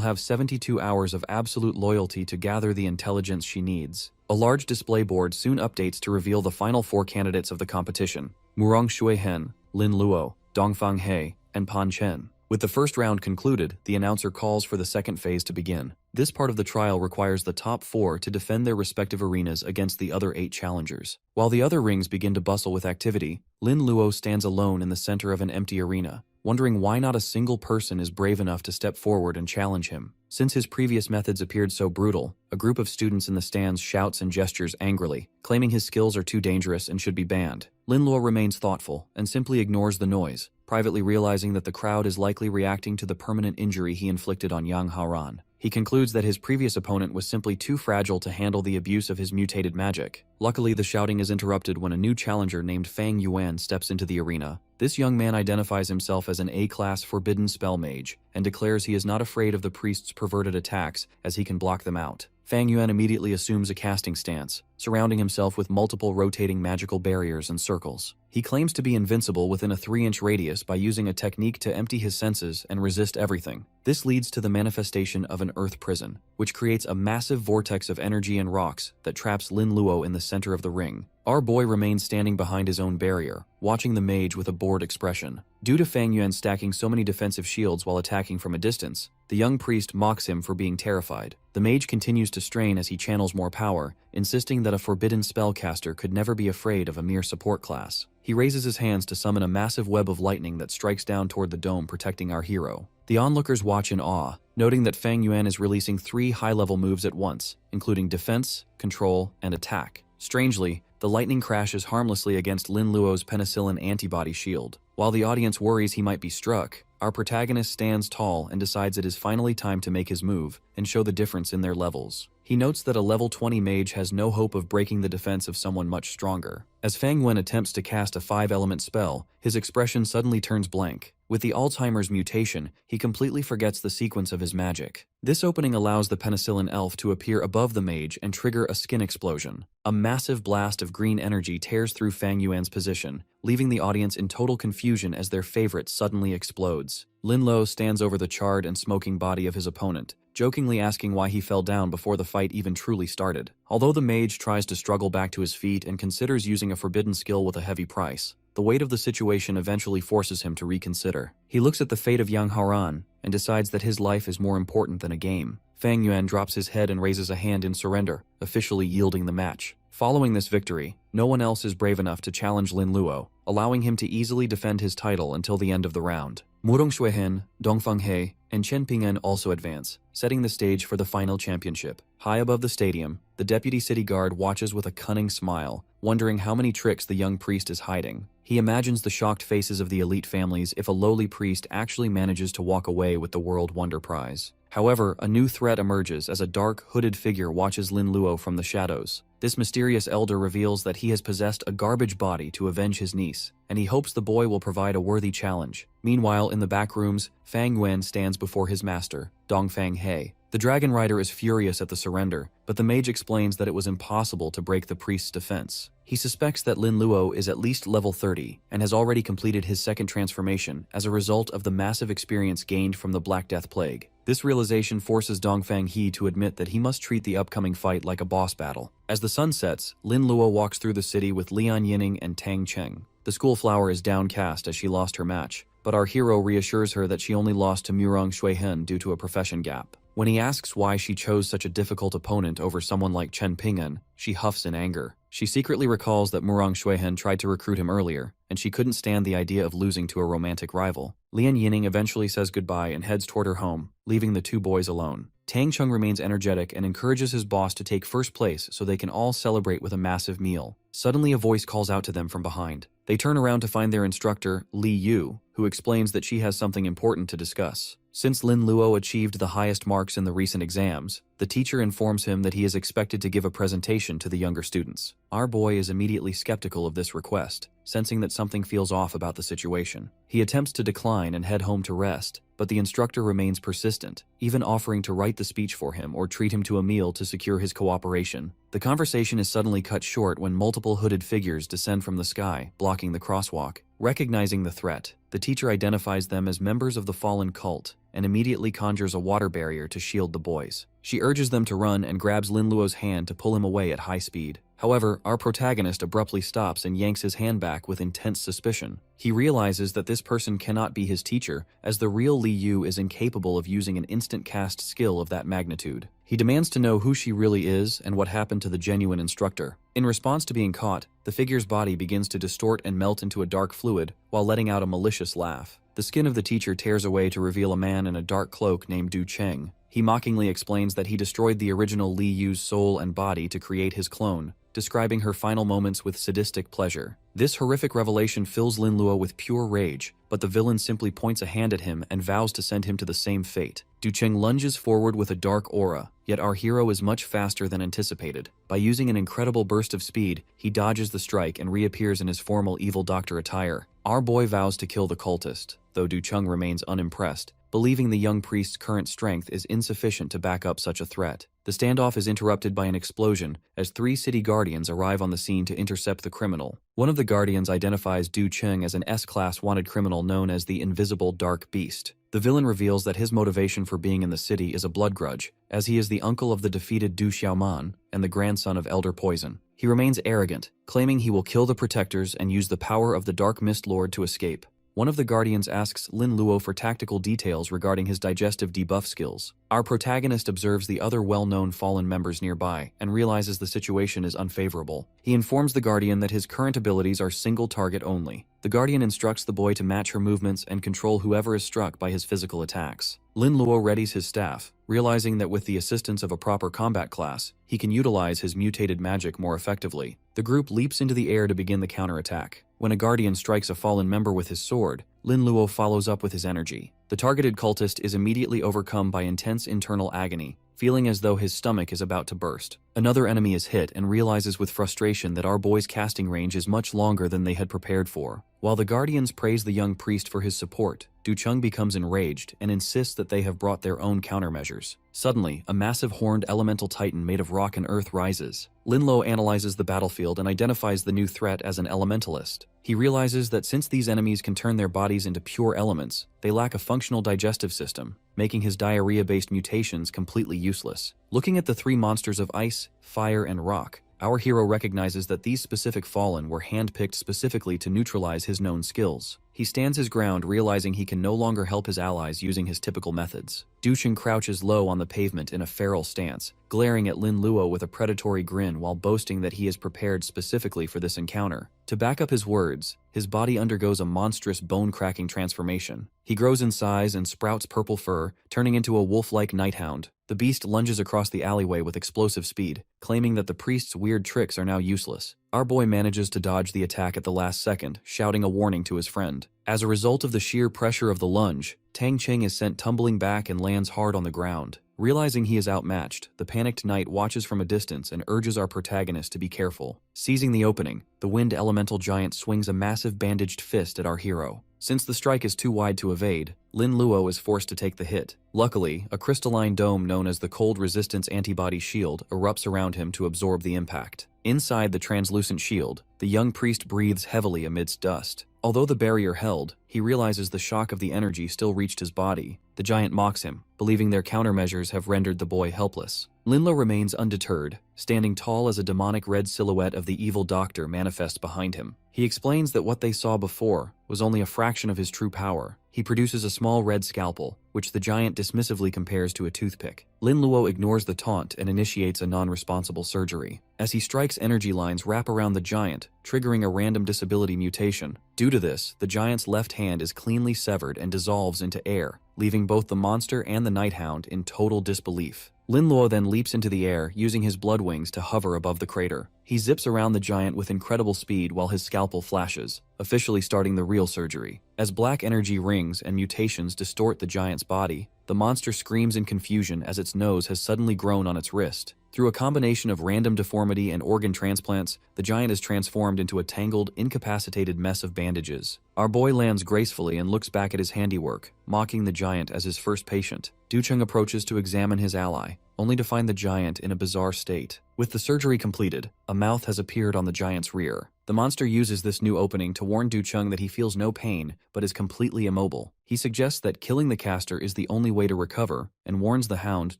have 72 hours of absolute loyalty to gather the intelligence she needs. A large display board soon updates to reveal the final 4 candidates of the competition: Murong Xuehen, Lin Luo, Dongfang He, and Pan Chen. With the first round concluded, the announcer calls for the second phase to begin. This part of the trial requires the top 4 to defend their respective arenas against the other 8 challengers. While the other rings begin to bustle with activity, Lin Luo stands alone in the center of an empty arena. wondering why not a single person is brave enough to step forward and challenge him. Since his previous methods appeared so brutal, a group of students in the stands shouts and gestures angrily, claiming his skills are too dangerous and should be banned. Linluo remains thoughtful and simply ignores the noise, privately realizing that the crowd is likely reacting to the permanent injury he inflicted on Yang Haoran. He concludes that his previous opponent was simply too fragile to handle the abuse of his mutated magic. Luckily, the shouting is interrupted when a new challenger named Fang Yuan steps into the arena. This young man identifies himself as an A-class forbidden spell mage and declares he is not afraid of the priest's perverted attacks as he can block them out. Fang Yuan immediately assumes a casting stance, surrounding himself with multiple rotating magical barriers and circles. He claims to be invincible within a 3-inch radius by using a technique to empty his senses and resist everything. This leads to the manifestation of an earth prison, which creates a massive vortex of energy and rocks that traps Linluo in the center of the ring. Our boy remains standing behind his own barrier, watching the mage with a bored expression. Due to Fang Yuan stacking so many defensive shields while attacking from a distance, the young priest mocks him for being terrified. The mage continues to strain as he channels more power, insisting that a forbidden spellcaster could never be afraid of a mere support class. He raises his hands to summon a massive web of lightning that strikes down toward the dome protecting our hero. The onlookers watch in awe, noting that Fang Yuan is releasing 3 high-level moves at once, including defense, control, and attack. Strangely, the lightning crashes harmlessly against Linluo's penicillin antibody shield. While the audience worries he might be struck, our protagonist stands tall and decides it is finally time to make his move and show the difference in their levels. He notes that a level 20 mage has no hope of breaking the defense of someone much stronger. As Fang Yuan attempts to cast a 5-element spell, his expression suddenly turns blank. With the Alzheimer's mutation, he completely forgets the sequence of his magic. This opening allows the penicillin elf to appear above the mage and trigger a skin explosion. A massive blast of green energy tears through Fang Yuan's position, leaving the audience in total confusion as their favorite suddenly explodes. Linluo stands over the charred and smoking body of his opponent, jokingly asking why he fell down before the fight even truly started. Although the mage tries to struggle back to his feet and considers using a forbidden skill with a heavy price, the weight of the situation eventually forces him to reconsider. He looks at the fate of Yang Haoran and decides that his life is more important than a game. Fang Yuan drops his head and raises a hand in surrender, officially yielding the match. Following this victory, no one else is brave enough to challenge Linluo, allowing him to easily defend his title until the end of the round. Murong Xuehen, Dongfang He, and Chen Ping'an also advance, setting the stage for the final championship. High above the stadium, the deputy city guard watches with a cunning smile, wondering how many tricks the young priest is hiding. He imagines the shocked faces of the elite families if a lowly priest actually manages to walk away with the World Wonder Prize. However, a new threat emerges as a dark, hooded figure watches Linluo from the shadows. This mysterious elder reveals that he has possessed a garbage body to avenge his niece, and he hopes the boy will provide a worthy challenge. Meanwhile, in the back rooms, Fang Yuan stands before his master, Dongfang He. The dragon rider is furious at the surrender, but the mage explains that it was impossible to break the priest's defense. He suspects that Linluo is at least level 30 and has already completed his second transformation as a result of the massive experience gained from the Black Death Plague. This realization forces Dongfang He to admit that he must treat the upcoming fight like a boss battle. As the sun sets, Linluo walks through the city with Lian Yining and Tang Cheng. The school flower is downcast as she lost her match, but our hero reassures her that she only lost to Murong Xuehen due to a profession gap. When he asks why she chose such a difficult opponent over someone like Chen Ping'an, she huffs in anger. She secretly recalls that Murong Xuehen tried to recruit him earlier, and she couldn't stand the idea of losing to a romantic rival. Lian Yining eventually says goodbye and heads toward her home, leaving the two boys alone. Tang Cheng remains energetic and encourages his boss to take first place so they can all celebrate with a massive meal. Suddenly, a voice calls out to them from behind. They turn around to find their instructor, Li Yu, who explains that she has something important to discuss. Since Linluo achieved the highest marks in the recent exams, the teacher informs him that he is expected to give a presentation to the younger students. Our boy is immediately skeptical of this request, sensing that something feels off about the situation. He attempts to decline and head home to rest, but the instructor remains persistent, even offering to write the speech for him or treat him to a meal to secure his cooperation. The conversation is suddenly cut short when multiple hooded figures descend from the sky, blocking the crosswalk. Recognizing the threat, the teacher identifies them as members of the fallen cult and immediately conjures a water barrier to shield the boys. She urges them to run and grabs Linluo's hand to pull him away at high speed. However, our protagonist abruptly stops and yanks his hand back with intense suspicion. He realizes that this person cannot be his teacher, as the real Li Yu is incapable of using an instant cast skill of that magnitude. He demands to know who she really is and what happened to the genuine instructor. In response to being caught, the figure's body begins to distort and melt into a dark fluid while letting out a malicious laugh. The skin of the teacher tears away to reveal a man in a dark cloak named Du Cheng. He mockingly explains that he destroyed the original Li Yu's soul and body to create his clone, describing her final moments with sadistic pleasure. This horrific revelation fills Lin Luo with pure rage, but the villain simply points a hand at him and vows to send him to the same fate. Du Cheng lunges forward with a dark aura, yet our hero is much faster than anticipated. By using an incredible burst of speed, he dodges the strike and reappears in his formal evil doctor attire. Our boy vows to kill the cultist, though Du Cheng remains unimpressed, believing the young priest's current strength is insufficient to back up such a threat. The standoff is interrupted by an explosion as 3 city guardians arrive on the scene to intercept the criminal. One of the guardians identifies Du Cheng as an S-class wanted criminal known as the Invisible Dark Beast. The villain reveals that his motivation for being in the city is a blood grudge, as he is the uncle of the defeated Du Xiaoman and the grandson of Elder Poison. He remains arrogant, claiming he will kill the protectors and use the power of the Dark Mist Lord to escape. One of the guardians asks Lin Luo for tactical details regarding his digestive debuff skills. Our protagonist observes the other well-known fallen members nearby and realizes the situation is unfavorable. He informs the guardian that his current abilities are single target only. The guardian instructs the boy to match her movements and control whoever is struck by his physical attacks. Lin Luo readies his staff, realizing that with the assistance of a proper combat class, he can utilize his mutated magic more effectively. The group leaps into the air to begin the counterattack. When a guardian strikes a fallen member with his sword, Lin Luo follows up with his energy. The targeted cultist is immediately overcome by intense internal agony, feeling as though his stomach is about to burst. Another enemy is hit and realizes with frustration that our boy's casting range is much longer than they had prepared for. While the guardians praise the young priest for his support, Du Cheng becomes enraged and insists that they have brought their own countermeasures. Suddenly, a massive horned elemental titan made of rock and earth rises. Lin Luo analyzes the battlefield and identifies the new threat as an elementalist. He realizes that since these enemies can turn their bodies into pure elements, they lack a functional digestive system, making his diarrhea-based mutations completely useless. Looking at the 3 monsters of ice, fire, and rock, our hero recognizes that these specific fallen were handpicked specifically to neutralize his known skills. He stands his ground, realizing he can no longer help his allies using his typical methods. Du Cheng crouches low on the pavement in a feral stance, glaring at Lin Luo with a predatory grin while boasting that he is prepared specifically for this encounter. To back up his words, his body undergoes a monstrous bone-cracking transformation. He grows in size and sprouts purple fur, turning into a wolf-like nighthound. The beast lunges across the alleyway with explosive speed, claiming that the priest's weird tricks are now useless. Our boy manages to dodge the attack at the last second, shouting a warning to his friend. As a result of the sheer pressure of the lunge, Tang Cheng is sent tumbling back and lands hard on the ground. Realizing he is outmatched, the panicked knight watches from a distance and urges our protagonist to be careful. Seizing the opening, the wind elemental giant swings a massive bandaged fist at our hero. Since the strike is too wide to evade, Lin Luo is forced to take the hit. Luckily, a crystalline dome known as the Cold Resistance Antibody Shield erupts around him to absorb the impact. Inside the translucent shield, the young priest breathes heavily amidst dust. Although the barrier held, he realizes the shock of the energy still reached his body. The giant mocks him, believing their countermeasures have rendered the boy helpless. Lin Luo remains undeterred, standing tall as a demonic red silhouette of the evil doctor manifests behind him. He explains that what they saw before was only a fraction of his true power. He produces a small red scalpel, which the giant dismissively compares to a toothpick. Lin Luo ignores the taunt and initiates a non-responsible surgery. As he strikes, energy lines wrap around the giant, triggering a random disability mutation. Due to this, the giant's left hand is cleanly severed and dissolves into air, leaving both the monster and the nighthound in total disbelief. Lin Luo then leaps into the air, using his blood wings to hover above the crater. He zips around the giant with incredible speed while his scalpel flashes, officially starting the real surgery. As black energy rings and mutations distort the giant's body, the monster screams in confusion as its nose has suddenly grown on its wrist. Through a combination of random deformity and organ transplants, the giant is transformed into a tangled, incapacitated mess of bandages. Our boy lands gracefully and looks back at his handiwork, mocking the giant as his first patient. Du Cheng approaches to examine his ally, only to find the giant in a bizarre state. With the surgery completed, a mouth has appeared on the giant's rear. The monster uses this new opening to warn Du Cheng that he feels no pain, but is completely immobile. He suggests that killing the caster is the only way to recover, and warns the hound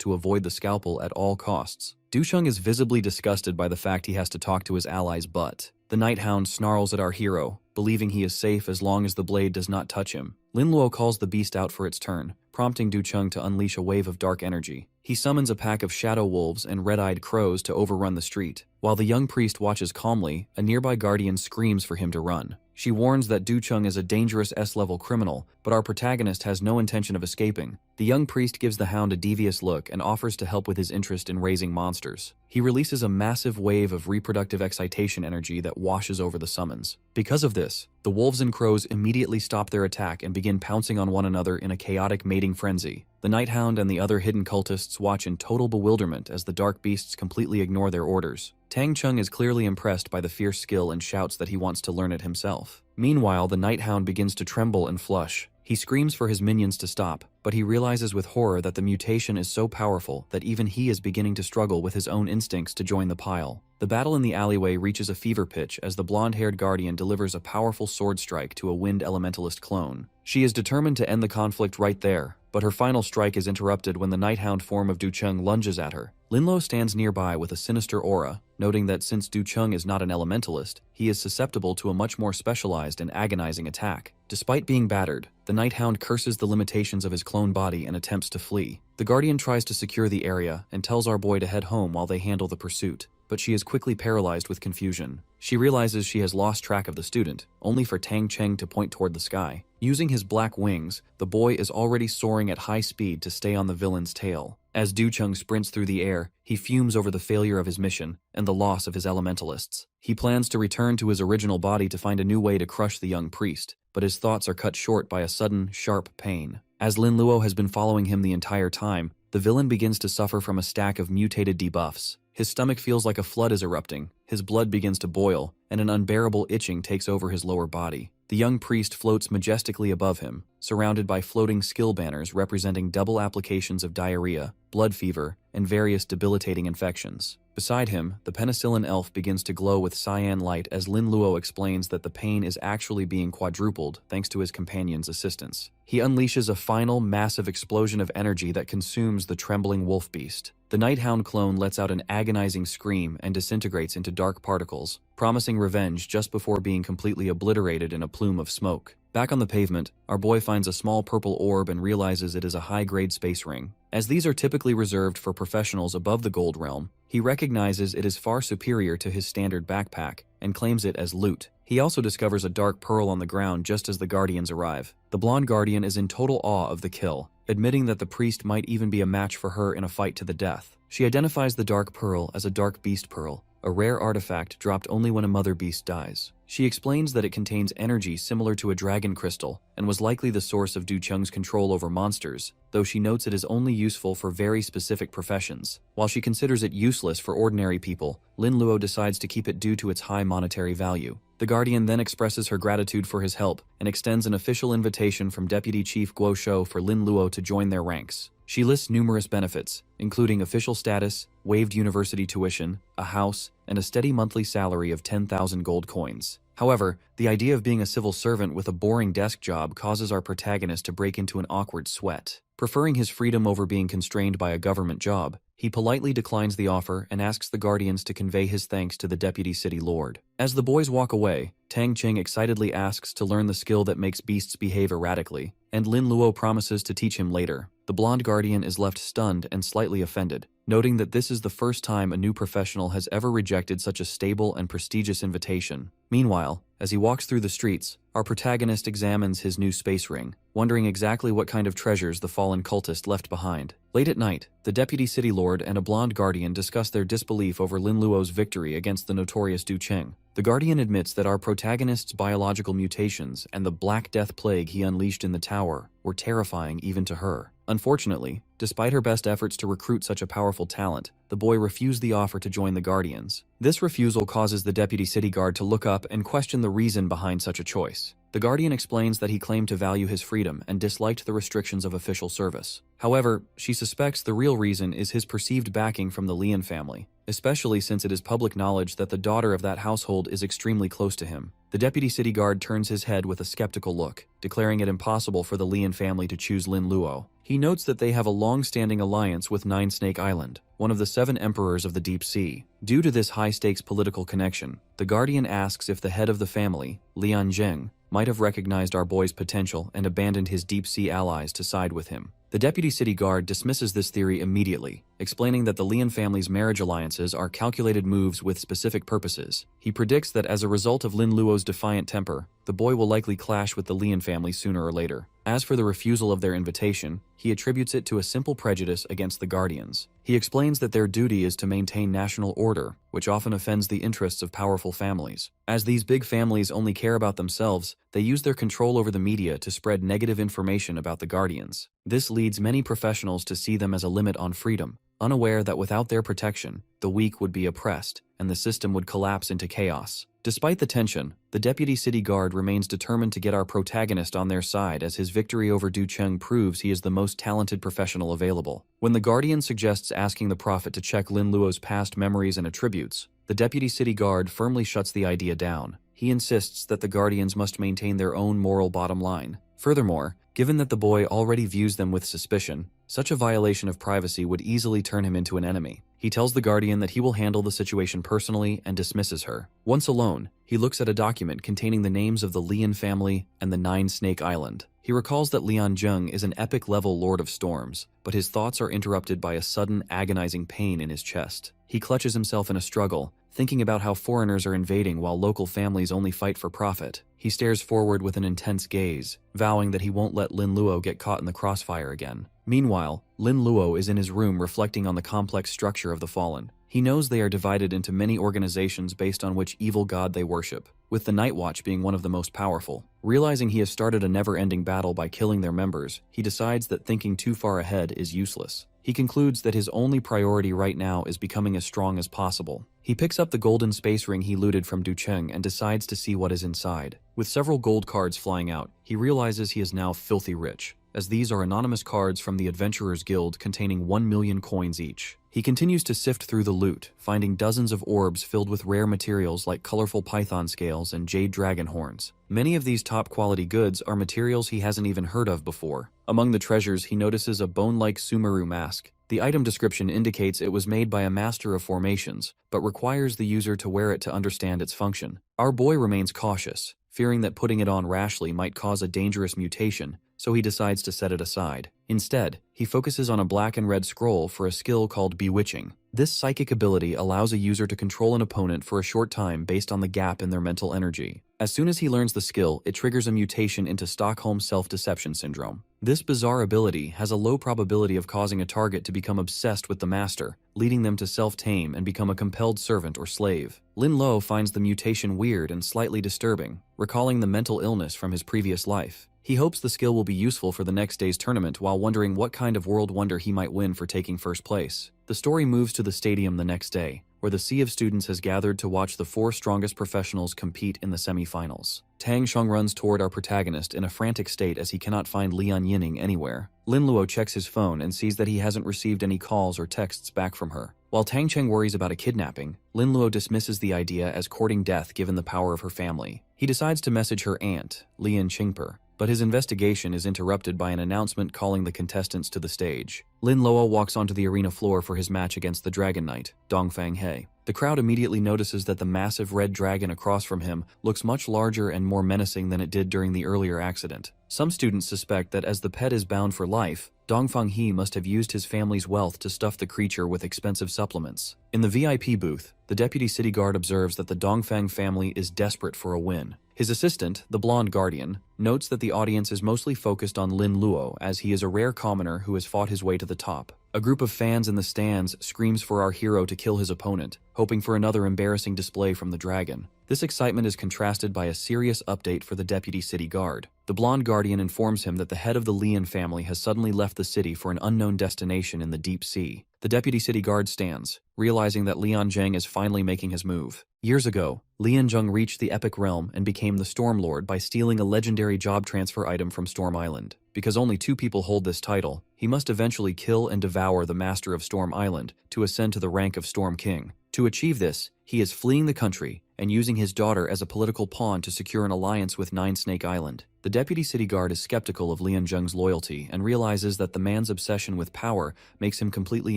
to avoid the scalpel at all costs. Du Cheng is visibly disgusted by the fact he has to talk to his ally's butt. The night hound snarls at our hero, believing he is safe as long as the blade does not touch him. Lin Luo calls the beast out for its turn, prompting Du Cheng to unleash a wave of dark energy. He summons a pack of shadow wolves and red-eyed crows to overrun the street. While the young priest watches calmly, a nearby guardian screams for him to run. She warns that Du Chung is a dangerous S-level criminal, but our protagonist has no intention of escaping. The young priest gives the hound a devious look and offers to help with his interest in raising monsters. He releases a massive wave of reproductive excitation energy that washes over the summons. Because of this, the wolves and crows immediately stop their attack and begin pouncing on one another in a chaotic mating frenzy. The night hound and the other hidden cultists watch in total bewilderment as the dark beasts completely ignore their orders. Tang Chung is clearly impressed by the fierce skill and shouts that he wants to learn it himself. Meanwhile, the night hound begins to tremble and flush. He screams for his minions to stop, but he realizes with horror that the mutation is so powerful that even he is beginning to struggle with his own instincts to join the pile. The battle in the alleyway reaches a fever pitch as the blonde-haired guardian delivers a powerful sword strike to a wind elementalist clone. She is determined to end the conflict right there, but her final strike is interrupted when the Nighthound form of Du Chung lunges at her. Linlo stands nearby with a sinister aura, noting that since Du Chung is not an elementalist, he is susceptible to a much more specialized and agonizing attack. Despite being battered, the Nighthound curses the limitations of his clone body and attempts to flee. The Guardian tries to secure the area and tells our boy to head home while they handle the pursuit, but she is quickly paralyzed with confusion. She realizes she has lost track of the student, only for Tang Cheng to point toward the sky. Using his black wings, the boy is already soaring at high speed to stay on the villain's tail. As Du Chung sprints through the air, he fumes over the failure of his mission and the loss of his elementalists. He plans to return to his original body to find a new way to crush the young priest, but his thoughts are cut short by a sudden, sharp pain. As Lin Luo has been following him the entire time, the villain begins to suffer from a stack of mutated debuffs. His stomach feels like a flood is erupting, his blood begins to boil, and an unbearable itching takes over his lower body. The young priest floats majestically above him, surrounded by floating skill banners representing double applications of diarrhea, blood fever, and various debilitating infections. Beside him, the penicillin elf begins to glow with cyan light as Lin Luo explains that the pain is actually being quadrupled thanks to his companion's assistance. He unleashes a final, massive explosion of energy that consumes the trembling wolf beast. The Nighthound clone lets out an agonizing scream and disintegrates into dark particles, promising revenge just before being completely obliterated in a plume of smoke. Back on the pavement, our boy finds a small purple orb and realizes it is a high-grade space ring. As these are typically reserved for professionals above the gold realm, he recognizes it is far superior to his standard backpack and claims it as loot. He also discovers a dark pearl on the ground just as the guardians arrive. The blonde guardian is in total awe of the kill, admitting that the priest might even be a match for her in a fight to the death. She identifies the dark pearl as a dark beast pearl, a rare artifact dropped only when a mother beast dies. She explains that it contains energy similar to a dragon crystal and was likely the source of Du Chung's control over monsters, though she notes it is only useful for very specific professions. While she considers it useless for ordinary people, Lin Luo decides to keep it due to its high monetary value. The Guardian then expresses her gratitude for his help and extends an official invitation from Deputy Chief Guo Shou for Lin Luo to join their ranks. She lists numerous benefits, including official status, waived university tuition, a house, and a steady monthly salary of 10,000 gold coins. However, the idea of being a civil servant with a boring desk job causes our protagonist to break into an awkward sweat. Preferring his freedom over being constrained by a government job, he politely declines the offer and asks the Guardians to convey his thanks to the Deputy City Lord. As the boys walk away, Tang Cheng excitedly asks to learn the skill that makes beasts behave erratically, and Lin Luo promises to teach him later. The blonde Guardian is left stunned and slightly offended, noting that this is the first time a new professional has ever rejected such a stable and prestigious invitation. Meanwhile, as he walks through the streets, our protagonist examines his new space ring, wondering exactly what kind of treasures the fallen cultist left behind. Late at night, the Deputy City Lord and a blonde Guardian discuss their disbelief over Lin Luo's victory against the notorious Du Cheng. The Guardian admits that our protagonist's biological mutations and the Black Death Plague he unleashed in the tower were terrifying even to her. Unfortunately, despite her best efforts to recruit such a powerful talent, the boy refused the offer to join the Guardians. This refusal causes the Deputy City Guard to look up and question the reason behind such a choice. The Guardian explains that he claimed to value his freedom and disliked the restrictions of official service. However, she suspects the real reason is his perceived backing from the Lian family, especially since it is public knowledge that the daughter of that household is extremely close to him. The Deputy City Guard turns his head with a skeptical look, declaring it impossible for the Lian family to choose Lin Luo. He notes that they have a long-standing alliance with Nine Snake Island, one of the 7 emperors of the deep sea. Due to this high-stakes political connection, the Guardian asks if the head of the family, Lian Zheng, might have recognized our boy's potential and abandoned his deep sea allies to side with him. The deputy city guard dismisses this theory immediately, explaining that the Lian family's marriage alliances are calculated moves with specific purposes. He predicts that as a result of Lin Luo's defiant temper, the boy will likely clash with the Lian family sooner or later. As for the refusal of their invitation, he attributes it to a simple prejudice against the Guardians. He explains that their duty is to maintain national order, which often offends the interests of powerful families. As these big families only care about themselves, they use their control over the media to spread negative information about the Guardians. This leads many professionals to see them as a limit on freedom, unaware that without their protection, the weak would be oppressed, and the system would collapse into chaos. Despite the tension, the deputy city guard remains determined to get our protagonist on their side as his victory over Du Cheng proves he is the most talented professional available. When the Guardian suggests asking the prophet to check Lin Luo's past memories and attributes, the deputy city guard firmly shuts the idea down. He insists that the Guardians must maintain their own moral bottom line. Furthermore, given that the boy already views them with suspicion, such a violation of privacy would easily turn him into an enemy. He tells the Guardian that he will handle the situation personally and dismisses her. Once alone, he looks at a document containing the names of the Lian family and the Nine Snake Island. He recalls that Lian Zheng is an epic-level Lord of Storms, but his thoughts are interrupted by a sudden, agonizing pain in his chest. He clutches himself in a struggle, thinking about how foreigners are invading while local families only fight for profit. He stares forward with an intense gaze, vowing that he won't let Lin Luo get caught in the crossfire again. Meanwhile, Lin Luo is in his room reflecting on the complex structure of the Fallen. He knows they are divided into many organizations based on which evil god they worship, with the Night Watch being one of the most powerful. Realizing he has started a never-ending battle by killing their members, he decides that thinking too far ahead is useless. He concludes that his only priority right now is becoming as strong as possible. He picks up the golden space ring he looted from Du Cheng and decides to see what is inside. With several gold cards flying out, he realizes he is now filthy rich, as these are anonymous cards from the Adventurers Guild containing 1 million coins each. He continues to sift through the loot, finding dozens of orbs filled with rare materials like colorful python scales and jade dragon horns. Many of these top-quality goods are materials he hasn't even heard of before. Among the treasures, he notices a bone-like Sumeru mask. The item description indicates it was made by a master of formations, but requires the user to wear it to understand its function. Our boy remains cautious, fearing that putting it on rashly might cause a dangerous mutation, so he decides to set it aside. Instead, he focuses on a black and red scroll for a skill called Bewitching. This psychic ability allows a user to control an opponent for a short time based on the gap in their mental energy. As soon as he learns the skill, it triggers a mutation into Stockholm Self-Deception Syndrome. This bizarre ability has a low probability of causing a target to become obsessed with the master, leading them to self-tame and become a compelled servant or slave. Lin Luo finds the mutation weird and slightly disturbing, recalling the mental illness from his previous life. He hopes the skill will be useful for the next day's tournament while wondering what kind of world wonder he might win for taking first place. The story moves to the stadium the next day, where the sea of students has gathered to watch the 4 strongest professionals compete in the semifinals. Tang Sheng runs toward our protagonist in a frantic state as he cannot find Lian Yining anywhere. Lin Luo checks his phone and sees that he hasn't received any calls or texts back from her. While Tang Cheng worries about a kidnapping, Lin Luo dismisses the idea as courting death given the power of her family. He decides to message her aunt, Lian Qingper, but his investigation is interrupted by an announcement calling the contestants to the stage. Lin Luo walks onto the arena floor for his match against the Dragon Knight, Dongfang He. The crowd immediately notices that the massive red dragon across from him looks much larger and more menacing than it did during the earlier accident. Some students suspect that as the pet is bound for life, Dongfang He must have used his family's wealth to stuff the creature with expensive supplements. In the VIP booth, the deputy city guard observes that the Dongfang family is desperate for a win. His assistant, the blonde guardian, notes that the audience is mostly focused on Lin Luo as he is a rare commoner who has fought his way to the top. A group of fans in the stands screams for our hero to kill his opponent, hoping for another embarrassing display from the dragon. This excitement is contrasted by a serious update for the deputy city guard. The blonde guardian informs him that the head of the Lian family has suddenly left the city for an unknown destination in the deep sea. The deputy city guard stands, realizing that Lian Zheng is finally making his move. Years ago, Lian Zheng reached the Epic Realm and became the Storm Lord by stealing a legendary job transfer item from Storm Island. Because only 2 people hold this title, he must eventually kill and devour the Master of Storm Island to ascend to the rank of Storm King. To achieve this, he is fleeing the country and using his daughter as a political pawn to secure an alliance with Nine Snake Island. The deputy city guard is skeptical of Lian Zheng's loyalty and realizes that the man's obsession with power makes him completely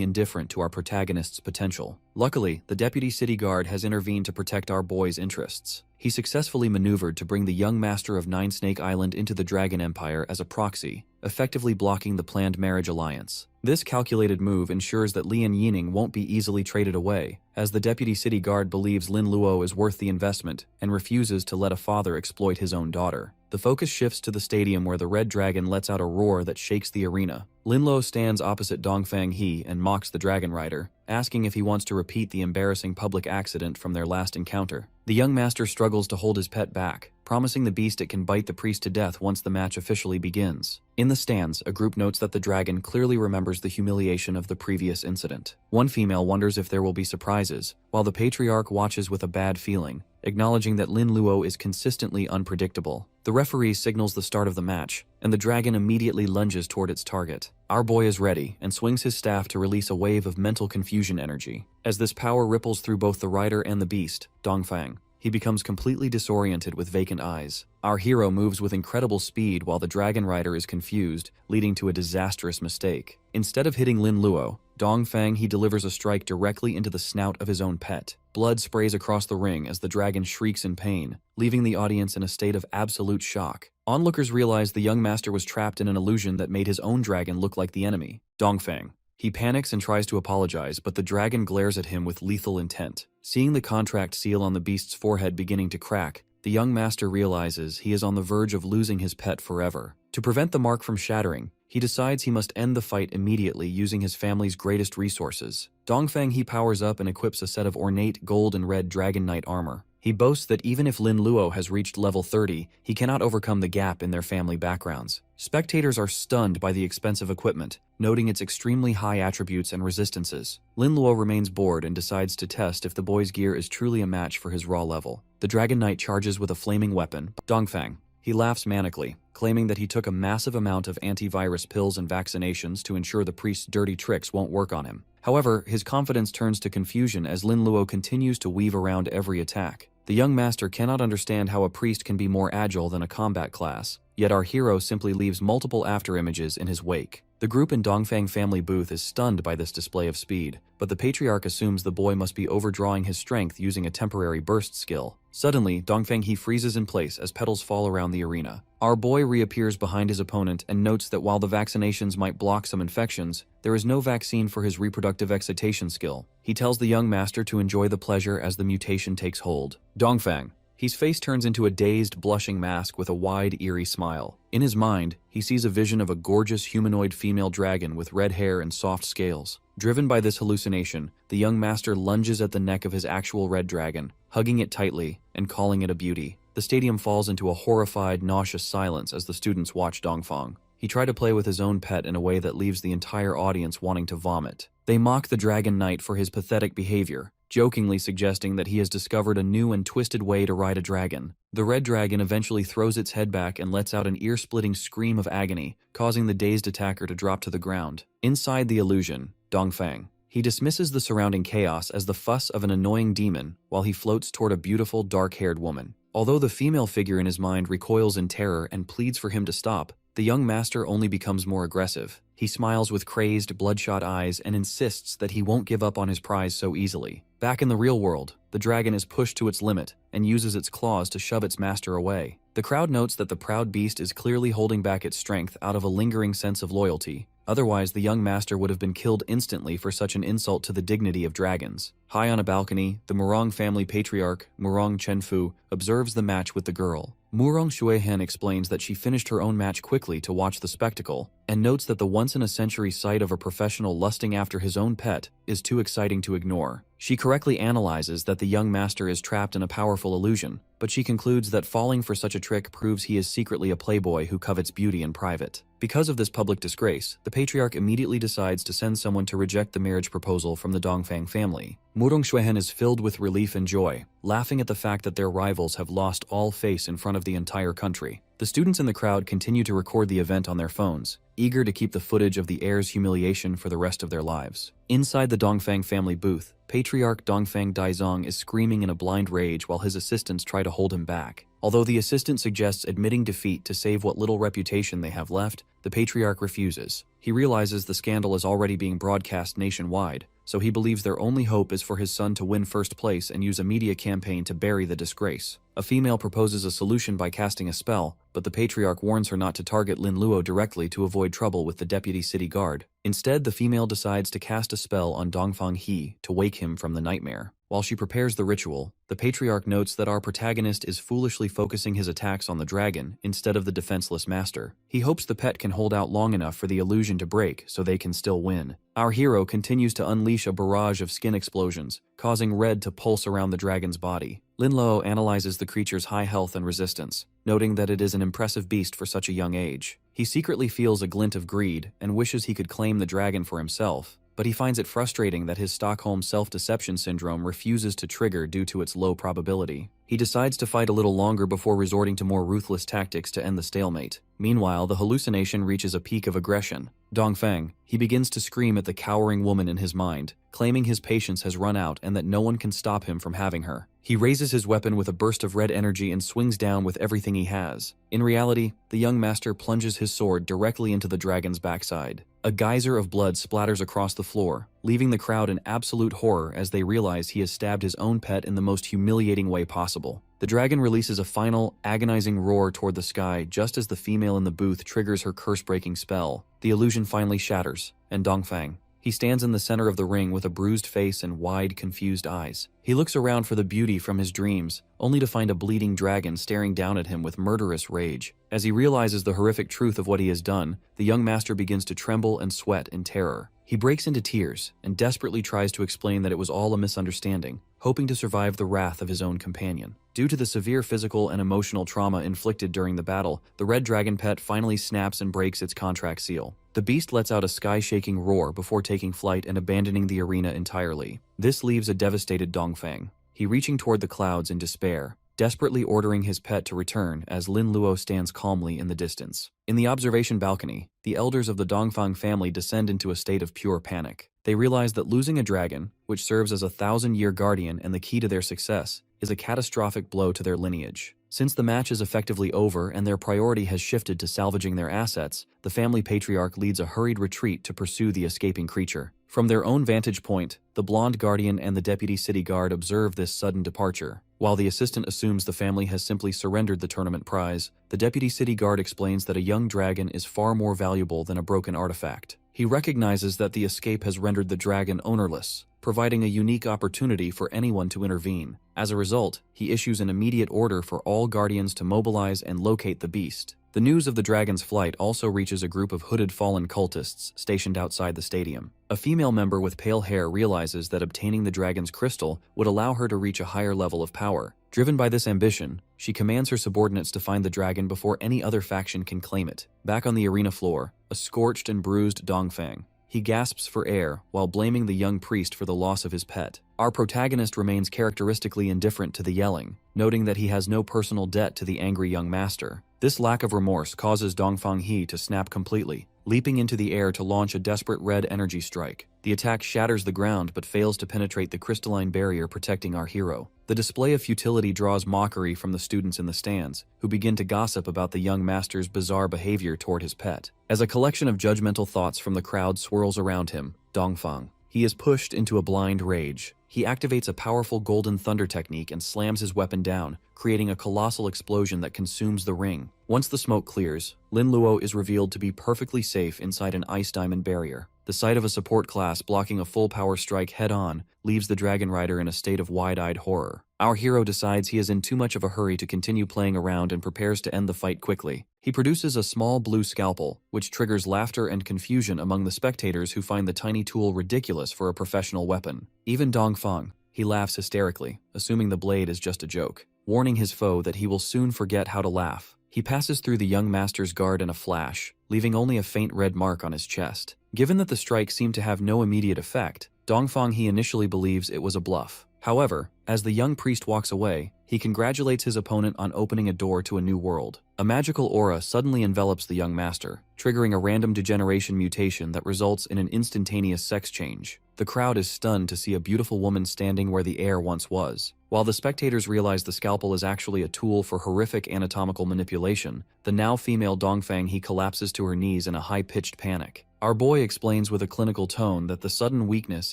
indifferent to our protagonist's potential. Luckily, the deputy city guard has intervened to protect our boy's interests. He successfully maneuvered to bring the young master of Nine Snake Island into the Dragon Empire as a proxy, effectively blocking the planned marriage alliance. This calculated move ensures that Lian Yining won't be easily traded away, as the deputy city guard believes Lin Luo is worth the investment and refuses to let a father exploit his own daughter. The focus shifts to the stadium where the red dragon lets out a roar that shakes the arena. Lin Luo stands opposite Dongfang He and mocks the dragon rider, asking if he wants to repeat the embarrassing public accident from their last encounter. The young master struggles to hold his pet back, promising the beast it can bite the priest to death once the match officially begins. In the stands, a group notes that the dragon clearly remembers the humiliation of the previous incident. One female wonders if there will be surprises, while the patriarch watches with a bad feeling, acknowledging that Lin Luo is consistently unpredictable. The referee signals the start of the match, and the dragon immediately lunges toward its target. Our boy is ready and swings his staff to release a wave of mental confusion energy. As this power ripples through both the rider and the beast, Dongfang, he becomes completely disoriented with vacant eyes. Our hero moves with incredible speed while the dragon rider is confused, leading to a disastrous mistake. Instead of hitting Lin Luo, Dongfang he delivers a strike directly into the snout of his own pet. Blood sprays across the ring as the dragon shrieks in pain, leaving the audience in a state of absolute shock. Onlookers realize the young master was trapped in an illusion that made his own dragon look like the enemy, Dongfang. He panics and tries to apologize, but the dragon glares at him with lethal intent. Seeing the contract seal on the beast's forehead beginning to crack, the young master realizes he is on the verge of losing his pet forever. To prevent the mark from shattering, he decides he must end the fight immediately using his family's greatest resources. Dongfang he powers up and equips a set of ornate gold and red Dragon Knight armor. He boasts that even if Lin Luo has reached level 30, he cannot overcome the gap in their family backgrounds. Spectators are stunned by the expensive equipment, noting its extremely high attributes and resistances. Lin Luo remains bored and decides to test if the boy's gear is truly a match for his raw level. The Dragon Knight charges with a flaming weapon, Dongfang. He laughs manically, claiming that he took a massive amount of antivirus pills and vaccinations to ensure the priest's dirty tricks won't work on him. However, his confidence turns to confusion as Lin Luo continues to weave around every attack. The young master cannot understand how a priest can be more agile than a combat class, yet our hero simply leaves multiple afterimages in his wake. The group in Dongfang family booth is stunned by this display of speed, but the patriarch assumes the boy must be overdrawing his strength using a temporary burst skill. Suddenly, Dongfang he freezes in place as petals fall around the arena. Our boy reappears behind his opponent and notes that while the vaccinations might block some infections, there is no vaccine for his reproductive excitation skill. He tells the young master to enjoy the pleasure as the mutation takes hold. Dongfang. His face turns into a dazed, blushing mask with a wide, eerie smile. In his mind, he sees a vision of a gorgeous humanoid female dragon with red hair and soft scales. Driven by this hallucination, the young master lunges at the neck of his actual red dragon, hugging it tightly and calling it a beauty. The stadium falls into a horrified, nauseous silence as the students watch Dongfang. He tried to play with his own pet in a way that leaves the entire audience wanting to vomit. They mock the Dragon Knight for his pathetic behavior, jokingly suggesting that he has discovered a new and twisted way to ride a dragon. The red dragon eventually throws its head back and lets out an ear-splitting scream of agony, causing the dazed attacker to drop to the ground. Inside the illusion, Dongfang. He dismisses the surrounding chaos as the fuss of an annoying demon while he floats toward a beautiful, dark-haired woman. Although the female figure in his mind recoils in terror and pleads for him to stop, the young master only becomes more aggressive. He smiles with crazed, bloodshot eyes and insists that he won't give up on his prize so easily. Back in the real world, the dragon is pushed to its limit and uses its claws to shove its master away. The crowd notes that the proud beast is clearly holding back its strength out of a lingering sense of loyalty. Otherwise, the young master would have been killed instantly for such an insult to the dignity of dragons. High on a balcony, the Murong family patriarch, Murong Chenfu, observes the match with the girl. Murong Shuihen explains that she finished her own match quickly to watch the spectacle, and notes that the once-in-a-century sight of a professional lusting after his own pet is too exciting to ignore. She correctly analyzes that the young master is trapped in a powerful illusion, but she concludes that falling for such a trick proves he is secretly a playboy who covets beauty in private. Because of this public disgrace, the patriarch immediately decides to send someone to reject the marriage proposal from the Dongfang family. Murong Shuihen is filled with relief and joy, laughing at the fact that their rivals have lost all face in front of the entire country. The students in the crowd continue to record the event on their phones, eager to keep the footage of the heir's humiliation for the rest of their lives. Inside the Dongfang family booth, Patriarch Dongfang Daizong is screaming in a blind rage while his assistants try to hold him back. Although the assistant suggests admitting defeat to save what little reputation they have left, the Patriarch refuses. He realizes the scandal is already being broadcast nationwide, so he believes their only hope is for his son to win first place and use a media campaign to bury the disgrace. A female proposes a solution by casting a spell, but the Patriarch warns her not to target Lin Luo directly to avoid trouble with the deputy city guard. Instead, the female decides to cast a spell on Dongfang He to wake him from the nightmare. While she prepares the ritual, the Patriarch notes that our protagonist is foolishly focusing his attacks on the dragon instead of the defenseless master. He hopes the pet can hold out long enough for the illusion to break so they can still win. Our hero continues to unleash a barrage of skin explosions, causing red to pulse around the dragon's body. Lin Luo analyzes the creature's high health and resistance, noting that it is an impressive beast for such a young age. He secretly feels a glint of greed and wishes he could claim the dragon for himself, but he finds it frustrating that his Stockholm self-deception syndrome refuses to trigger due to its low probability. He decides to fight a little longer before resorting to more ruthless tactics to end the stalemate. Meanwhile, the hallucination reaches a peak of aggression. Dongfang, he begins to scream at the cowering woman in his mind, claiming his patience has run out and that no one can stop him from having her. He raises his weapon with a burst of red energy and swings down with everything he has. In reality, the young master plunges his sword directly into the dragon's backside. A geyser of blood splatters across the floor, leaving the crowd in absolute horror as they realize he has stabbed his own pet in the most humiliating way possible. The dragon releases a final, agonizing roar toward the sky just as the female in the booth triggers her curse-breaking spell. The illusion finally shatters, and Dongfang, he stands in the center of the ring with a bruised face and wide, confused eyes. He looks around for the beauty from his dreams, only to find a bleeding dragon staring down at him with murderous rage. As he realizes the horrific truth of what he has done, the young master begins to tremble and sweat in terror. He breaks into tears and desperately tries to explain that it was all a misunderstanding, hoping to survive the wrath of his own companion. Due to the severe physical and emotional trauma inflicted during the battle, the red dragon pet finally snaps and breaks its contract seal. The beast lets out a sky-shaking roar before taking flight and abandoning the arena entirely. This leaves a devastated Dongfang. He reaching toward the clouds in despair, desperately ordering his pet to return as Lin Luo stands calmly in the distance. In the observation balcony, the elders of the Dongfang family descend into a state of pure panic. They realize that losing a dragon, which serves as a 1,000-year guardian and the key to their success, is a catastrophic blow to their lineage. Since the match is effectively over and their priority has shifted to salvaging their assets, the family patriarch leads a hurried retreat to pursue the escaping creature. From their own vantage point, the blonde guardian and the deputy city guard observe this sudden departure. While the assistant assumes the family has simply surrendered the tournament prize, the deputy city guard explains that a young dragon is far more valuable than a broken artifact. He recognizes that the escape has rendered the dragon ownerless, providing a unique opportunity for anyone to intervene. As a result, he issues an immediate order for all guardians to mobilize and locate the beast. The news of the dragon's flight also reaches a group of hooded fallen cultists stationed outside the stadium. A female member with pale hair realizes that obtaining the dragon's crystal would allow her to reach a higher level of power. Driven by this ambition, she commands her subordinates to find the dragon before any other faction can claim it. Back on the arena floor, a scorched and bruised Dongfang. He gasps for air while blaming the young priest for the loss of his pet. Our protagonist remains characteristically indifferent to the yelling, noting that he has no personal debt to the angry young master. This lack of remorse causes Dongfang He to snap completely, leaping into the air to launch a desperate red energy strike. The attack shatters the ground but fails to penetrate the crystalline barrier protecting our hero. The display of futility draws mockery from the students in the stands, who begin to gossip about the young master's bizarre behavior toward his pet. As a collection of judgmental thoughts from the crowd swirls around him, Dongfang, he is pushed into a blind rage. He activates a powerful golden thunder technique and slams his weapon down, creating a colossal explosion that consumes the ring. Once the smoke clears, Lin Luo is revealed to be perfectly safe inside an ice diamond barrier. The sight of a support class blocking a full power strike head-on leaves the Dragon Rider in a state of wide-eyed horror. Our hero decides he is in too much of a hurry to continue playing around and prepares to end the fight quickly. He produces a small blue scalpel, which triggers laughter and confusion among the spectators who find the tiny tool ridiculous for a professional weapon. Even Dongfang, he laughs hysterically, assuming the blade is just a joke, warning his foe that he will soon forget how to laugh. He passes through the young master's guard in a flash, leaving only a faint red mark on his chest. Given that the strike seemed to have no immediate effect, Dongfang he initially believes it was a bluff. However, as the young priest walks away, he congratulates his opponent on opening a door to a new world. A magical aura suddenly envelops the young master, triggering a random degeneration mutation that results in an instantaneous sex change. The crowd is stunned to see a beautiful woman standing where the heir once was. While the spectators realize the scalpel is actually a tool for horrific anatomical manipulation, the now female Dongfang he collapses to her knees in a high-pitched panic. Our boy explains with a clinical tone that the sudden weakness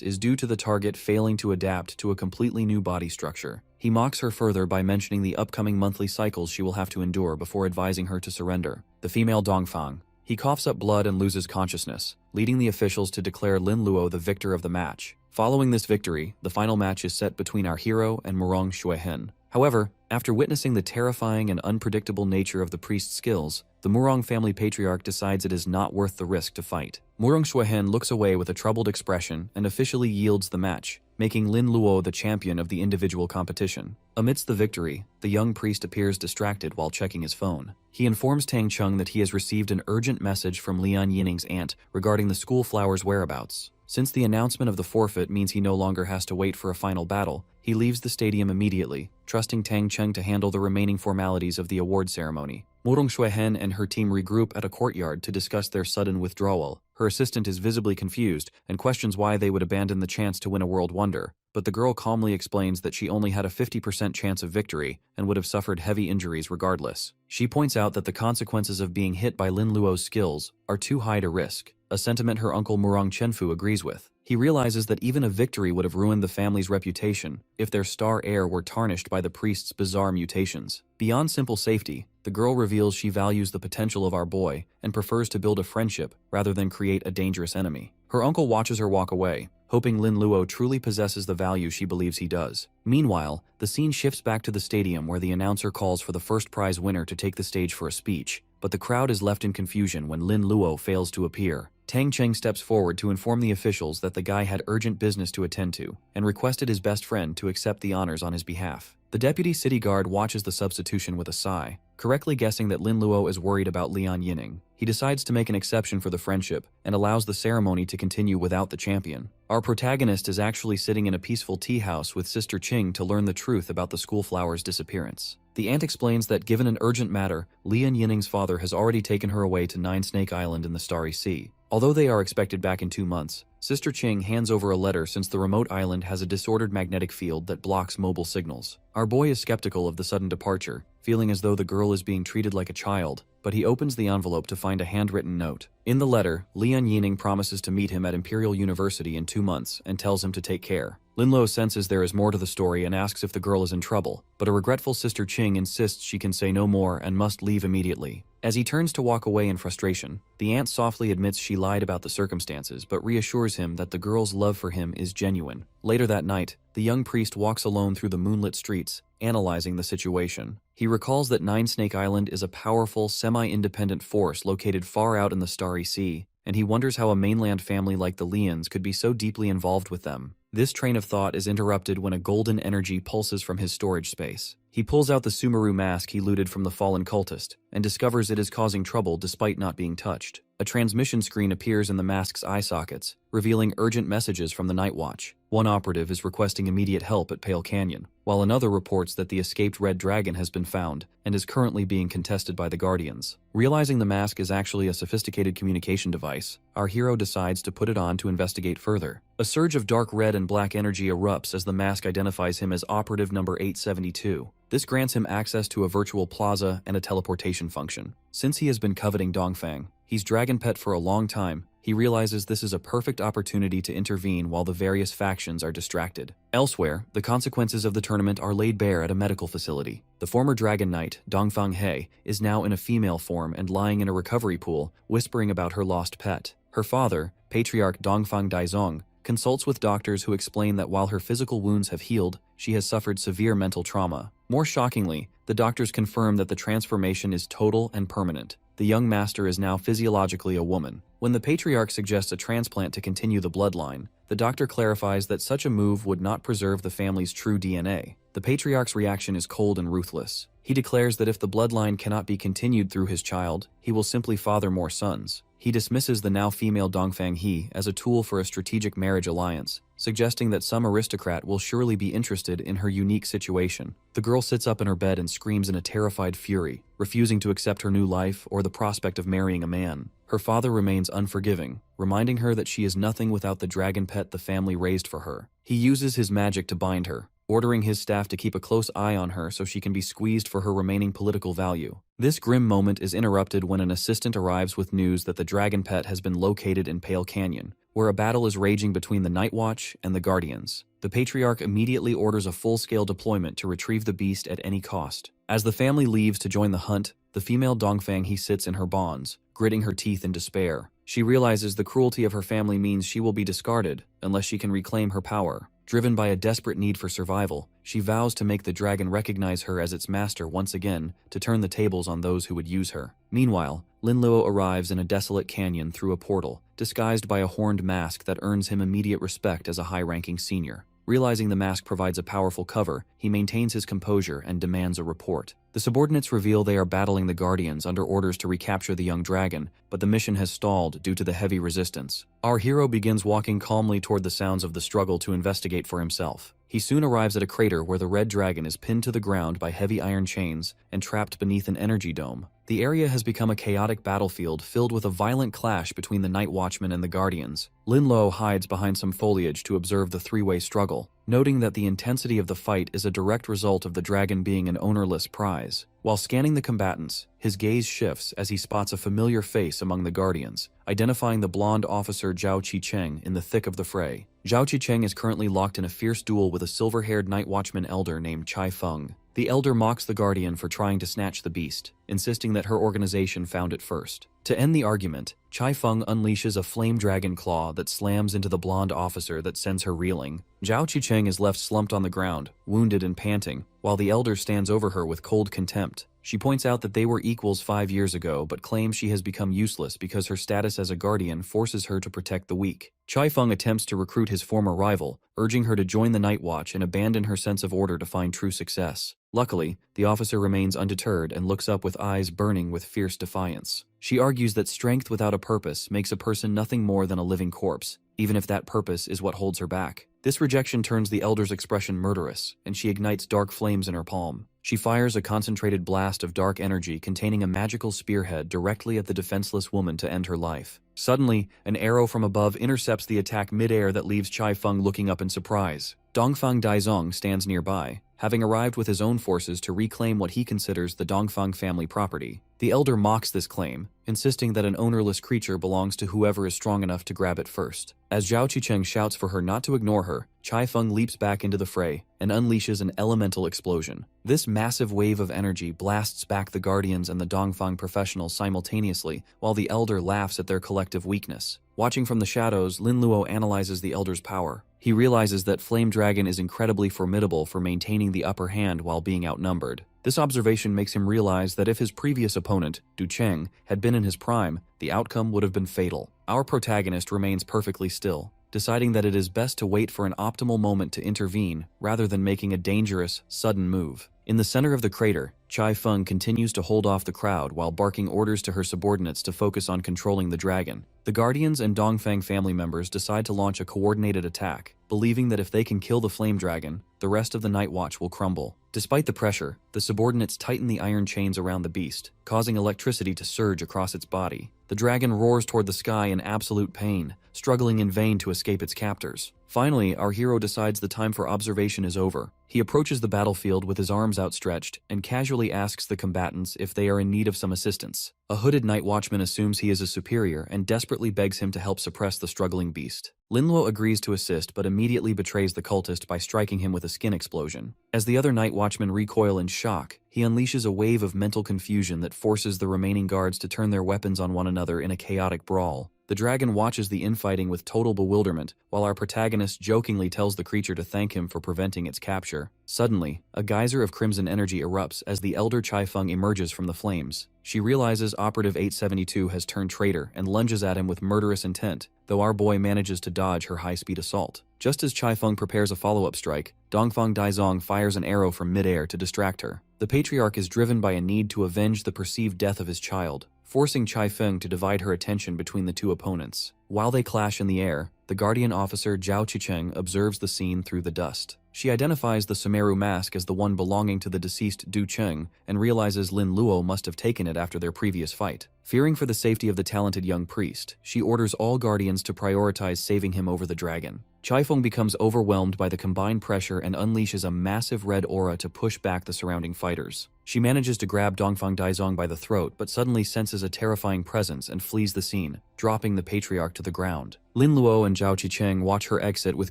is due to the target failing to adapt to a completely new body structure. He mocks her further by mentioning the upcoming monthly cycles she will have to endure before advising her to surrender. The female Dongfang. He coughs up blood and loses consciousness, leading the officials to declare Lin Luo the victor of the match. Following this victory, the final match is set between our hero and Murong Xuehen. However, after witnessing the terrifying and unpredictable nature of the priest's skills, the Murong family patriarch decides it is not worth the risk to fight. Murong Xuehen looks away with a troubled expression and officially yields the match, making Lin Luo the champion of the individual competition. Amidst the victory, the young priest appears distracted while checking his phone. He informs Tang Cheng that he has received an urgent message from Lian Yining's aunt regarding the school flower's whereabouts. Since the announcement of the forfeit means he no longer has to wait for a final battle, he leaves the stadium immediately, trusting Tang Cheng to handle the remaining formalities of the award ceremony. Murong Xuehen and her team regroup at a courtyard to discuss their sudden withdrawal. Her assistant is visibly confused and questions why they would abandon the chance to win a world wonder, but the girl calmly explains that she only had a 50% chance of victory and would have suffered heavy injuries regardless. She points out that the consequences of being hit by Lin Luo's skills are too high to risk, a sentiment her uncle Murong Chenfu agrees with. He realizes that even a victory would have ruined the family's reputation if their star heir were tarnished by the priest's bizarre mutations. Beyond simple safety, the girl reveals she values the potential of our boy and prefers to build a friendship rather than create a dangerous enemy. Her uncle watches her walk away, hoping Lin Luo truly possesses the value she believes he does. Meanwhile, the scene shifts back to the stadium where the announcer calls for the first prize winner to take the stage for a speech, but the crowd is left in confusion when Lin Luo fails to appear. Tang Cheng steps forward to inform the officials that the guy had urgent business to attend to, and requested his best friend to accept the honors on his behalf. The deputy city guard watches the substitution with a sigh, correctly guessing that Lin Luo is worried about Lian Yining. He decides to make an exception for the friendship, and allows the ceremony to continue without the champion. Our protagonist is actually sitting in a peaceful tea house with Sister Ching to learn the truth about the school flower's disappearance. The aunt explains that given an urgent matter, Lian Yining's father has already taken her away to Nine Snake Island in the Starry Sea. Although they are expected back in 2 months, Sister Ching hands over a letter since the remote island has a disordered magnetic field that blocks mobile signals. Our boy is skeptical of the sudden departure, feeling as though the girl is being treated like a child, but he opens the envelope to find a handwritten note. In the letter, Lian Yining promises to meet him at Imperial University in 2 months and tells him to take care. Lin Luo senses there is more to the story and asks if the girl is in trouble, but a regretful Sister Ching insists she can say no more and must leave immediately. As he turns to walk away in frustration, the aunt softly admits she lied about the circumstances but reassures him that the girl's love for him is genuine. Later that night, the young priest walks alone through the moonlit streets, analyzing the situation. He recalls that Nine Snake Island is a powerful, semi-independent force located far out in the Starry Sea, and he wonders how a mainland family like the Lians could be so deeply involved with them. This train of thought is interrupted when a golden energy pulses from his storage space. He pulls out the Sumeru mask he looted from the fallen cultist, and discovers it is causing trouble despite not being touched. A transmission screen appears in the mask's eye sockets, revealing urgent messages from the Night Watch. One operative is requesting immediate help at Pale Canyon, while another reports that the escaped Red Dragon has been found and is currently being contested by the Guardians. Realizing the mask is actually a sophisticated communication device, our hero decides to put it on to investigate further. A surge of dark red and black energy erupts as the mask identifies him as operative number 872. This grants him access to a virtual plaza and a teleportation function. Since he has been coveting Dongfang, he's dragon pet for a long time, he realizes this is a perfect opportunity to intervene while the various factions are distracted. Elsewhere, the consequences of the tournament are laid bare at a medical facility. The former Dragon Knight, Dongfang He, is now in a female form and lying in a recovery pool, whispering about her lost pet. Her father, Patriarch Dongfang Daizong, consults with doctors who explain that while her physical wounds have healed, she has suffered severe mental trauma. More shockingly, the doctors confirm that the transformation is total and permanent. The young master is now physiologically a woman. When the patriarch suggests a transplant to continue the bloodline, the doctor clarifies that such a move would not preserve the family's true DNA. The patriarch's reaction is cold and ruthless. He declares that if the bloodline cannot be continued through his child, he will simply father more sons. He dismisses the now female Dongfang He as a tool for a strategic marriage alliance, suggesting that some aristocrat will surely be interested in her unique situation. The girl sits up in her bed and screams in a terrified fury, refusing to accept her new life or the prospect of marrying a man. Her father remains unforgiving, reminding her that she is nothing without the dragon pet the family raised for her. He uses his magic to bind her, ordering his staff to keep a close eye on her so she can be squeezed for her remaining political value. This grim moment is interrupted when an assistant arrives with news that the dragon pet has been located in Pale Canyon, where a battle is raging between the Night Watch and the Guardians. The patriarch immediately orders a full-scale deployment to retrieve the beast at any cost. As the family leaves to join the hunt, the female Dongfang He sits in her bonds, gritting her teeth in despair. She realizes the cruelty of her family means she will be discarded unless she can reclaim her power. Driven by a desperate need for survival, she vows to make the dragon recognize her as its master once again to turn the tables on those who would use her. Meanwhile, Linluo arrives in a desolate canyon through a portal, disguised by a horned mask that earns him immediate respect as a high-ranking senior. Realizing the mask provides a powerful cover, he maintains his composure and demands a report. The subordinates reveal they are battling the Guardians under orders to recapture the young dragon, but the mission has stalled due to the heavy resistance. Our hero begins walking calmly toward the sounds of the struggle to investigate for himself. He soon arrives at a crater where the red dragon is pinned to the ground by heavy iron chains and trapped beneath an energy dome. The area has become a chaotic battlefield filled with a violent clash between the Night Watchmen and the Guardians. Linluo hides behind some foliage to observe the three-way struggle, noting that the intensity of the fight is a direct result of the dragon being an ownerless prize. While scanning the combatants, his gaze shifts as he spots a familiar face among the Guardians, identifying the blonde officer Zhao Qicheng in the thick of the fray. Zhao Qicheng is currently locked in a fierce duel with a silver-haired Night Watchman elder named Chai Feng. The elder mocks the Guardian for trying to snatch the beast, insisting that her organization found it first. To end the argument, Chai Feng unleashes a flame dragon claw that slams into the blonde officer that sends her reeling. Zhao Qicheng is left slumped on the ground, wounded and panting, while the elder stands over her with cold contempt. She points out that they were equals 5 years ago, but claims she has become useless because her status as a guardian forces her to protect the weak. Chai Feng attempts to recruit his former rival, urging her to join the Night Watch and abandon her sense of order to find true success. Luckily, the officer remains undeterred and looks up with eyes burning with fierce defiance. She argues that strength without a purpose makes a person nothing more than a living corpse, even if that purpose is what holds her back. This rejection turns the elder's expression murderous, and she ignites dark flames in her palm. She fires a concentrated blast of dark energy containing a magical spearhead directly at the defenseless woman to end her life. Suddenly, an arrow from above intercepts the attack mid-air that leaves Chai Feng looking up in surprise. Dongfang Daizong stands nearby, having arrived with his own forces to reclaim what he considers the Dongfang family property. The elder mocks this claim, insisting that an ownerless creature belongs to whoever is strong enough to grab it first. As Zhao Qicheng shouts for her not to ignore her, Chai Feng leaps back into the fray and unleashes an elemental explosion. This massive wave of energy blasts back the Guardians and the Dongfang professionals simultaneously, while the elder laughs at their collective weakness. Watching from the shadows, Linluo analyzes the elder's power. He realizes that Flame Dragon is incredibly formidable for maintaining the upper hand while being outnumbered. This observation makes him realize that if his previous opponent, Du Cheng, had been in his prime, the outcome would have been fatal. Our protagonist remains perfectly still, deciding that it is best to wait for an optimal moment to intervene rather than making a dangerous, sudden move. In the center of the crater, Chai Feng continues to hold off the crowd while barking orders to her subordinates to focus on controlling the dragon. The Guardians and Dongfang family members decide to launch a coordinated attack, believing that if they can kill the flame dragon, the rest of the Night Watch will crumble. Despite the pressure, the subordinates tighten the iron chains around the beast, causing electricity to surge across its body. The dragon roars toward the sky in absolute pain, struggling in vain to escape its captors. Finally, our hero decides the time for observation is over. He approaches the battlefield with his arms outstretched and casually asks the combatants if they are in need of some assistance. A hooded night watchman assumes he is a superior and desperately begs him to help suppress the struggling beast. Linluo agrees to assist but immediately betrays the cultist by striking him with a skin explosion. As the other night watchmen recoil in shock, he unleashes a wave of mental confusion that forces the remaining guards to turn their weapons on one another in a chaotic brawl. The dragon watches the infighting with total bewilderment, while our protagonist jokingly tells the creature to thank him for preventing its capture. Suddenly, a geyser of crimson energy erupts as the elder Chai Feng emerges from the flames. She realizes Operative 872 has turned traitor and lunges at him with murderous intent, though our boy manages to dodge her high-speed assault. Just as Chai Feng prepares a follow-up strike, Dongfang Daizong fires an arrow from mid-air to distract her. The patriarch is driven by a need to avenge the perceived death of his child, forcing Chai Feng to divide her attention between the two opponents. While they clash in the air, the Guardian officer Zhao Qicheng observes the scene through the dust. She identifies the Sumeru mask as the one belonging to the deceased Du Cheng and realizes Lin Luo must have taken it after their previous fight. Fearing for the safety of the talented young priest, she orders all guardians to prioritize saving him over the dragon. Chai Feng becomes overwhelmed by the combined pressure and unleashes a massive red aura to push back the surrounding fighters. She manages to grab Dongfang Daizong by the throat but suddenly senses a terrifying presence and flees the scene, dropping the patriarch to the ground. Lin Luo and Zhao Qicheng watch her exit with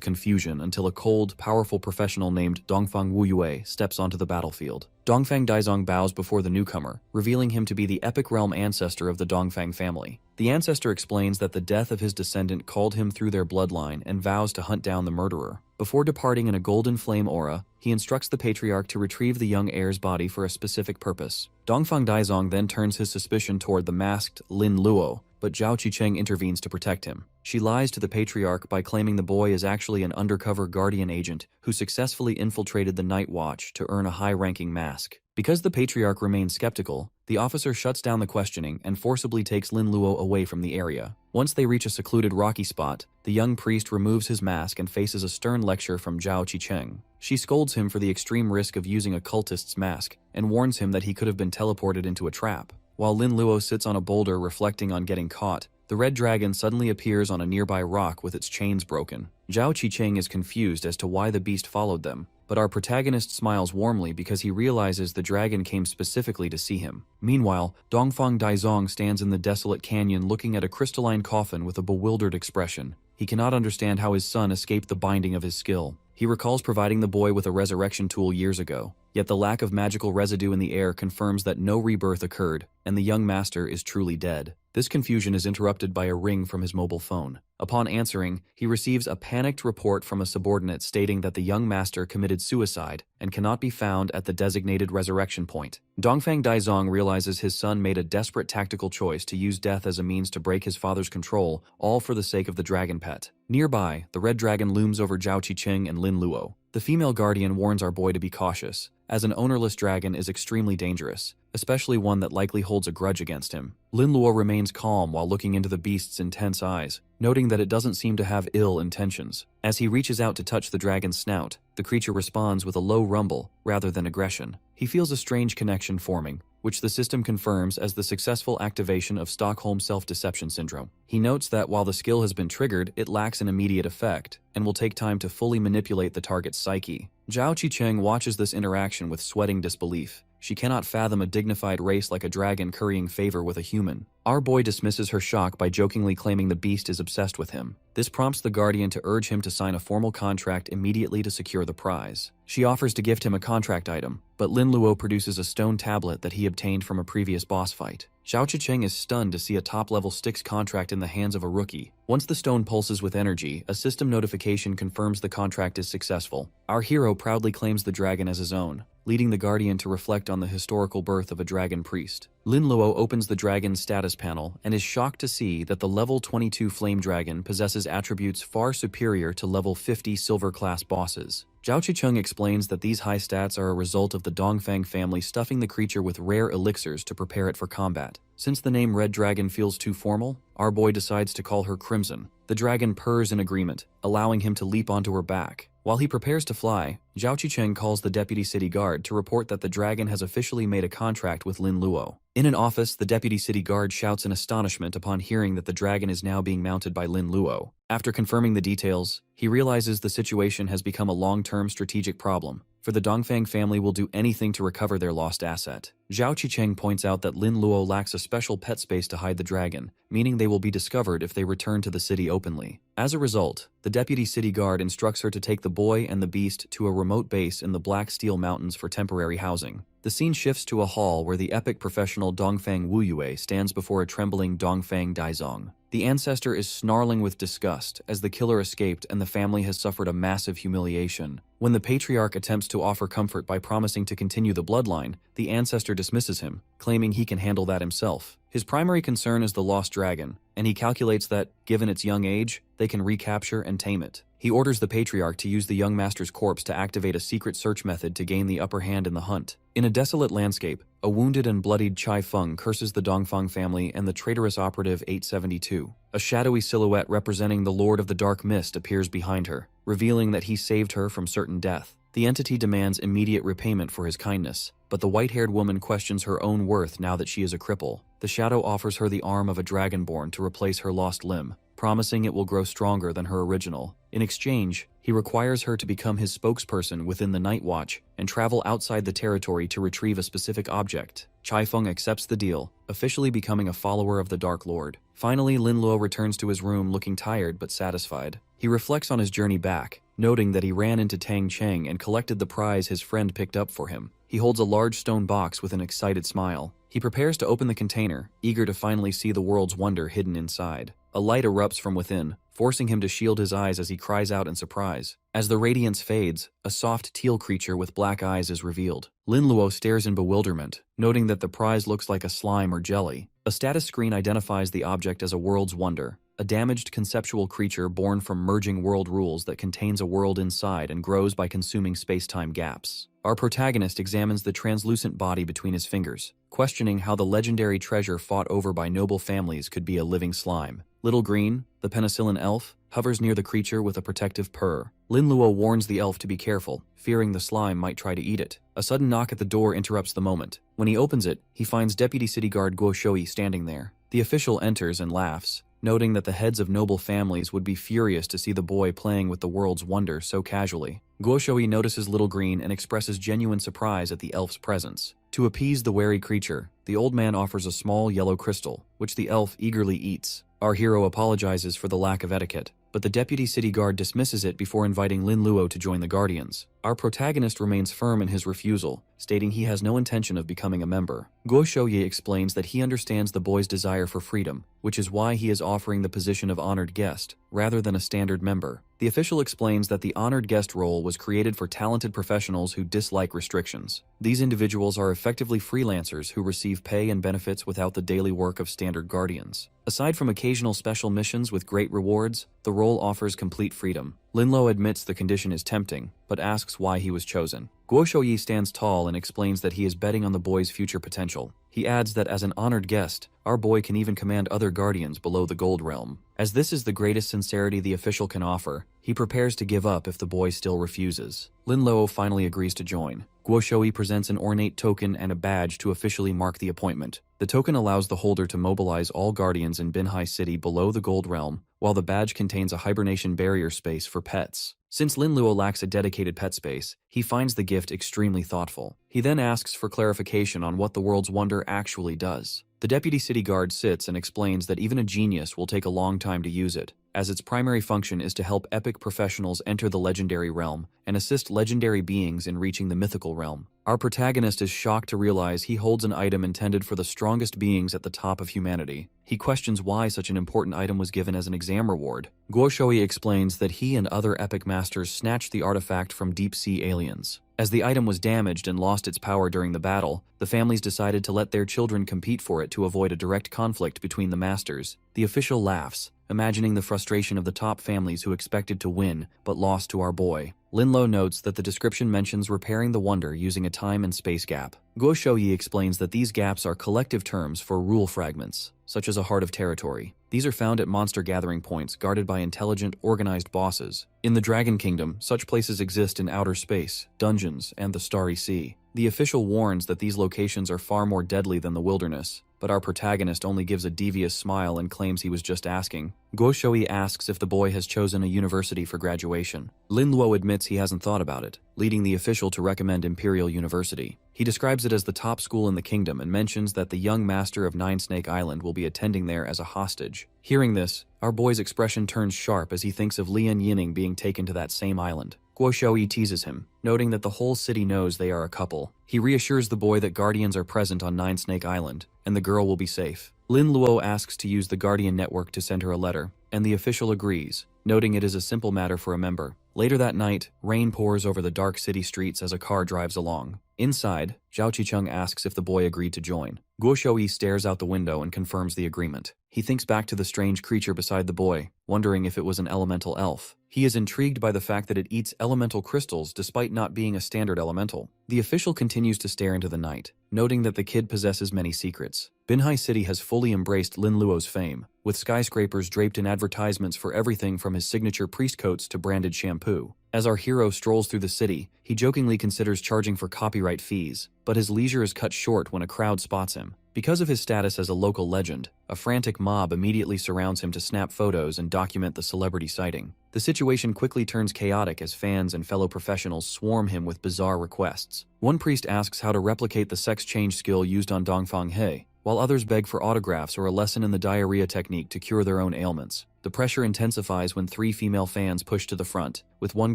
confusion until a cold, powerful professional named Dongfang Wuyue steps onto the battlefield. Dongfang Daizong bows before the newcomer, revealing him to be the epic realm ancestor of the Dongfang family. The ancestor explains that the death of his descendant called him through their bloodline and vows to hunt down the murderer. Before departing in a golden flame aura, he instructs the patriarch to retrieve the young heir's body for a specific purpose. Dongfang Daizong then turns his suspicion toward the masked Lin Luo, but Zhao Qicheng intervenes to protect him. She lies to the patriarch by claiming the boy is actually an undercover guardian agent who successfully infiltrated the Night Watch to earn a high-ranking mask. Because the patriarch remains skeptical, the officer shuts down the questioning and forcibly takes Lin Luo away from the area. Once they reach a secluded rocky spot, the young priest removes his mask and faces a stern lecture from Zhao Qicheng. She scolds him for the extreme risk of using a cultist's mask and warns him that he could have been teleported into a trap. While Lin Luo sits on a boulder reflecting on getting caught, the red dragon suddenly appears on a nearby rock with its chains broken. Zhao Qicheng is confused as to why the beast followed them, but our protagonist smiles warmly because he realizes the dragon came specifically to see him. Meanwhile, Dongfang Daizong stands in the desolate canyon looking at a crystalline coffin with a bewildered expression. He cannot understand how his son escaped the binding of his skill. He recalls providing the boy with a resurrection tool years ago, yet the lack of magical residue in the air confirms that no rebirth occurred, and the young master is truly dead. This confusion is interrupted by a ring from his mobile phone. Upon answering, he receives a panicked report from a subordinate stating that the young master committed suicide and cannot be found at the designated resurrection point. Dongfang Daizong realizes his son made a desperate tactical choice to use death as a means to break his father's control, all for the sake of the dragon pet. Nearby, the red dragon looms over Zhao Qicheng and Lin Luo. The female guardian warns our boy to be cautious, as an ownerless dragon is extremely dangerous, especially one that likely holds a grudge against him. Lin Luo remains calm while looking into the beast's intense eyes, noting that it doesn't seem to have ill intentions. As he reaches out to touch the dragon's snout, the creature responds with a low rumble rather than aggression. He feels a strange connection forming, which the system confirms as the successful activation of Stockholm Self-Deception Syndrome. He notes that while the skill has been triggered, it lacks an immediate effect, and will take time to fully manipulate the target's psyche. Zhao Qicheng watches this interaction with sweating disbelief. She cannot fathom a dignified race like a dragon currying favor with a human. Our boy dismisses her shock by jokingly claiming the beast is obsessed with him. This prompts the guardian to urge him to sign a formal contract immediately to secure the prize. She offers to gift him a contract item, but Lin Luo produces a stone tablet that he obtained from a previous boss fight. Zhao Qicheng is stunned to see a top-level Styx contract in the hands of a rookie. Once the stone pulses with energy, a system notification confirms the contract is successful. Our hero proudly claims the dragon as his own, leading the guardian to reflect on the historical birth of a dragon priest. Lin Luo opens the dragon's status panel and is shocked to see that the level 22 flame dragon possesses attributes far superior to level 50 silver class bosses. Zhao Qicheng explains that these high stats are a result of the Dongfang family stuffing the creature with rare elixirs to prepare it for combat. Since the name Red Dragon feels too formal, our boy decides to call her Crimson. The dragon purrs in agreement, allowing him to leap onto her back. While he prepares to fly, Zhao Qicheng calls the deputy city guard to report that the dragon has officially made a contract with Lin Luo. In an office, the deputy city guard shouts in astonishment upon hearing that the dragon is now being mounted by Lin Luo. After confirming the details, he realizes the situation has become a long-term strategic problem, for the Dongfang family will do anything to recover their lost asset. Zhao Qicheng points out that Lin Luo lacks a special pet space to hide the dragon, meaning they will be discovered if they return to the city openly. As a result, the deputy city guard instructs her to take the boy and the beast to a remote base in the Black Steel Mountains for temporary housing. The scene shifts to a hall where the epic professional Dongfang Wuyue stands before a trembling Dongfang Daizong. The ancestor is snarling with disgust as the killer escaped and the family has suffered a massive humiliation. When the patriarch attempts to offer comfort by promising to continue the bloodline, the ancestor master dismisses him, claiming he can handle that himself. His primary concern is the lost dragon, and he calculates that, given its young age, they can recapture and tame it. He orders the patriarch to use the young master's corpse to activate a secret search method to gain the upper hand in the hunt. In a desolate landscape, a wounded and bloodied Chai Feng curses the Dongfang family and the traitorous operative 872. A shadowy silhouette representing the Lord of the Dark Mist appears behind her, revealing that he saved her from certain death. The entity demands immediate repayment for his kindness, but the white-haired woman questions her own worth now that she is a cripple. The shadow offers her the arm of a dragonborn to replace her lost limb, promising it will grow stronger than her original. In exchange, he requires her to become his spokesperson within the Night Watch and travel outside the territory to retrieve a specific object. Chai Feng accepts the deal, officially becoming a follower of the Dark Lord. Finally, Lin Luo returns to his room looking tired but satisfied. He reflects on his journey back, noting that he ran into Tang Cheng and collected the prize his friend picked up for him. He holds a large stone box with an excited smile. He prepares to open the container, eager to finally see the world's wonder hidden inside. A light erupts from within, forcing him to shield his eyes as he cries out in surprise. As the radiance fades, a soft teal creature with black eyes is revealed. Lin Luo stares in bewilderment, noting that the prize looks like a slime or jelly. A status screen identifies the object as a world's wonder, a damaged conceptual creature born from merging world rules that contains a world inside and grows by consuming space-time gaps. Our protagonist examines the translucent body between his fingers, questioning how the legendary treasure fought over by noble families could be a living slime. Little Green, the penicillin elf, hovers near the creature with a protective purr. Lin Luo warns the elf to be careful, fearing the slime might try to eat it. A sudden knock at the door interrupts the moment. When he opens it, he finds Deputy City Guard Guo Shui standing there. The official enters and laughs, noting that the heads of noble families would be furious to see the boy playing with the world's wonder so casually. Guo Shui notices Little Green and expresses genuine surprise at the elf's presence. To appease the wary creature, the old man offers a small yellow crystal, which the elf eagerly eats. Our hero apologizes for the lack of etiquette, but the deputy city guard dismisses it before inviting Lin Luo to join the Guardians. Our protagonist remains firm in his refusal, stating he has no intention of becoming a member. Guo Shouye explains that he understands the boy's desire for freedom, which is why he is offering the position of honored guest, rather than a standard member. The official explains that the honored guest role was created for talented professionals who dislike restrictions. These individuals are effectively freelancers who receive pay and benefits without the daily work of standard guardians. Aside from occasional special missions with great rewards, the role offers complete freedom. Lin Luo admits the condition is tempting, but asks why he was chosen. Guo Shouyi stands tall and explains that he is betting on the boy's future potential. He adds that as an honored guest, our boy can even command other guardians below the Gold Realm. As this is the greatest sincerity the official can offer, he prepares to give up if the boy still refuses. Lin Luo finally agrees to join. Guo Shouyi presents an ornate token and a badge to officially mark the appointment. The token allows the holder to mobilize all guardians in Binhai City below the Gold Realm, while the badge contains a hibernation barrier space for pets. Since Lin Luo lacks a dedicated pet space, he finds the gift extremely thoughtful. He then asks for clarification on what the world's wonder actually does. The deputy city guard sits and explains that even a genius will take a long time to use it, as its primary function is to help epic professionals enter the legendary realm and assist legendary beings in reaching the mythical realm. Our protagonist is shocked to realize he holds an item intended for the strongest beings at the top of humanity. He questions why such an important item was given as an exam reward. Guo Shouyi explains that he and other epic masters snatched the artifact from deep-sea aliens. As the item was damaged and lost its power during the battle, the families decided to let their children compete for it to avoid a direct conflict between the masters. The official laughs, imagining the frustration of the top families who expected to win but lost to our boy. Lin Luo notes that the description mentions repairing the wonder using a time and space gap. Guo Shouyi explains that these gaps are collective terms for rule fragments, such as a heart of territory. These are found at monster gathering points guarded by intelligent, organized bosses. In the Dragon Kingdom, such places exist in outer space, dungeons, and the Starry Sea. The official warns that these locations are far more deadly than the wilderness, but our protagonist only gives a devious smile and claims he was just asking. Guo Shouyi asks if the boy has chosen a university for graduation. Lin Luo admits he hasn't thought about it, leading the official to recommend Imperial University. He describes it as the top school in the kingdom and mentions that the young master of Nine Snake Island will be attending there as a hostage. Hearing this, our boy's expression turns sharp as he thinks of Lian Yining being taken to that same island. Guo Shouyi teases him, noting that the whole city knows they are a couple. He reassures the boy that guardians are present on Nine Snake Island, and the girl will be safe. Lin Luo asks to use the Guardian Network to send her a letter, and the official agrees, noting it is a simple matter for a member. Later that night, rain pours over the dark city streets as a car drives along. Inside, Zhao Qicheng asks if the boy agreed to join. Guo Shouyi stares out the window and confirms the agreement. He thinks back to the strange creature beside the boy, wondering if it was an elemental elf. He is intrigued by the fact that it eats elemental crystals despite not being a standard elemental. The official continues to stare into the night, noting that the kid possesses many secrets. Binhai City has fully embraced Lin Luo's fame, with skyscrapers draped in advertisements for everything from his signature priest coats to branded shampoo. As our hero strolls through the city, he jokingly considers charging for copyright fees, but his leisure is cut short when a crowd spots him. Because of his status as a local legend, a frantic mob immediately surrounds him to snap photos and document the celebrity sighting. The situation quickly turns chaotic as fans and fellow professionals swarm him with bizarre requests. One priest asks how to replicate the sex change skill used on Dongfang He, while others beg for autographs or a lesson in the diarrhea technique to cure their own ailments. The pressure intensifies when 3 female fans push to the front, with one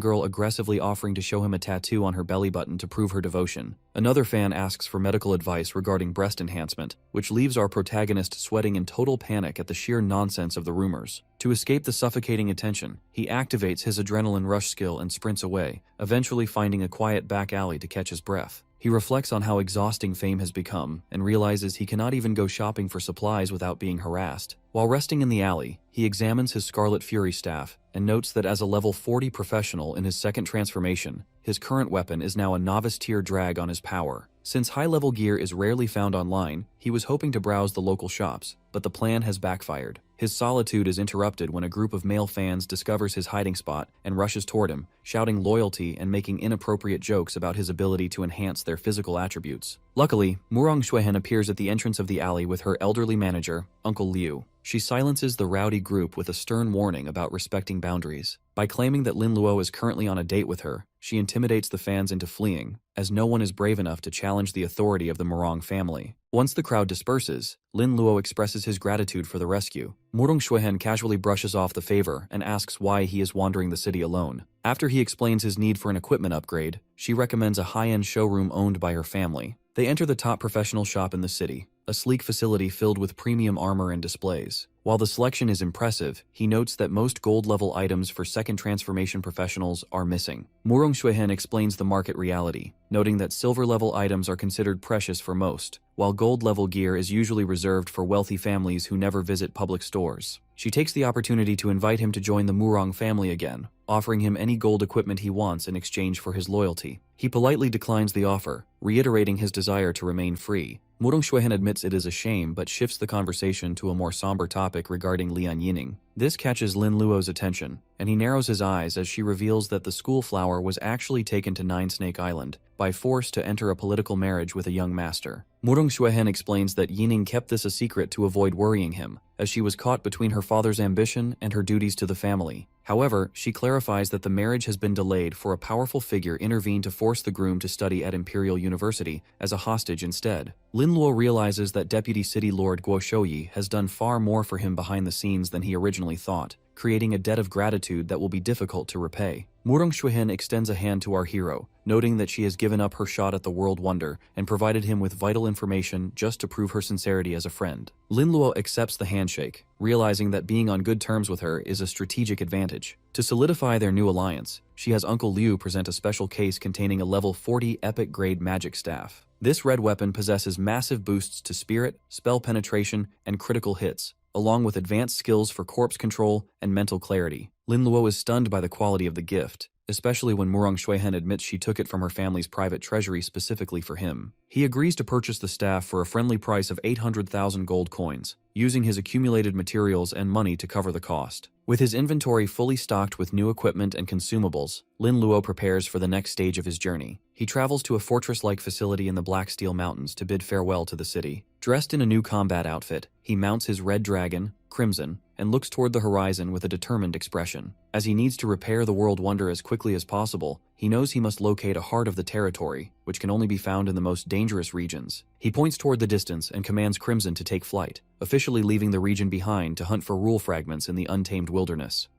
girl aggressively offering to show him a tattoo on her belly button to prove her devotion. Another fan asks for medical advice regarding breast enhancement, which leaves our protagonist sweating in total panic at the sheer nonsense of the rumors. To escape the suffocating attention, he activates his adrenaline rush skill and sprints away, eventually finding a quiet back alley to catch his breath. He reflects on how exhausting fame has become and realizes he cannot even go shopping for supplies without being harassed. While resting in the alley, he examines his Scarlet Fury staff and notes that as a level 40 professional in his second transformation, his current weapon is now a novice-tier drag on his power. Since high-level gear is rarely found online, he was hoping to browse the local shops, but the plan has backfired. His solitude is interrupted when a group of male fans discovers his hiding spot and rushes toward him, shouting loyalty and making inappropriate jokes about his ability to enhance their physical attributes. Luckily, Murong Xuehen appears at the entrance of the alley with her elderly manager, Uncle Liu. She silences the rowdy group with a stern warning about respecting boundaries. By claiming that Lin Luo is currently on a date with her, she intimidates the fans into fleeing, as no one is brave enough to challenge the authority of the Murong family. Once the crowd disperses, Lin Luo expresses his gratitude for the rescue. Murong Xuehen casually brushes off the favor and asks why he is wandering the city alone. After he explains his need for an equipment upgrade, she recommends a high-end showroom owned by her family. They enter the top professional shop in the city, a sleek facility filled with premium armor and displays. While the selection is impressive, he notes that most gold-level items for second transformation professionals are missing. Murong Xuehen explains the market reality, noting that silver-level items are considered precious for most, while gold-level gear is usually reserved for wealthy families who never visit public stores. She takes the opportunity to invite him to join the Murong family again, offering him any gold equipment he wants in exchange for his loyalty. He politely declines the offer, reiterating his desire to remain free. Murong Xuehen admits it is a shame but shifts the conversation to a more somber topic regarding Lian Yining. This catches Lin Luo's attention, and he narrows his eyes as she reveals that the school flower was actually taken to Nine Snake Island by force to enter a political marriage with a young master. Murong Xuehen explains that Yining kept this a secret to avoid worrying him, as she was caught between her father's ambition and her duties to the family. However, she clarifies that the marriage has been delayed for a powerful figure intervened to force the groom to study at Imperial University as a hostage instead. Lin Luo realizes that Deputy City Lord Guo Shouyi has done far more for him behind the scenes than he originally thought, creating a debt of gratitude that will be difficult to repay. Murong Xuehen extends a hand to our hero, noting that she has given up her shot at the world wonder and provided him with vital information just to prove her sincerity as a friend. Lin Luo accepts the handshake, realizing that being on good terms with her is a strategic advantage. To solidify their new alliance, she has Uncle Liu present a special case containing a level 40 epic-grade magic staff. This red weapon possesses massive boosts to spirit, spell penetration, and critical hits, along with advanced skills for corpse control and mental clarity. Lin Luo is stunned by the quality of the gift, especially when Murong Xuehen admits she took it from her family's private treasury specifically for him. He agrees to purchase the staff for a friendly price of 800,000 gold coins, using his accumulated materials and money to cover the cost. With his inventory fully stocked with new equipment and consumables, Lin Luo prepares for the next stage of his journey. He travels to a fortress-like facility in the Black Steel Mountains to bid farewell to the city. Dressed in a new combat outfit, he mounts his red dragon, Crimson, and looks toward the horizon with a determined expression. As he needs to repair the world wonder as quickly as possible, he knows he must locate a heart of the territory, which can only be found in the most dangerous regions. He points toward the distance and commands Crimson to take flight, officially leaving the region behind to hunt for rule fragments in the untamed wilderness.